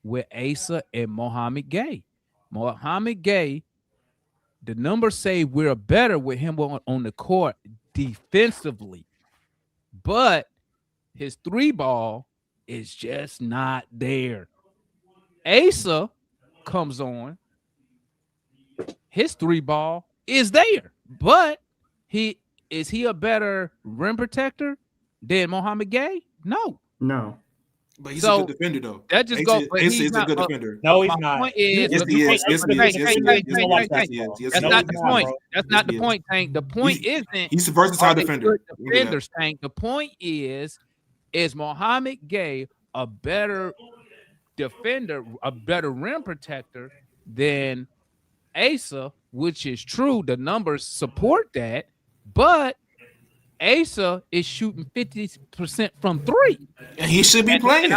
with Asa and Mohamed Gay. Mohamed Gay, the numbers say we're better with him on the court defensively, but his three ball is just not there. Asa comes on, his three ball is there, but is he a better rim protector than Mohamed Gay? No. But he's a good defender, though. That just goes. He's a good defender. No, he's not. Point is, Yes, he is. Yes, he is. That's not the point. That's not the point, Tank. The point isn't. He's a versatile defender. Defenders, Tank. The point is Mohamed Gay a better defender, a better rim protector than Asa, which is true. The numbers support that, but Asa is shooting 50% from three, and he should be playing.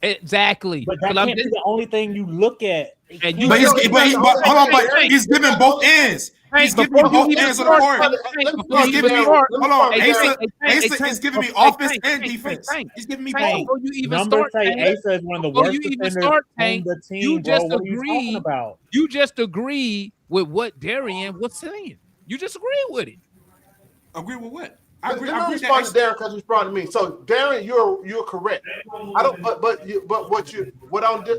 Exactly. But that can't be the only thing you look at. But he's giving both ends. He's giving me both ends of the court. He's giving me. Hold on, Asa is giving me offense and defense. He's giving me both. Numbers say Asa is one of the worst defenders on the team. You just agreed. What are you talking about? You just agreed with what Darian was saying. You just agreed with it. Agree with what? I respond to Darren because you responded to me. So Darren, you're correct. I don't.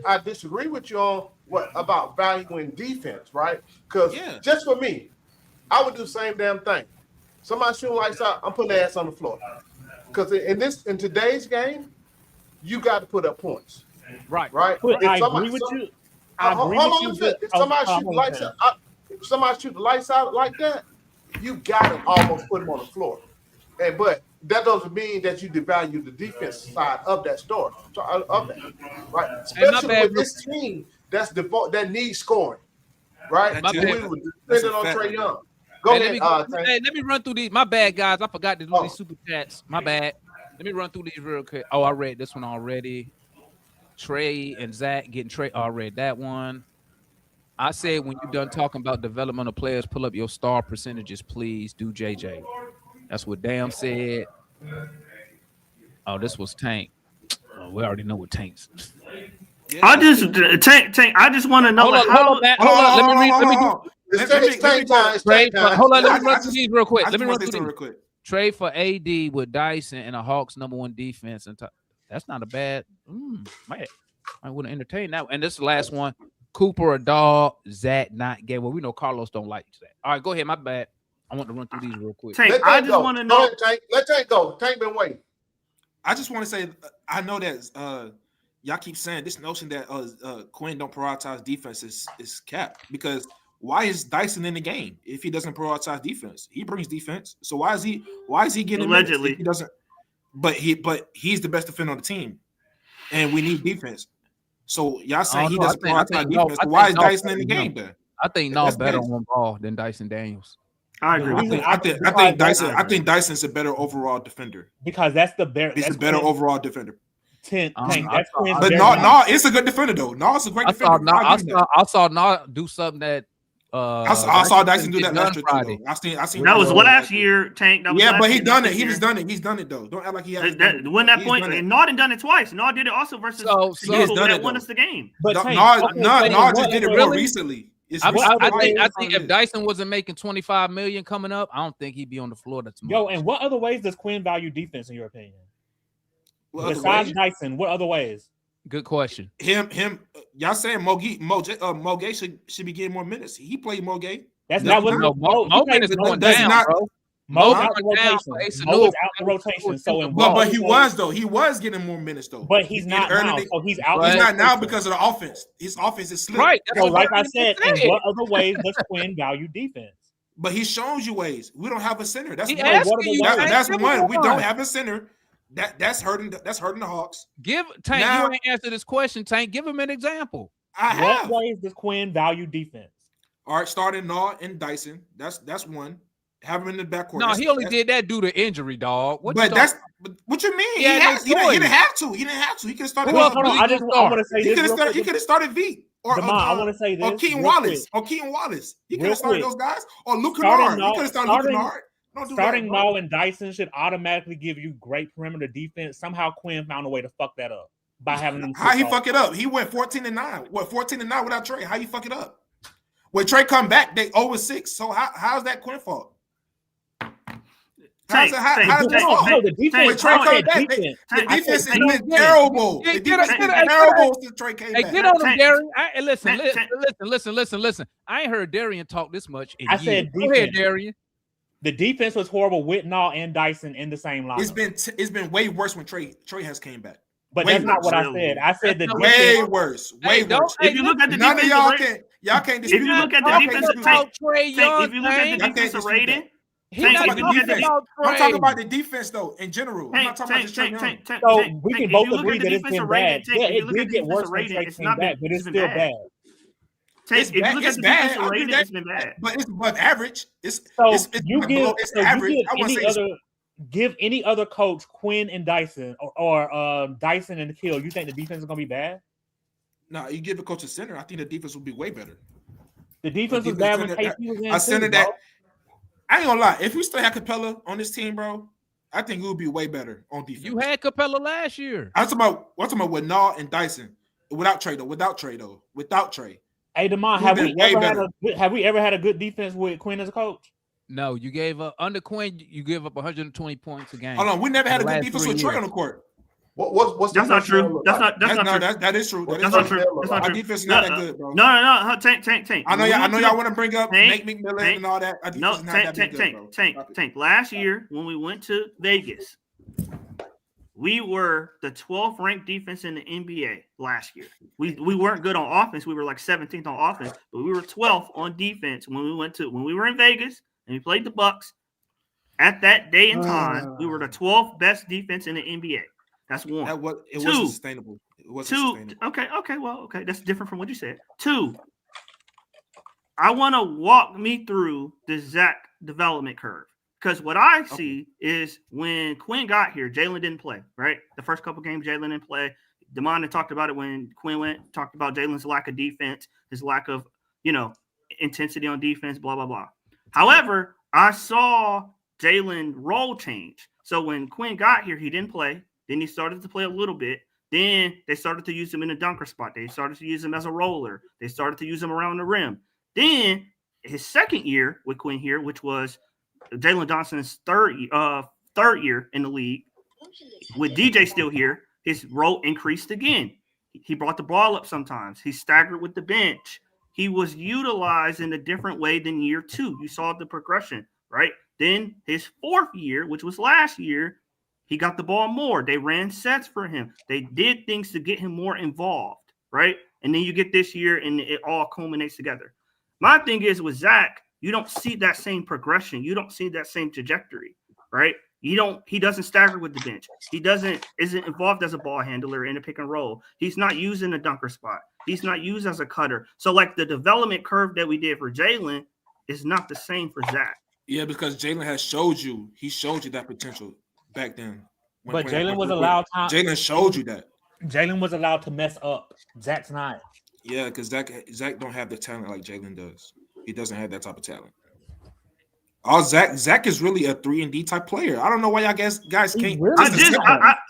I disagree with you on what about valuing defense, right? Because just for me, I would do the same damn thing. Somebody shooting lights out, I'm putting their ass on the floor. Because in today's game, you got to put up points. Right. Right. I agree with you. If somebody shoot the lights out like that, you got to almost put him on the floor. But that doesn't mean that you devalue the defense side of that story, of that, right? Especially with this team that needs scoring, right? We were depending on Trey Young. Go ahead. Let me run through these. My bad, guys. I forgot to do these super chats. My bad. Let me run through these real quick. Oh, I read this one already. Trey and Zach getting Trey. I read that one. I said when you're done talking about developmental players, pull up your star percentages, please. Do JJ. That's what Dam said. Oh, this was Tank. Oh, we already know what Tank's. I just want to know Hold on. Let me run through these real quick. Let me run through these real quick. Trade for AD with Dyson and a Hawks #1 defense, and that's not a bad. I wouldn't entertain that. And this is the last one. Cooper a dog, Zach not gay. Well, we know Carlos don't like Zach. All right, go ahead. My bad. I want to run through these real quick. Tank, I just want to know. Let Tank go. Tank been waiting. I just want to say, I know that y'all keep saying this notion that Quinn don't prioritize defense is capped, because why is Dyson in the game if he doesn't prioritize defense? He brings defense. So why is he getting allegedly? He doesn't. But he's the best defender on the team, and we need defense. So y'all saying he doesn't prioritize defense. So why is Dyson in the game then? I think better on ball than Dyson Daniels. I agree. I think Dyson's a better overall defender. Because that's the better. He's a better overall defender. But it's a good defender though. It's a great defender. I saw Nah do something that I saw Dyson do that last year too, though. I seen that was last year, Tank. But he done it. He's done it though. Don't act like he hasn't. When that point, and Nard done it twice. Nard did it also versus people that won us the game. But Nard just did it more recently. I think if Dyson wasn't making $25 million coming up, I don't think he'd be on the floor. That's Yo, and what other ways does Quinn value defense in your opinion? Besides Dyson, what other ways? Good question. Him. Y'all saying Mogay should be getting more minutes. He played Mogay. That's not what Mo minutes going down, bro. Mo's out the rotation. So but he was though. He was getting more minutes though. But he's not now. So he's out. He's not now because of the offense. His offense is slick. Right. So like I said, in what other ways does Quinn value defense? But he shows you ways. We don't have a center. That's one. That's one. We don't have a center. That's hurting the Hawks. Tank. You ain't answer this question, Tank. Give him an example. What ways does Quinn value defense? All right, starting Naw and Dyson. That's one. Have him in the backcourt. No, he only did that due to injury, dog. What what you mean? He didn't have to. He didn't have to. He could have started. Hold on. I want to say he this. He could have started V or I want to say this. Or Keaton Wallace. He could have started those guys. Or Luke Kennard. He could have started Luke Kennard. Starting Naw and Dyson should automatically give you great perimeter defense. Somehow Quinn found a way to fuck that up by having them. How he fuck it up? He went 14-9. What 14-9 without Trey? How you fuck it up? When Trey come back, they 0-6. So how's that Quinn fault? How's that fault? The defense. The defense has been terrible. The defense has been terrible since Trey came back. Hey, get on him, Darian. Listen. I ain't heard Darian talk this much. I said, go ahead, Darian. The defense was horrible with Naw and Dyson in the same line. It's been way worse when Trey has came back. But that's not what I said. I said the way worse. Way worse. If you look at the none of y'all defensive can't if you look at the defensive Trey Young, if you look at the defensive rating, I'm talking about the defense though in general. I'm not talking about the Trey Young. So we can both agree that it's been bad. Yeah, it did get worse when Trey came back, but it's still bad. If you look at the defensive rating, it's been bad. But it's above average. It's average. Give any other coach Quinn and Dyson or Dyson and Nikhil, you think the defense is going to be bad? No, you give the coach a center, I think the defense will be way better. The defense was bad when KP was in. I centered that. I ain't gonna lie. If we still had Capella on this team, bro, I think it would be way better on defense. You had Capella last year. I'm talking about with Naw and Dyson. Without Trey. Hey, Damon, have we ever had a good defense with Quinn as a coach? No, you gave up under Quinn. You give up 120 points a game. Hold on, we never had a good defense with Trey on the court. What's that's not true. That's not true. That is true. That's not true. Our defense is not that good, bro. No. Tank. I know y'all want to bring up Nate McMillan and all that. No, Tank. Last year when we went to Vegas, we were the 12th ranked defense in the NBA last year. We weren't good on offense. We were like 17th on offense, but we were 12th on defense when we were in Vegas and we played the Bucks. At that day and time, we were the 12th best defense in the NBA. That's one. It wasn't sustainable. It wasn't sustainable. Okay. That's different from what you said. 2, I want to walk me through the Zach development curve. Because what I see is when Quinn got here, Jalen didn't play, right? The first couple games, Jalen didn't play. Damon talked about it when Quinn talked about Jalen's lack of defense, his lack of, intensity on defense, blah, blah, blah. However, I saw Jalen role change. So when Quinn got here, he didn't play. Then he started to play a little bit. Then they started to use him in a dunker spot. They started to use him as a roller. They started to use him around the rim. Then his second year with Quinn here, which was Jalen Johnson's third year in the league, with DJ still here, his role increased again. He brought the ball up sometimes. He staggered with the bench. He was utilized in a different way than year 2. You saw the progression, right? Then his fourth year, which was last year, he got the ball more. They ran sets for him. They did things to get him more involved, right? And then you get this year and it all culminates together. My thing is with Zach, you don't see that same progression. You don't see that same trajectory, right? He doesn't stagger with the bench. He isn't involved as a ball handler in a pick and roll. He's not used in a dunker spot. He's not used as a cutter. So like the development curve that we did for Jalen is not the same for Zach. Yeah, because Jalen showed you that potential back then. But Jalen was allowed time. Jalen showed you that. Jalen was allowed to mess up. Zach's not. Yeah, because Zach don't have the talent like Jalen does. He doesn't have that type of talent. Zach is really a 3-and-D type player. I don't know why y'all guys can't.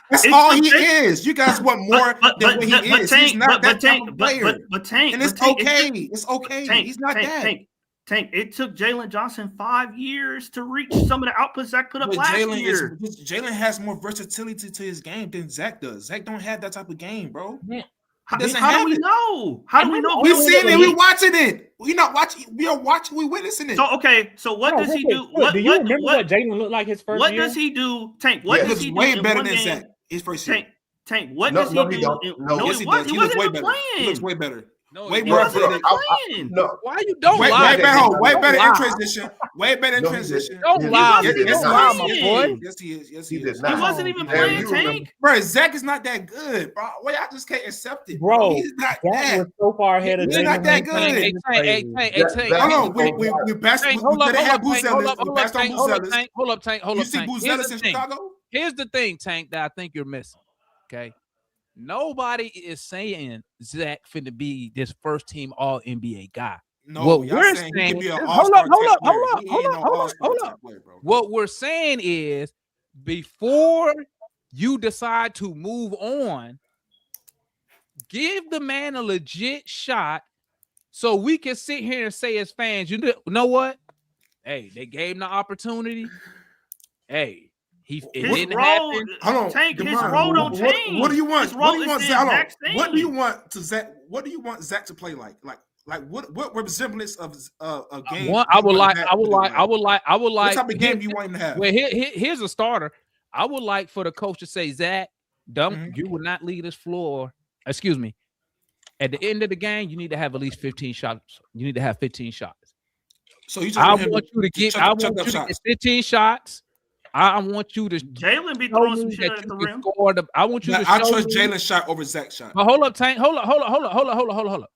That's all he is. You guys want more than what he is. He's not that type of player. And it's okay. It's okay. He's not that. Tank, it took Jalen Johnson 5 years to reach some of the output Zach put up last year. Jalen has more versatility to his game than Zach does. Zach don't have that type of game, bro. Man. How do we know? How do we know? We've seen it. We're watching it. We're not watching. We are watching. We're witnessing it. So what does he do? Do you remember what Jalen looked like his first year? What does he do? Tank, what does he do? Way better than Zach. His first year. Tank, what does he do? No, yes, he does. He looks way better. He looks way better. No, way he more wasn't athletic. playing. No, Why you don't Way lie? better, way Don't better in lie. transition. Way better in No, he transition. didn't. Don't He lie. wasn't did even Don't not. lie, playing. my Yes, boy. he did. Yes, he is. Yes, He he did is. He not. wasn't even Oh, And playing, you remember, Tank. Bro, Zach is not that good, bro. Wait, I just can't accept it, bro. Bro, He's not that that. was so far ahead of He's not Jalen that Hurts. good. Hey, It's Tank, hey, crazy. Tank, hey, that, Tank. that Hold was on, so we passed. Tank, We hold up, didn't hold have up, Tank, hold Boozeless. up, We hold up, passed on Tank, hold up, Boozeless. Tank, hold up, Tank, hold You up, see Tank. Here's Boozeless the in thing. Chicago? Here's the thing, Tank, that I think you're missing. Okay. Nobody is saying Zach finna be this first team all NBA guy. No, What y'all we're saying he saying could be is, an hold up, all-star hold type up, hold player. up, He hold ain't up, no hold up, all-star hold type up. player, bro. What we're saying is before you decide to move on, give the man a legit shot so we can sit here and say as fans, you know what? Hey, they gave him the opportunity. Hey, it His didn't role, happen. Hold on, Tank. His Demond, role don't change. what do you want? His What role do you is want, the Zach? Hold on. exact What do you same. want to Zach? What do you want Zach to play like? Like what resemblance of a game? I you would want like, Zach I would to do? like, I would like, I would What like. type of game you want him to have? Well, here's a starter. I would like for the coach to say, Zach, you will not leave this floor. Excuse me. At the end of the game, you need to have at least 15 shots. You need to have 15 shots. So you just I want him want you to get. chuck I up want you to shots. get 15 shots. I want you to Jalen be show throwing some me shit that at you the can rim. score the. I want you Now, to I show trust me. Jalen's shot over Zach's shot. But hold up, Tank. Hold up.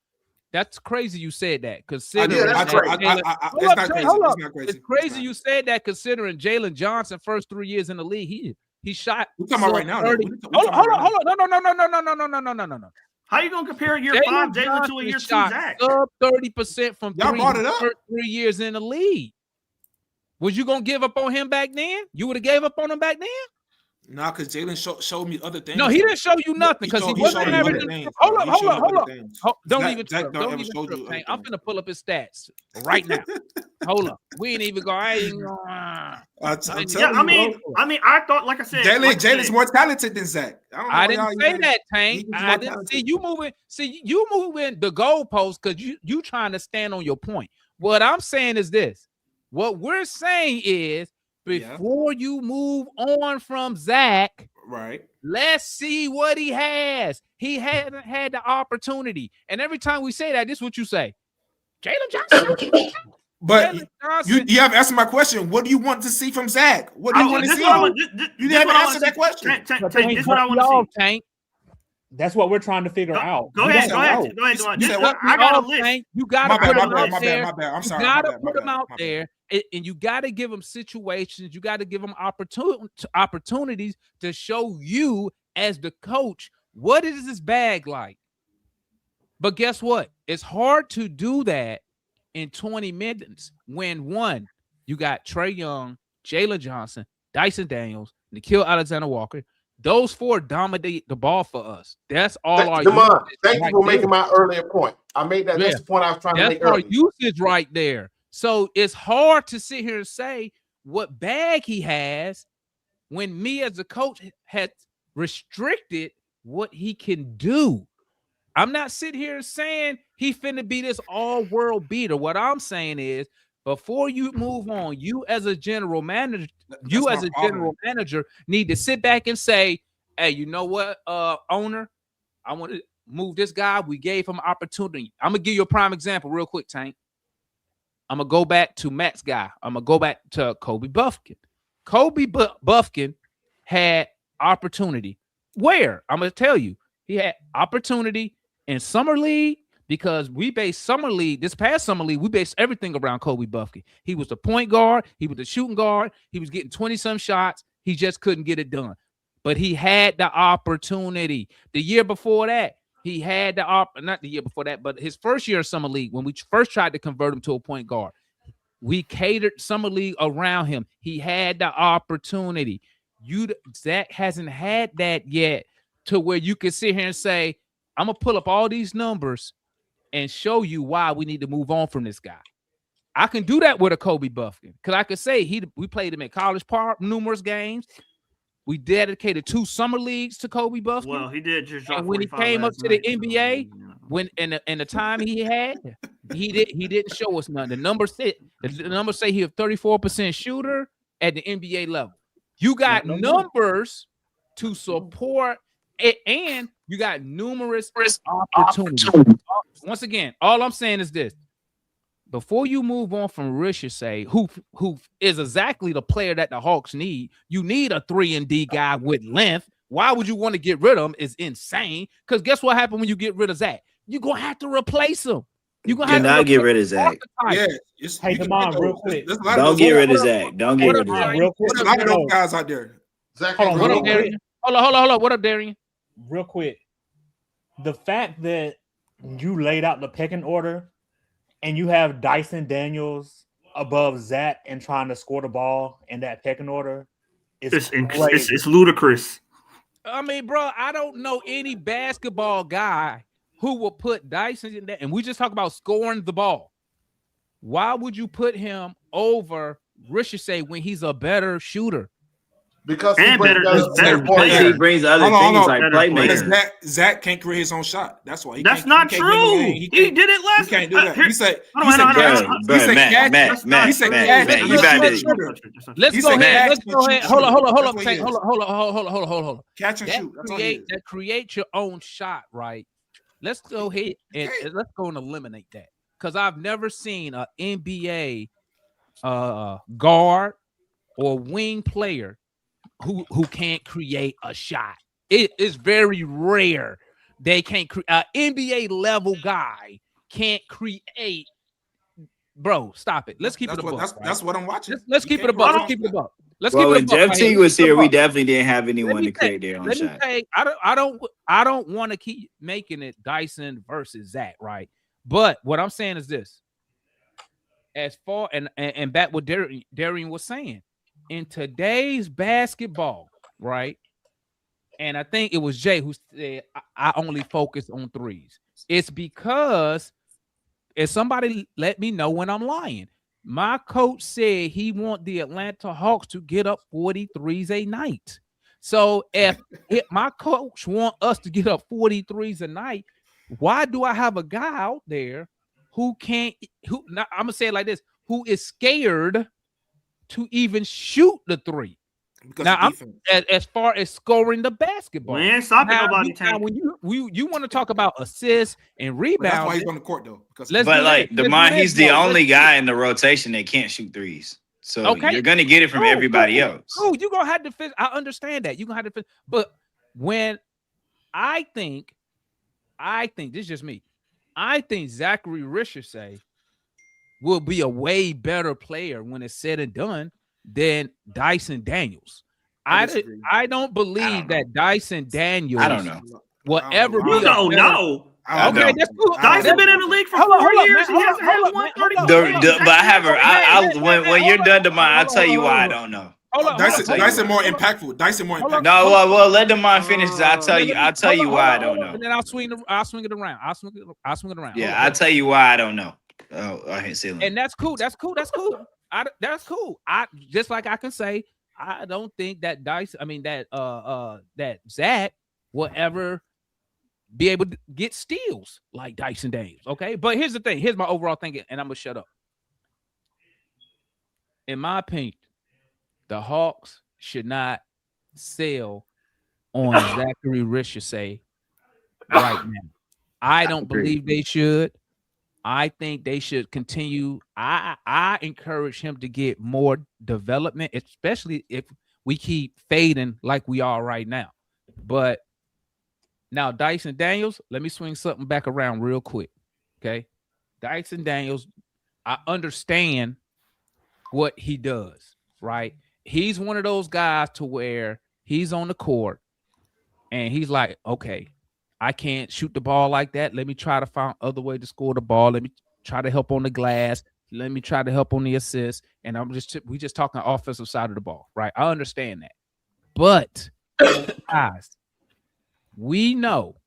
That's crazy you said that. Considering Yeah, that's that crazy. Hold It's up, not Tank, crazy. hold It's up. not crazy. It's crazy not. you said that considering Jalen Johnson first 3 years in the league, he shot. We're talking about right now, though. 30. Hold on. No. How you gonna compare year Jalen 5 Jalen to a Johnson year 2 shot Zach? sub 30% from Y'all three brought it up. first 3 years in the league. Was you gonna give up on him back then? You would have gave up on him back then? Nah, because Jalen showed me other things. No, he didn't show you nothing because he wasn't showed me having. other things, Hold bro. up. He showed me other things. Don't Zach- even Zach trip. don't Don't ever even showed trip, you Tank. other I'm things. finna pull up his stats right now. Hold up. We ain't even going. I ain't gonna. I'm Yeah, telling you, I mean, I thought, like I said, Jalen's more talented than Zach. I didn't say that, Tank. He's I more didn't talented. see you moving the goalpost because you trying to stand on your point. What I'm saying is this. What we're saying is before you move on from Zach, right? Let's see what he has. He hasn't had the opportunity. And every time we say that, this is what you say. Jalen Johnson. But Jalen Johnson. you have answered my question. What do you want to see from Zach? What do you want to see? You haven't answered that question. Tank, this is what I want to see. Tank. That's what we're trying to figure out. Go ahead. I got a list. Tank. You got to put them out there. My bad. I'm sorry. You got to put them out there, and you got to give them situations. You got to give them opportunities to show you as the coach what is this bag like. But guess what? It's hard to do that in 20 minutes when one, you got Trey Young, Jalen Johnson, Dyson Daniels, Nickeil Alexander-Walker. Those four dominate the ball for us. That's all our Demond, thank right you for there. making my earlier point. I made that. That's the point I was trying to make earlier. That's our usage right there. So it's hard to sit here and say what bag he has when me as a coach had restricted what he can do. I'm not sitting here saying he finna be this all-world beater. What I'm saying is before you move on, you as a general manager, need to sit back and say, hey, you know what, owner, I want to move this guy. We gave him opportunity. I'm going to give you a prime example real quick, Tank. I'm going to go back to Matt's guy. I'm going to go back to Kobe Buffkin. Kobe Buffkin had opportunity. Where? I'm going to tell you. He had opportunity in Summer League because we based Summer League, this past Summer League, we based everything around Kobe Buffkin. He was the point guard. He was the shooting guard. He was getting 20-some shots. He just couldn't get it done. But he had the opportunity. The year before that, he had not the year before that, but his first year of Summer League, when we first tried to convert him to a point guard, we catered Summer League around him. He had the opportunity. Zach hasn't had that yet to where you can sit here and say, I'm going to pull up all these numbers and show you why we need to move on from this guy. I can do that with a Kobe Buffkin because I could say we played him at College Park, numerous games. We dedicated 2 summer leagues to Kobe Buffkin. Well, he did just drop. And when he came up to the NBA, when in the time he had, he didn't show us nothing. The numbers say he a 34% shooter at the NBA level. You got numbers to support And you got numerous opportunities. Once again, all I'm saying is this. Before you move on from Risacher, who is exactly the player that the Hawks need, you need a 3-and-D guy with length. Why would you want to get rid of him? Is insane. Because guess what happened when you get rid of Zach? You're gonna have to replace him. You're gonna have to get rid of Zach. Yeah, Hey, Damon, real quick. Don't get rid of Zach. Don't get rid of Zach. Real quick. There's a lot of those guys out there. Zach Hold on, ain't What going up, nowhere. Darian? Hold on. What up, Darian? Real quick. The fact that you laid out the pecking order and you have Dyson Daniels above Zach and trying to score the ball in that pecking order It's ludicrous. I mean, bro, I don't know any basketball guy who will put Dyson in that. And we just talk about scoring the ball. Why would you put him over Risacher when he's a better shooter? Because he And brings better- other better support player. He players. brings other Hold on, things hold like on. Because playmaker. Zach can't create his own shot. That's why. That's not true. He did it last. He can't do that. He said, Hold on, hold on, hold on. Bro, he said Matt, catch. Matt, He said Matt, catch. Matt, you He's better- a shooter. Let's He go said ahead. catch Let's and go ahead. shoot. Hold on. That's what he Hold on. Catch and shoot. That's all he is. That create your own shot, right? Let's go ahead and let's go and eliminate that. Because I've never seen an NBA guard or wing player who can't create a shot. It is very rare they can't create. An NBA level guy can't create. Bro, stop it. Let's keep it a buck. That's what I'm watching. Let's keep it a buck. Let's keep it a buck. Let's Well, keep it when a buck. Jeff right T here. was here, we Let's keep it a buck. definitely didn't have anyone to Let me create their own Let me shot. say, I don't want to keep making it Dyson versus Zach, right? But what I'm saying is this: as far and back what Darian was saying, in today's basketball, right? And I think it was Jay who said I only focus on threes. It's because if somebody let me know when I'm lying. My coach said he want the Atlanta Hawks to get up 43s a night. So if my coach want us to get up 43s a night, why do I have a guy out there who can't? I'm gonna say it like this: who is scared to even shoot the three? Because Now, of defense. as far as scoring the basketball, We ain't stopping now, nobody, now, Tank. when you want to talk about assists and But that's why rebounds, he's on the court though. Because Let's But do like this. Let's DeMond, do he's this, the bro. only guy in the rotation that can't shoot threes. So Okay. you're gonna get it from everybody else. Oh, you're gonna have to fit. I understand that. You're gonna have to fit. But when I think this is just me. I think Zaccharie Risacher will be a way better player when it's said and done than Dyson Daniels. I don't believe that Dyson Daniels. I don't know. Will ever be. You don't know. Okay, that's cool. Dyson been in the league for 4 years. He hasn't had 130. But I have when you're done, DeMond, I'll tell you why I don't know. Dyson more impactful. Dyson more impactful. No, well, let DeMond finish. I'll tell you why I don't know. And then I'll swing it around. I'll swing it around. Yeah, I'll tell you why I don't know. Oh, I hate ceiling. And that's cool. That's cool. That's cool. I just like I can say I don't think that that Zach will ever be able to get steals like Dyson Daniels. Okay, but here's the thing. Here's my overall thinking, and I'm gonna shut up. In my opinion, the Hawks should not sell on Zaccharie Risacher right now. I don't believe they should. I think they should continue. I encourage him to get more development, especially if we keep fading like we are right now. But now Dyson Daniels, let me swing something back around real quick. Okay. Dyson Daniels, I understand what he does, right? He's one of those guys to where he's on the court and he's like, okay, I can't shoot the ball like that. Let me try to find other way to score the ball. Let me try to help on the glass. Let me try to help on the assist. And we just talking offensive side of the ball, right? I understand that. But guys, we know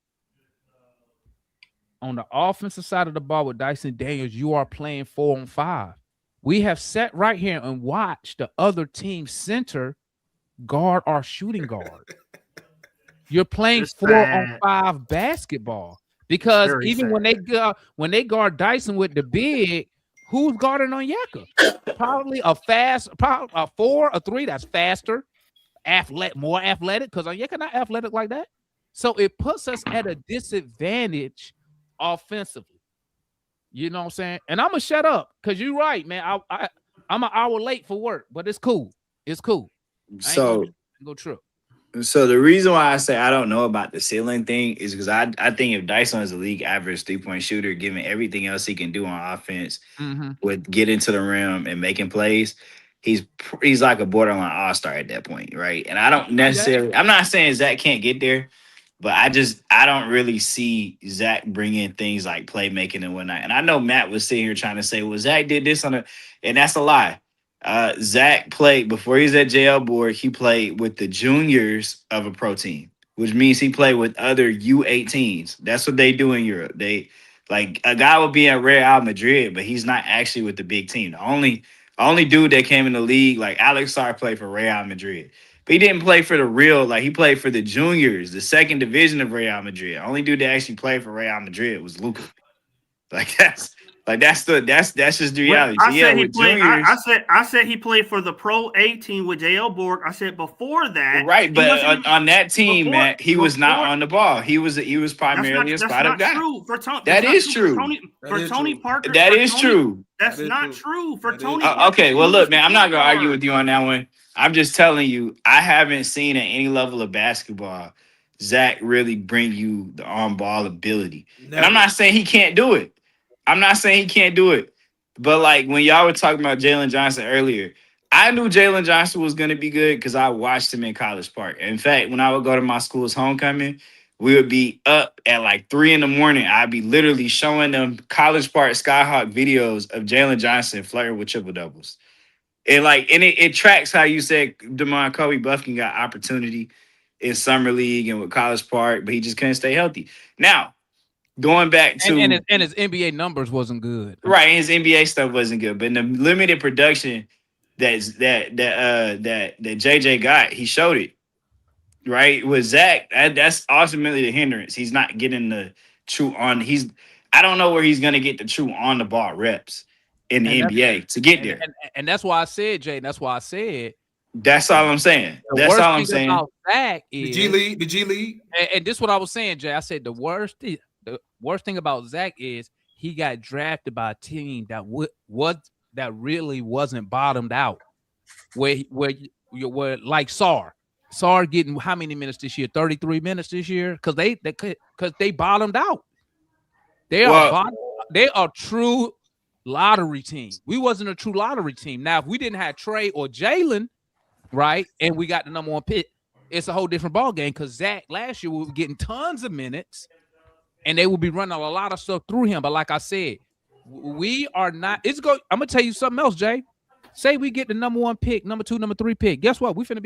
on the offensive side of the ball with Dyson Daniels, you are playing 4-on-5. We have sat right here and watched the other team center guard our shooting guard. You're playing 4-on-5 basketball because even when they guard Dyson with the big, who's guarding Onyeka? Probably a 4, a 3 that's faster, more athletic because Onyeka not athletic like that. So it puts us at a disadvantage offensively. You know what I'm saying? And I'm gonna shut up because you're right, man. I'm an hour late for work, but it's cool. It's cool. I ain't gonna go trip. So the reason why I say I don't know about the ceiling thing is because I think if Dyson is a league average 3-point shooter, given everything else he can do on offense, with getting to the rim and making plays, he's like a borderline all-star at that point, right? And I don't necessarily, I'm not saying Zach can't get there, but I don't really see Zach bringing things like playmaking and whatnot. And I know Matt was sitting here trying to say, well, Zach did this and that's a lie. Zach played before he was at JL board. He played with the juniors of a pro team, which means he played with other U18s. That's what they do in Europe. They like a guy will be at Real Madrid, but he's not actually with the big team. The only dude that came in the league, like Alex Sarr, played for Real Madrid, but he didn't play for the real. Like he played for the juniors, the second division of Real Madrid. The only dude that actually played for Real Madrid was Luka. That's just the reality. I said he played. I said he played for the Pro 18 with JL Borg. I said before that, right? But on that team, Matt, he was not on the ball. He was primarily a spot up guy. That is true. For Tony Parker, that is true. That's not true for Tony. Okay, well, look, man, I'm not gonna argue with you on that one. I'm just telling you, I haven't seen at any level of basketball Zach really bring you the on-ball ability, and I'm not saying he can't do it. But like when y'all were talking about Jalen Johnson earlier, I knew Jalen Johnson was going to be good because I watched him in College Park. In fact, when I would go to my school's homecoming, we would be up at like 3 a.m. I'd be literally showing them College Park Skyhawk videos of Jalen Johnson flirting with triple doubles. And it tracks how you said DeMond Kobe Buffkin got opportunity in summer league and with College Park, but he just couldn't stay healthy. Now, going back to and his NBA numbers wasn't good, right? His NBA stuff wasn't good, but in the limited production that JJ got, he showed it. Right with Zach, that's ultimately the hindrance. He's not getting the true on. I don't know where he's gonna get the true on the ball reps in the NBA to get there. And that's why I said, Jay. That's why I said. That's all I'm saying. That's all I'm saying. Zach is the G League, and this is what I was saying, Jay. I said the worst thing about Zach is he got drafted by a team that really wasn't bottomed out. Where like Sarr getting how many minutes this year? 33 minutes this year because they bottomed out. They are true lottery team. We wasn't a true lottery team. Now if we didn't have Trey or Jalen, right, and we got the number one pick, it's a whole different ball game. Because Zach last year we were getting tons of minutes. And they will be running a lot of stuff through him. But like I said, we are not. I'm gonna tell you something else, Jay. Say we get the number one pick, number 2, number 3 pick. Guess what? We finna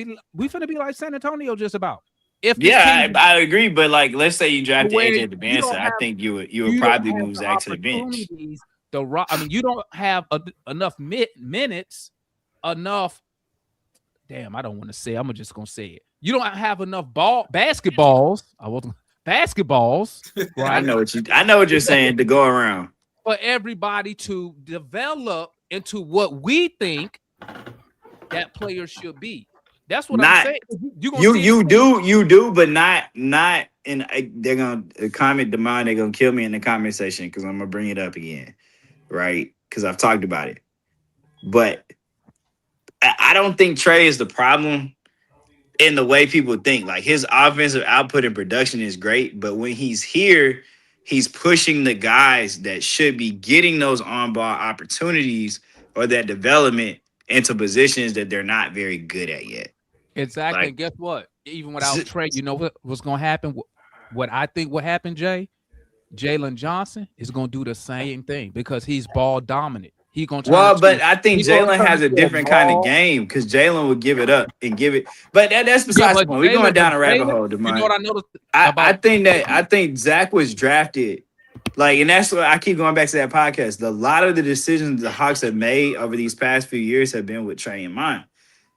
be like San Antonio just about. I agree. But like, let's say you drafted AJ DeBanson, I think you would probably move Zach to the bench. You don't have enough minutes, enough. Damn, I don't want to say. I'm just gonna say it. You don't have enough basketballs. Right? I know what you're saying to go around for everybody to develop into what we think that player should be. That's what I'm saying. You do, but not in. They're gonna comment DeMond. They're gonna kill me in the comment section because I'm gonna bring it up again, right? Because I've talked about it, but I don't think Trey is the problem. In the way people think, like his offensive output and production is great, but when he's here, he's pushing the guys that should be getting those on-ball opportunities or that development into positions that they're not very good at yet. Exactly. And guess what? Even without Trey, you know what's going to happen? What I think will happen, Jay? Jalen Johnson is going to do the same thing because he's ball dominant. But I think Jalen has a different kind of game because Jalen would give it up and give it. But that's besides the point. We're going down a rabbit hole. You know what I noticed? I think Zach was drafted and that's what I keep going back to that podcast. A lot of the decisions the Hawks have made over these past few years have been with Trey in mind.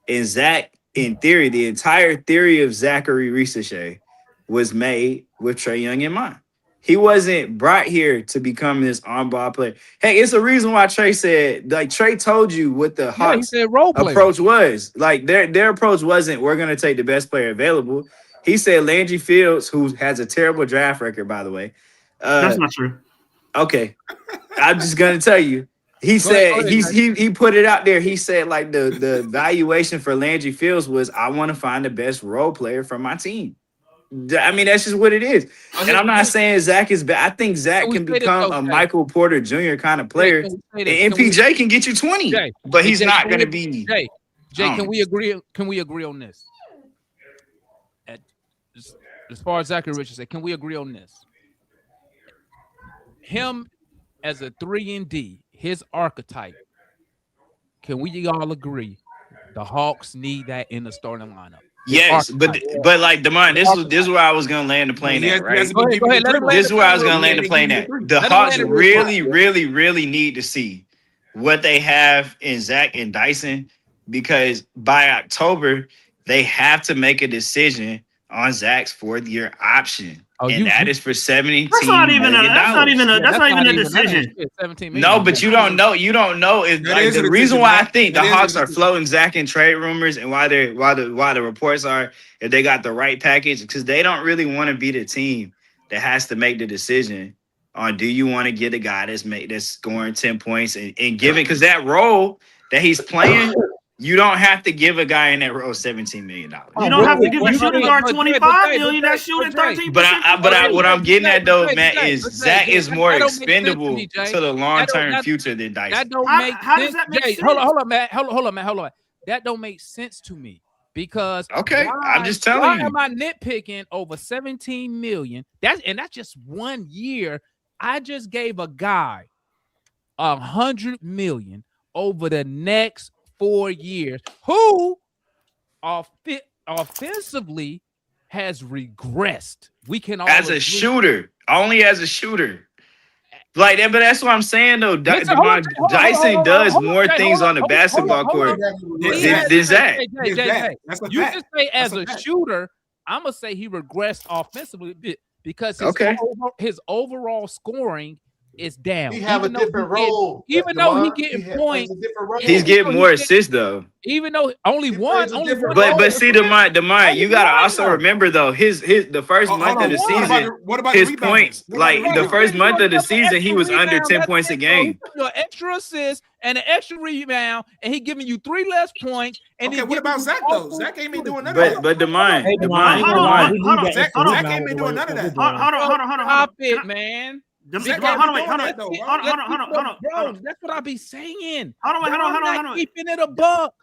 And Zach, in theory, the entire theory of Zaccharie Risacher was made with Trey Young in mind. He wasn't brought here to become this on-ball player. Hey, it's a reason why Trey said, Trey told you what the Hawks approach was. Like their approach wasn't, we're going to take the best player available. He said Landry Fields, who has a terrible draft record, by the way. That's not true. Okay, I'm just gonna tell you. He said he put it out there. He said like the valuation for Landry Fields was I want to find the best role player for my team. I mean, that's just what it is. And I'm not saying Zach is bad. I think Zach can become a Michael Porter Jr. kind of player. And MPJ can get you 20, but he's not going to be. Jay, can we agree? Can we agree on this? As far as Zaccharie Richard said, can we agree on this? Him as a 3-and-D, his archetype. Can we all agree? The Hawks need that in the starting lineup. Yes, but like Damon, this is where I was gonna land the plane at, right? Go ahead, this is where I was gonna land the plane at. The Hawks really need to see what they have in Zach and Dyson, because by October they have to make a decision on Zach's 4th-year option. And that is for $17 That's not even a decision. No, but you don't know. You don't know. Is like the reason why I think the Hawks are floating Zach in trade rumors and why the reports are if they got the right package, because they don't really want to be the team that has to make the decision on do you want to get a guy that's scoring 10 points and give it, because that role that he's playing. You don't have to give a guy in that role $17 million. You don't have to give a shooting guard $25 million. That's shooting 13%. But what I'm getting at though, Matt, is Zach is more expendable to the long-term future than Dyson. That don't make how does that make sense? Hold on, Matt. Hold on. That don't make sense to me because I'm just telling you. Why am I nitpicking over $17 million? That's just 1 year. I just gave a guy $100 million over the next 4 years, who offensively has regressed. We can all as a shooter, only as a shooter. Like that, but that's what I'm saying though. Dyson does more things on the basketball court than Zach. You just say as a shooter, I'm gonna say he regressed offensively because his overall scoring is down. He have a different role. Even though he getting points, he's getting more assists though. Even though only one. But see, Demar, you gotta also remember though, the first month of the season, what about his points, like the first month of the season, he was under 10 points a game. Your extra assist and an extra rebound, and he giving you 3 less points. And what about Zach though? Zach ain't been doing none of that. But Demar, Zach ain't been doing none of that. Hold on. Stop it, man. Hold on. Bro, that's what I be saying. Hold on. Keeping it a buck.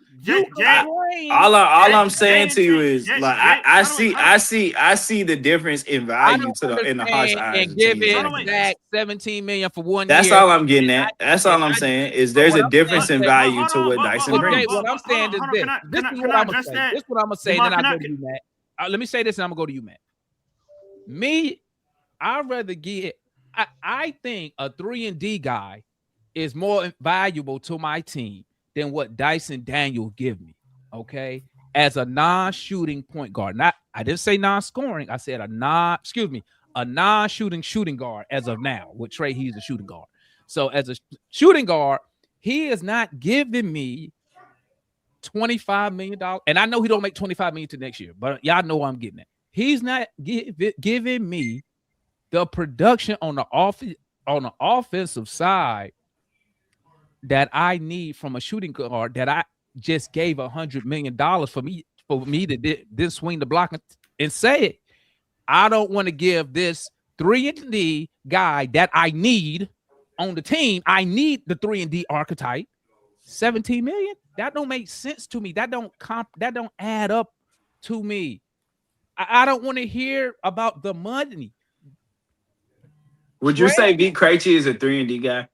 All I'm saying to you is like I see the difference in value in the Hawks' eyes. And giving Zach $17 million for 1 year. That's all I'm getting at. That's all I'm saying is there's a difference in value to what Dyson brings. What I'm saying is this. This is what I'm gonna say. This is what I'm gonna say. Then I'll go to you, Matt. Let me say this, and I'm gonna go to you, Matt. Me, I'd rather get. I think a 3-and-D guy is more valuable to my team than what Dyson Daniels give me. Okay, as a non-shooting point guard. I didn't say non-scoring. I said a non-shooting shooting guard as of now. With Trey, he's a shooting guard. So as a shooting guard, he is not giving me $25 million. And I know he don't make $25 million to next year, but y'all know what I'm getting at. He's not giving me the production on the offensive side that I need from a shooting guard that I just gave $100 million for me to then swing the block and say it. I don't want to give this 3-and-D guy that I need on the team. I need the 3-and-D archetype. $17 million. That don't make sense to me. That don't add up to me. I don't want to hear about the money. Would you say Vit Krejci is a 3-and-D guy?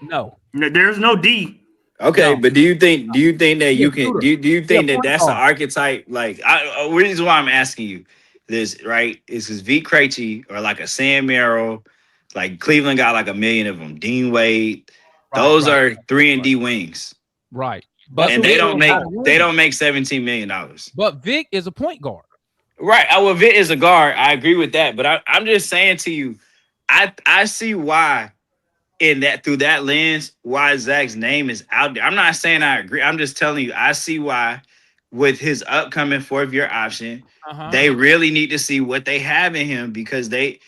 No. There's no D. Okay, but do you think that you can? Do you think that that's an archetype? Like, the reason why I'm asking you this, right, is because Vit Krejci or like a Sam Merrill, like Cleveland got like 1 million of them. Dean Wade, those are 3-and-D wings, right? But they don't make $17 million. But Vic is a point guard, right? Well, Vic is a guard. I agree with that, but I'm just saying to you. I see why through that lens, why Zach's name is out there. I'm not saying I agree. I'm just telling you, I see why with his upcoming 4th-year option. They really need to see what they have in him because if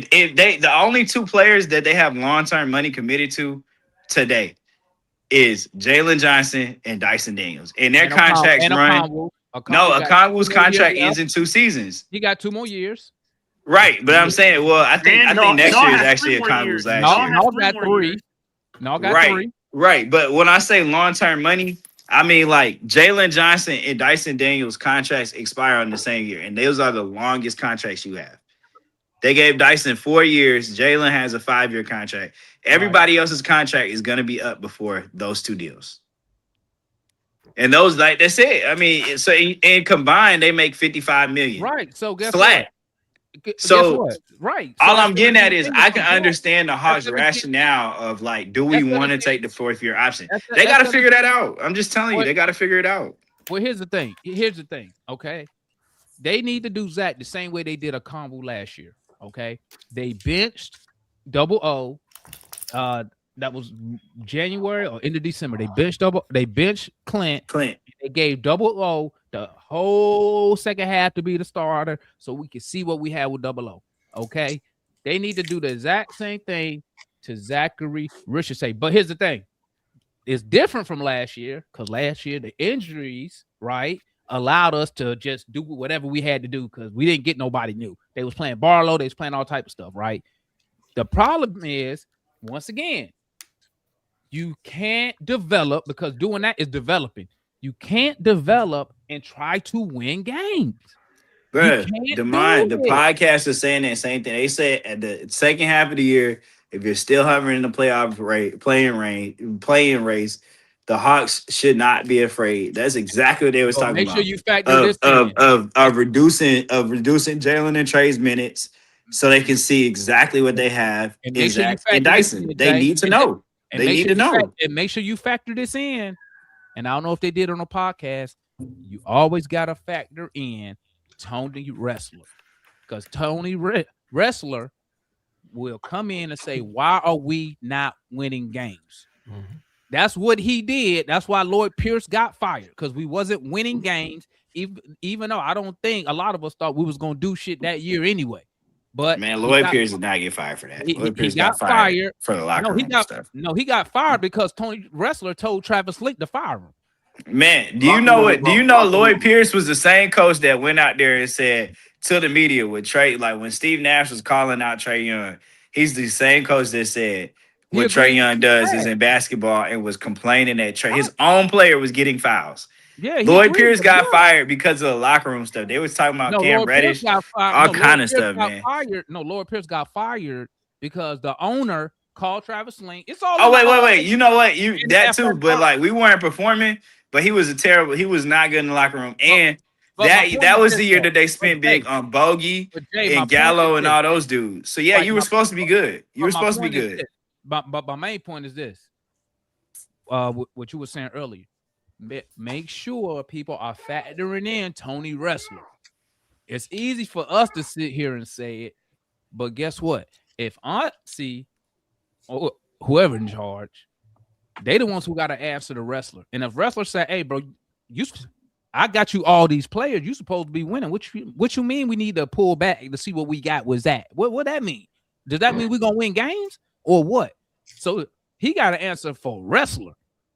they the only 2 players that they have long-term money committed to today is Jalen Johnson and Dyson Daniels. And their contracts run. Okongwu's contract ends in 2 seasons. He got 2 more years. Right, but I'm saying, well, I think next year is actually Okongwu's last year. No, got 3. No, got 3. Right, but when I say long-term money, I mean like Jalen Johnson and Dyson Daniels contracts expire on the same year, and those are the longest contracts you have. They gave Dyson 4 years. Jalen has a 5-year contract. Everybody else's contract is going to be up before those 2 deals. And those, like, that's it. I mean, so in combined, they make $55 million. Right. So guess flat. What? So guess what? Right. All I'm getting at is I can understand the Hawks' rationale of like, do we want to take the 4th-year option? They got to figure that out. I'm just telling you, they got to figure it out. Well, here's the thing. Okay, they need to do Zach the same way they did Okongwu last year. Okay, they benched Double O. That was January or end of December. They benched Clint. They gave Double O the whole second half to be the starter, so we can see what we have with Double O. Okay, they need to do the exact same thing to Zaccharie, Risacher. But here's the thing: it's different from last year because last year the injuries, right, allowed us to just do whatever we had to do because we didn't get nobody new. They was playing Barlow, they was playing all type of stuff, right? The problem is, once again, you can't develop because doing that is developing. You can't develop and try to win games. Bro, the podcast is saying that same thing. They said at the second half of the year, if you're still hovering in the playing race, the Hawks should not be afraid. That's exactly what they was talking about. Make sure you factor this of reducing Jalen and Trey's minutes so they can see exactly what they have in Zach and Dyson. They need to know. They need to know. And make sure you factor this in. And I don't know if they did on a podcast. You always got to factor in Tony Wrestler, because Tony Wrestler will come in and say, why are we not winning games? Mm-hmm. That's what he did. That's why Lloyd Pierce got fired, because we wasn't winning games, even though I don't think a lot of us thought we was going to do shit that year anyway. But man, Lloyd Pierce did not get fired for that. Lloyd Pierce got fired for the locker room stuff. No, he got fired because Tony Wrestler told Travis Slick to fire him. Man, do you know Lloyd Pierce was the same coach that went out there and said to the media with Trey, like when Steve Nash was calling out Trey Young, he's the same coach that said what Trey Young does is in basketball and was complaining that his own player was getting fouls. Yeah, Lloyd Pierce got fired because of the locker room stuff. They was talking about Cam Reddish, all kind of stuff, man. Lloyd Pierce got fired because the owner called Travis Slick. It's all. Oh wait. You know what? That too, but like we weren't performing. But he was he was not good in the locker room. And that was the year that they spent big on Bogey and Gallo and all those dudes. So yeah, you were supposed to be good. You were supposed to be good. But my main point is this. What you were saying earlier. Make sure people are factoring in Tony Wrestler. It's easy for us to sit here and say it, but guess what? If Auntie or whoever in charge, they the ones who got to answer the wrestler. And if wrestler say, hey, bro, I got you all these players. You supposed to be winning. What you mean we need to pull back to see what we got with that? What that mean? Does that mean we're going to win games or what? So he got to answer for wrestler,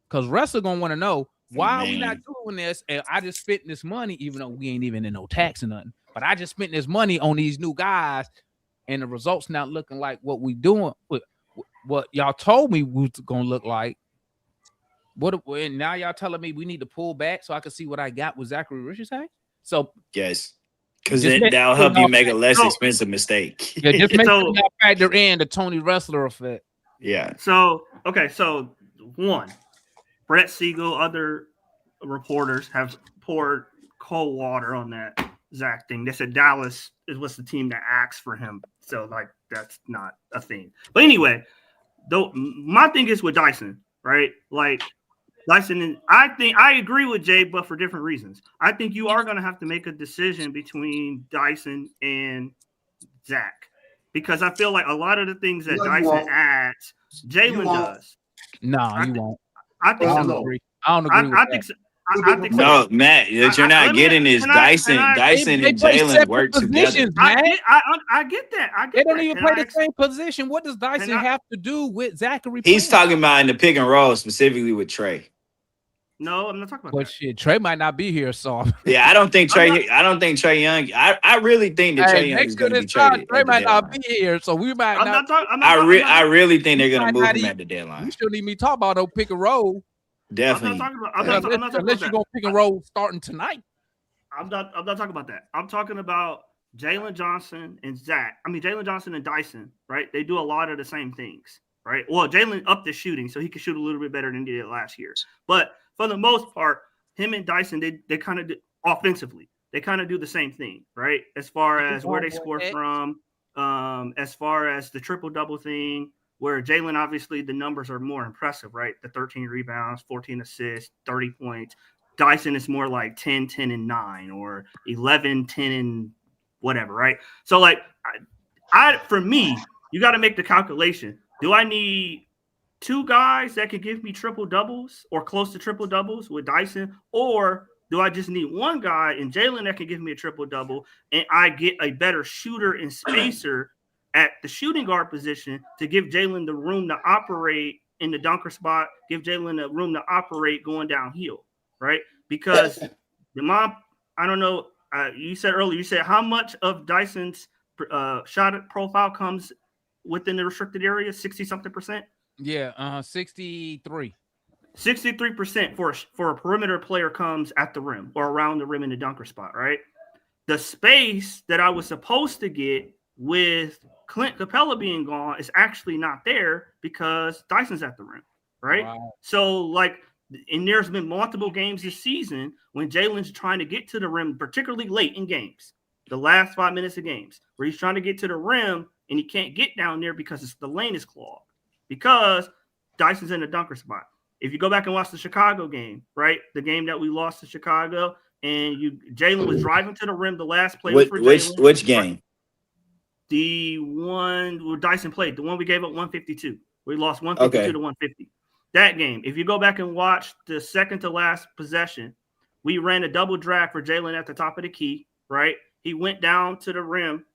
because wrestler going to want to know, why are we not doing this? And I just spent this money, even though we ain't even in no tax or nothing. But I just spent this money on these new guys, and the results not looking like what we doing. What y'all told me was going to look like. And now y'all telling me we need to pull back so I can see what I got with Zaccharie Risacher? So yes, because that'll help you make a less expensive mistake. Yeah, just make sure y'all factor in the Tony Wrestler effect. Yeah. So one, Brett Siegel, other reporters have poured cold water on that Zach thing. They said Dallas was the team that asked for him. So like that's not a thing. But anyway, though my thing is with Dyson, right? Like Dyson, and I agree with Jay, but for different reasons. I think you are going to have to make a decision between Dyson and Zach, because I feel like a lot of the things that Dyson adds, Jalen does. No, you won't. I think so. I don't agree. I think No, Matt, what you're not getting is Dyson and Jalen work together. I get that. They don't even play the same position. What does Dyson have to do with Zaccharie? He's talking about in the pick and roll, specifically with Trey. No, I'm not talking about but that. Shit, Trey might not be here, so yeah, I don't think Trey Young. I really think that Trey Young is going to be traded. Trey might not be here, so we might not. I really think they're going to move him at the deadline. You shouldn't even talk about no pick and roll. Definitely. I'm not talking unless you're going to pick and roll starting tonight. I'm not talking about that. I'm talking about Jalen Johnson and Jalen Johnson and Dyson, right? They do a lot of the same things, right? Well, Jalen upped the shooting, so he could shoot a little bit better than he did last year. But for the most part, him and Dyson, they kind of offensively, they kind of do the same thing, right? As far as where they score from, as far as the triple-double thing, where Jalen, obviously, the numbers are more impressive, right? The 13 rebounds, 14 assists, 30 points. Dyson is more like 10, 10, and 9 or 11, 10, and whatever, right? So, like, for me, you got to make the calculation. Do I need 2 guys that can give me triple-doubles or close to triple-doubles with Dyson, or do I just need 1 guy in Jalen that can give me a triple-double and I get a better shooter and spacer at the shooting guard position to give Jalen the room to operate in the dunker spot, give Jalen the room to operate going downhill, right? Because I don't know, you said earlier, how much of Dyson's shot profile comes within the restricted area? 60-something%? Yeah, 63. 63% for a perimeter player comes at the rim or around the rim in the dunker spot, right? The space that I was supposed to get with Clint Capella being gone is actually not there because Dyson's at the rim, right? Wow. So, like, and there's been multiple games this season when Jalen's trying to get to the rim, particularly late in games, the last 5 minutes of games, where he's trying to get to the rim and he can't get down there because the lane is clogged because Dyson's in the dunker spot. If you go back and watch the Chicago game, right, the game that we lost to Chicago, and Jalen was driving to the rim, the last play was for Jalen. Which game? The one where Dyson played, the one we gave up 152. We lost 152 to 150. That game, if you go back and watch the second to last possession, we ran a double drag for Jalen at the top of the key, right? He went down to the rim.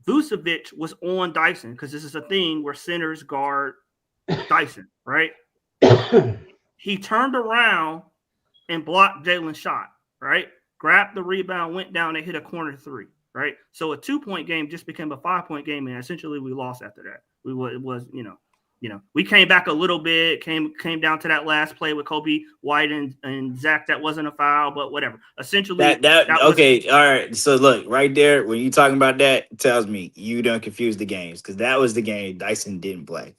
Vucevic was on Dyson because this is a thing where centers guard Dyson, right? He turned around and blocked Jalen's shot, right? Grabbed the rebound, went down, and hit a corner 3. Right, so a 2-point game just became a 5-point game, and essentially we lost after that. We came back a little bit, came down to that last play with Kobe White and Zach. That wasn't a foul, but whatever. Essentially, that okay, all right. So look, right there, when you talking about that, it tells me you don't confuse the games because that was the game Dyson didn't play.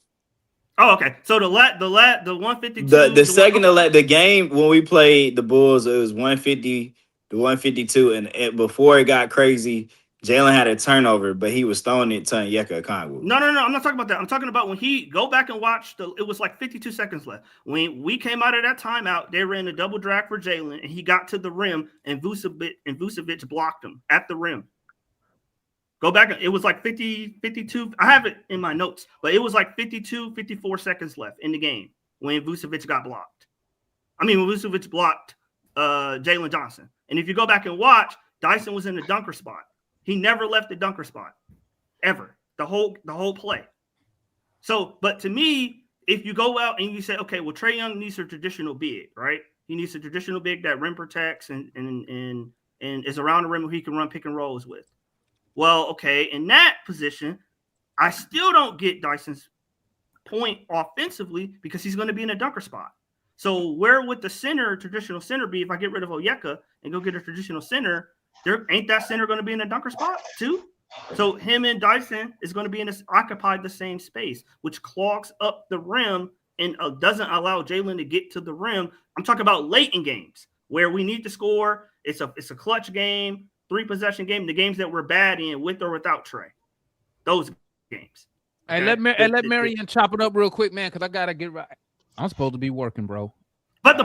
Oh, okay. So the 152. The game when we played the Bulls, it was 150. The 152, and before it got crazy, Jalen had a turnover, but he was throwing it to Onyeka Okongwu. No. I'm not talking about that. I'm talking about when he go back and watch it was like 52 seconds left. When we came out of that timeout, they ran a double drag for Jalen, and he got to the rim, and Vucevic blocked him at the rim. Go back. It was like 52. I have it in my notes, but it was like 52, 54 seconds left in the game when Vucevic got blocked. When Vucevic blocked Jalen Johnson. And if you go back and watch, Dyson was in the dunker spot. He never left the dunker spot, ever. The whole play. So, but to me, if you go out and you say, okay, well, Trey Young needs a traditional big, right? He needs a traditional big that rim protects and is around the rim where he can run pick and rolls with. Well, okay, in that position, I still don't get Dyson's point offensively because he's going to be in a dunker spot. So where would the traditional center be if I get rid of Onyeka and go get a traditional center? There ain't that center going to be in a dunker spot too? So him and Dyson is going to be occupy the same space, which clogs up the rim and doesn't allow Jalen to get to the rim. I'm talking about late in games where we need to score. It's a clutch game, 3-possession game, the games that we're bad in with or without Trey. Those games. Okay? Hey, let Marion chop it up real quick, man, because I gotta get right. I'm supposed to be working, bro. But the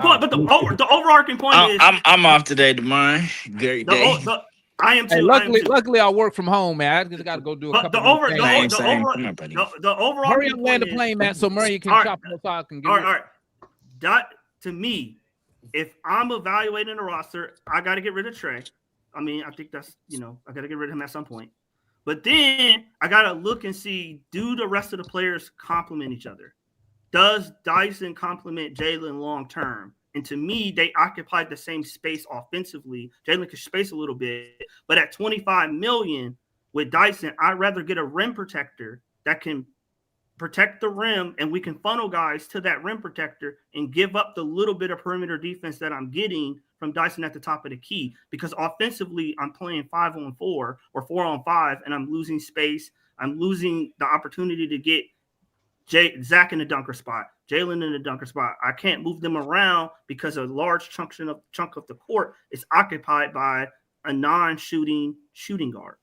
overarching point is I'm off today, tomorrow. Great day. I am too. Hey, luckily, I work from home, man. I just got to go do a couple. The overall. Hurry up, land the plane, man, so Murray can chop it so I can get. All right. To me, if I'm evaluating a roster, I got to get rid of Trey. I mean, I think that's, I got to get rid of him at some point. But then I got to look and see, do the rest of the players complement each other? Does Dyson complement Jalen long term? And to me, they occupied the same space offensively. Jalen could space a little bit, but at $25 million with Dyson, I'd rather get a rim protector that can protect the rim, and we can funnel guys to that rim protector and give up the little bit of perimeter defense that I'm getting from Dyson at the top of the key. Because offensively, I'm playing 5-on-4 or 4-on-5, and I'm losing space. I'm losing the opportunity to get Zach in the dunker spot, Jalen in the dunker spot. I can't move them around because a large chunk of the court is occupied by a non-shooting shooting guard.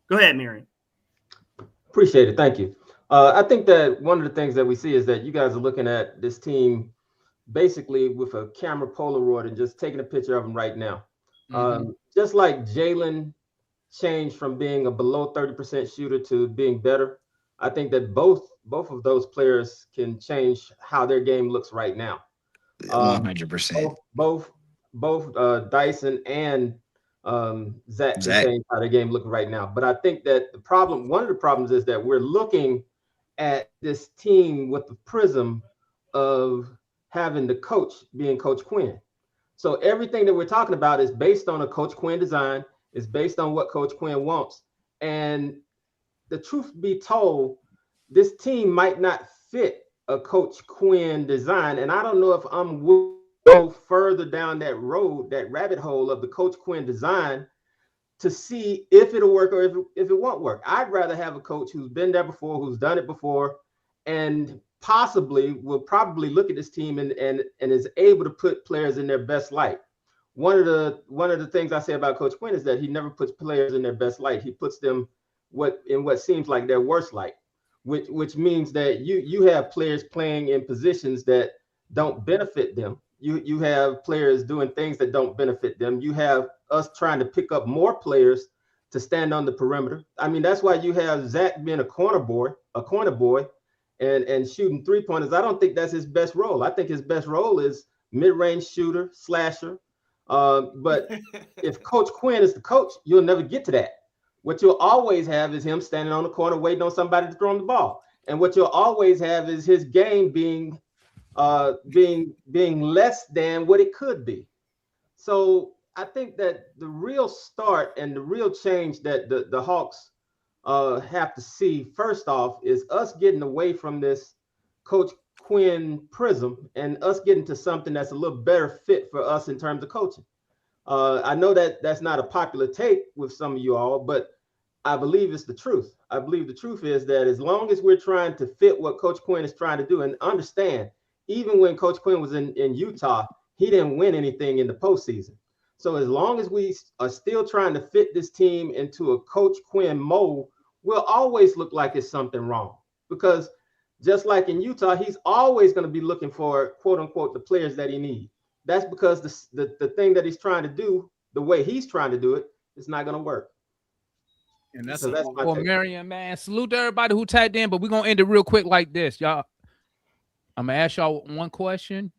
Go ahead, Marion. Appreciate it. Thank you. I think that one of the things that we see is that you guys are looking at this team basically with a camera Polaroid and just taking a picture of them right now. Just like Jalen changed from being a below 30% shooter to being better, I think that both of those players can change how their game looks right now. 100%. Both Dyson and Zach can change how their game looks right now. But I think that one of the problems is that we're looking at this team with the prism of having the coach being Coach Quinn. So everything that we're talking about is based on a Coach Quinn design, is based on what Coach Quinn wants. And the truth be told, this team might not fit a Coach Quinn design. And I don't know if I'm willing to go further down that road, that rabbit hole of the Coach Quinn design, to see if it'll work or if it won't work. I'd rather have a coach who's been there before, who's done it before, and will probably look at this team and is able to put players in their best light. One of the things I say about Coach Quinn is that he never puts players in their best light. He puts them in what seems like their worst light, which means that you have players playing in positions that don't benefit them. You have players doing things that don't benefit them. You have us trying to pick up more players to stand on the perimeter. I mean, that's why you have Zach being a corner boy, and shooting 3-pointers. I don't think that's his best role. I think his best role is mid-range shooter, slasher. But if Coach Quinn is the coach, you'll never get to that. What you'll always have is him standing on the corner waiting on somebody to throw him the ball. And what you'll always have is his game being less than what it could be. So I think that the real start and the real change that the Hawks have to see first off is us getting away from this Coach Quinn prism and us getting to something that's a little better fit for us in terms of coaching. I know that that's not a popular take with some of you all, but I believe it's the truth. I believe the truth is that as long as we're trying to fit what Coach Quinn is trying to do, and understand, even when Coach Quinn was in Utah, he didn't win anything in the postseason. So as long as we are still trying to fit this team into a Coach Quinn mold, we'll always look like it's something wrong. Because just like in Utah, he's always going to be looking for, quote unquote, the players that he needs. That's because the thing that he's trying to do, the way he's trying to do it, it's not going to work. And that's for Marion, man. Salute to everybody who tagged in, but we're going to end it real quick like this, y'all. I'm going to ask y'all one question,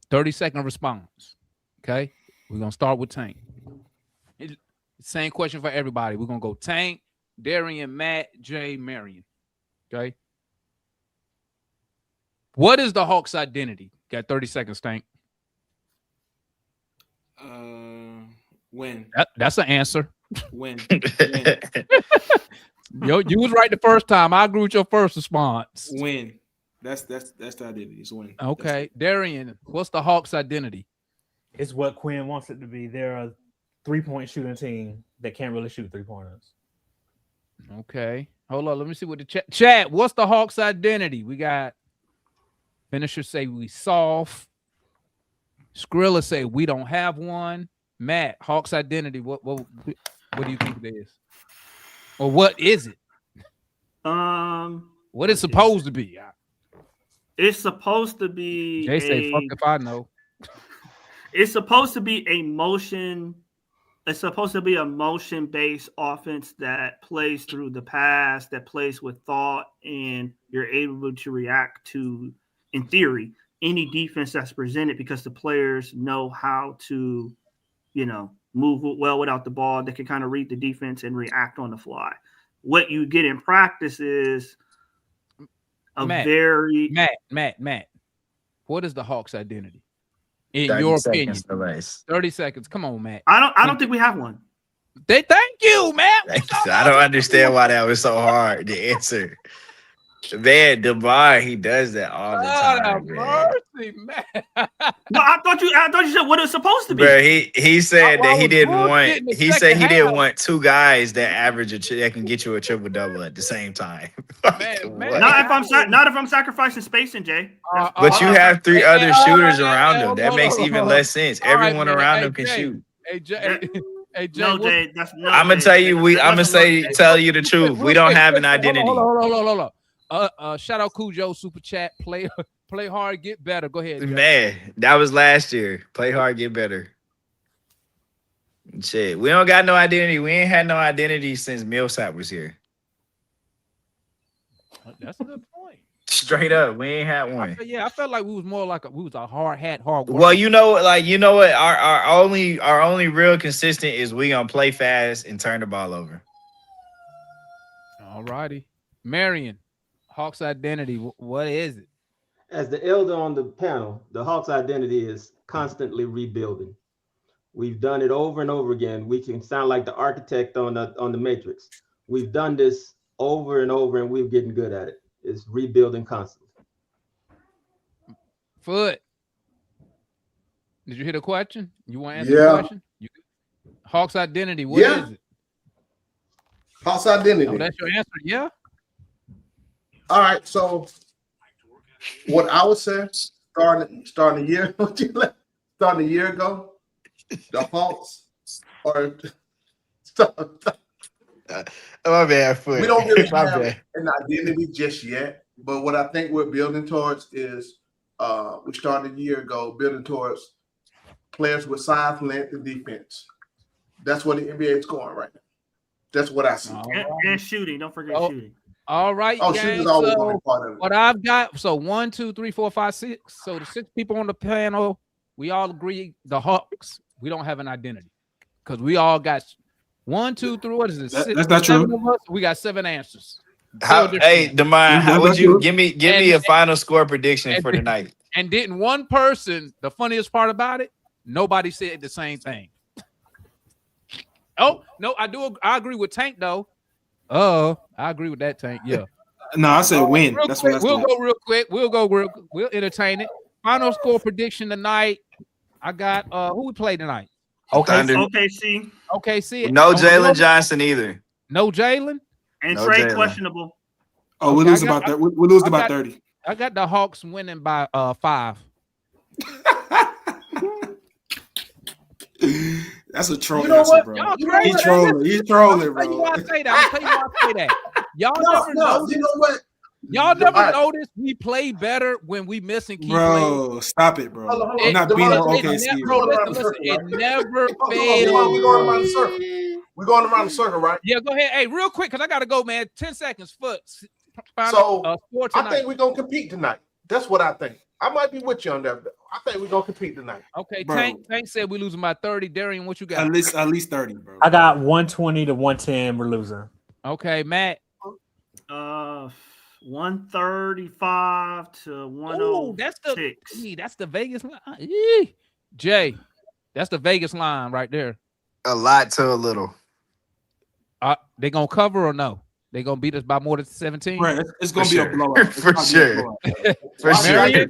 30-second response, okay? We're going to start with Tank. Same question for everybody. We're going to go Tank, Darian, Matt, Jay, Marion, okay? What is the Hawks' identity? Got 30 seconds, Tank. Win. That's an answer. Win. Yo, you was right the first time. I agree with your first response. Win. That's the identity. It's win. Okay, Darian, what's the Hawks' identity? It's what Quinn wants it to be. They're a 3-point shooting team that can't really shoot 3-pointers. Okay, hold on. Let me see what the chat. What's the Hawks' identity? We got finishers say we soft. Skrilla say we don't have one. Matt, Hawks' identity. What do you think it is? Or what is it? What is supposed to be? It's supposed to be. Jay say, "Fuck if I know." It's supposed to be a motion. It's supposed to be a motion-based offense that plays through the pass, that plays with thought, and you're able to react to, in theory, any defense that's presented because the players know how to, move well without the ball. They can kind of read the defense and react on the fly. What you get in practice is Matt. What is the Hawks' identity? In your opinion, 30 seconds. Come on, Matt. I don't think we have one. Thank you, Matt. I don't understand why that was so hard to answer. Man, DeMar, he does that all the time. Mercy, man. No, I thought you said what it's supposed to be. Bro, he said that he didn't want. He said he didn't want two guys that average that can get you a triple double at the same time. Man, not if I'm sacrificing spacing, Jay. But you have three other shooters around him. That makes even less sense. Everyone around him can shoot. Hey, Jay. Hey, Jay, I'm gonna tell you. Tell you the truth. We don't have an identity. Hold on. Shout out Cujo super chat. Play hard, get better. Go ahead, Jay. Man. That was last year. Play hard, get better. Shit, we don't got no identity. We ain't had no identity since Millsap was here. That's a good point. Straight up, we ain't had one. I felt like we was more like we was a hard worker. Well, you know what? Our only real consistent is we gonna play fast and turn the ball over. All righty, Marion. Hawks identity, what is it? As the elder on the panel, the Hawks identity is constantly rebuilding. We've done it over and over again. We can sound like the architect on the Matrix. We've done this over and over, and we're getting good at it. It's rebuilding constantly. Foot. Did you hear the question? You want to answer the question? Hawks identity, what is it? Hawks identity. Oh, that's your answer, yeah? All right, so what I would say, starting a year, starting a year ago, the Hawks are. My bad, Foot. We don't really have an identity just yet, but what I think we're building towards is we started a year ago building towards players with size, length, and defense. That's what the NBA is going right now. That's what I see. And shooting. Don't forget shooting. All right. Shooting's always going to be part of it. What I've got, so 1, 2, 3, 4, 5, 6. So the 6 people on the panel, we all agree the Hawks, we don't have an identity. Because we all got 1, 2, 3, what is it? That's not true. We got 7 answers. Hey, Demar, how would you give me a final score prediction for tonight? And didn't one person, the funniest part about it, nobody said the same thing. Oh, no, I agree with Tank though. I agree with that, Tank. Yeah. No, I said win. That's what we'll go real quick. We'll entertain it. Final score prediction tonight. I got who we play tonight? OKC. No Jalen Johnson either. No Jalen. And Trey questionable. Oh, we lose about that. We lose about 30. I got the Hawks winning by 5. That's a troll. You know what? Bro. He's trolling. He's trolling, bro. I'll tell you why I say that. Y'all never noticed. You know what? Y'all never noticed we play better when we missing key plays. Stop it, bro. We're not beating OKC. Listen, it never fails. We're going around the circle, right? Yeah, go ahead. Hey, real quick, because I got to go, man. 10 seconds. Foot. I think we're going to compete tonight. That's what I think. I might be with you on that. I think we're going to compete tonight. Okay, Tank said we're losing by 30. Darian, what you got? At least 30, bro. I got 120 to 110. We're losing. Okay, Matt. 135 to 106. That's the Vegas line. Jay, that's the Vegas line right there. A lot to a little. They gonna cover or no? They gonna beat us by more than 17? Right, it's gonna be a blowout. For sure. For sure. Hey,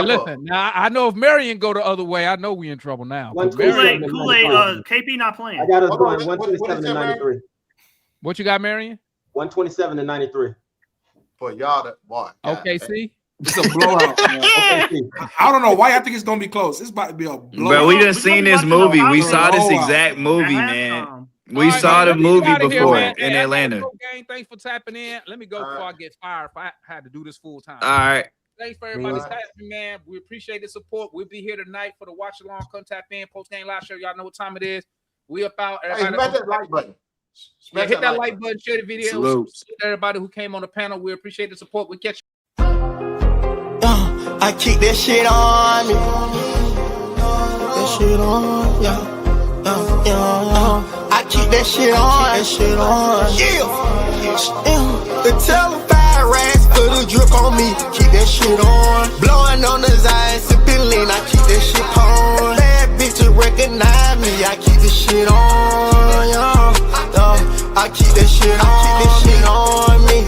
listen. Now I know if Marion go the other way, I know we in trouble now. Kool-Aid, KP not playing. I got us going 127 to 93. What you got, Marion? 127 to 93. For y'all that bought. Okay, see? It's a blowout. I don't know why I think it's gonna be close. It's about to be a blowout. But we done seen this movie. We saw this exact movie, man. We saw the movie before in Atlanta. Thanks for tapping in. Let me go before I get fired. If I had to do this full time. All right. Thanks for everybody's tapping, man. We appreciate the support. We'll be here tonight for the watch along. Come tap in, post game live show. Y'all know what time it is. We about everybody. Hey, smash that like button. Hit that like button, share the video. Salute everybody who came on the panel. We appreciate the support. We catch you. I keep that shit on me. That shit on, yeah. I keep that shit on. The telephone racks put a drip on me. Keep that shit on. Blowing on the Zion, sipping lean. I keep that shit on. Bad bitches recognize me. I keep this shit on, I keep that shit on. I keep that shit on me,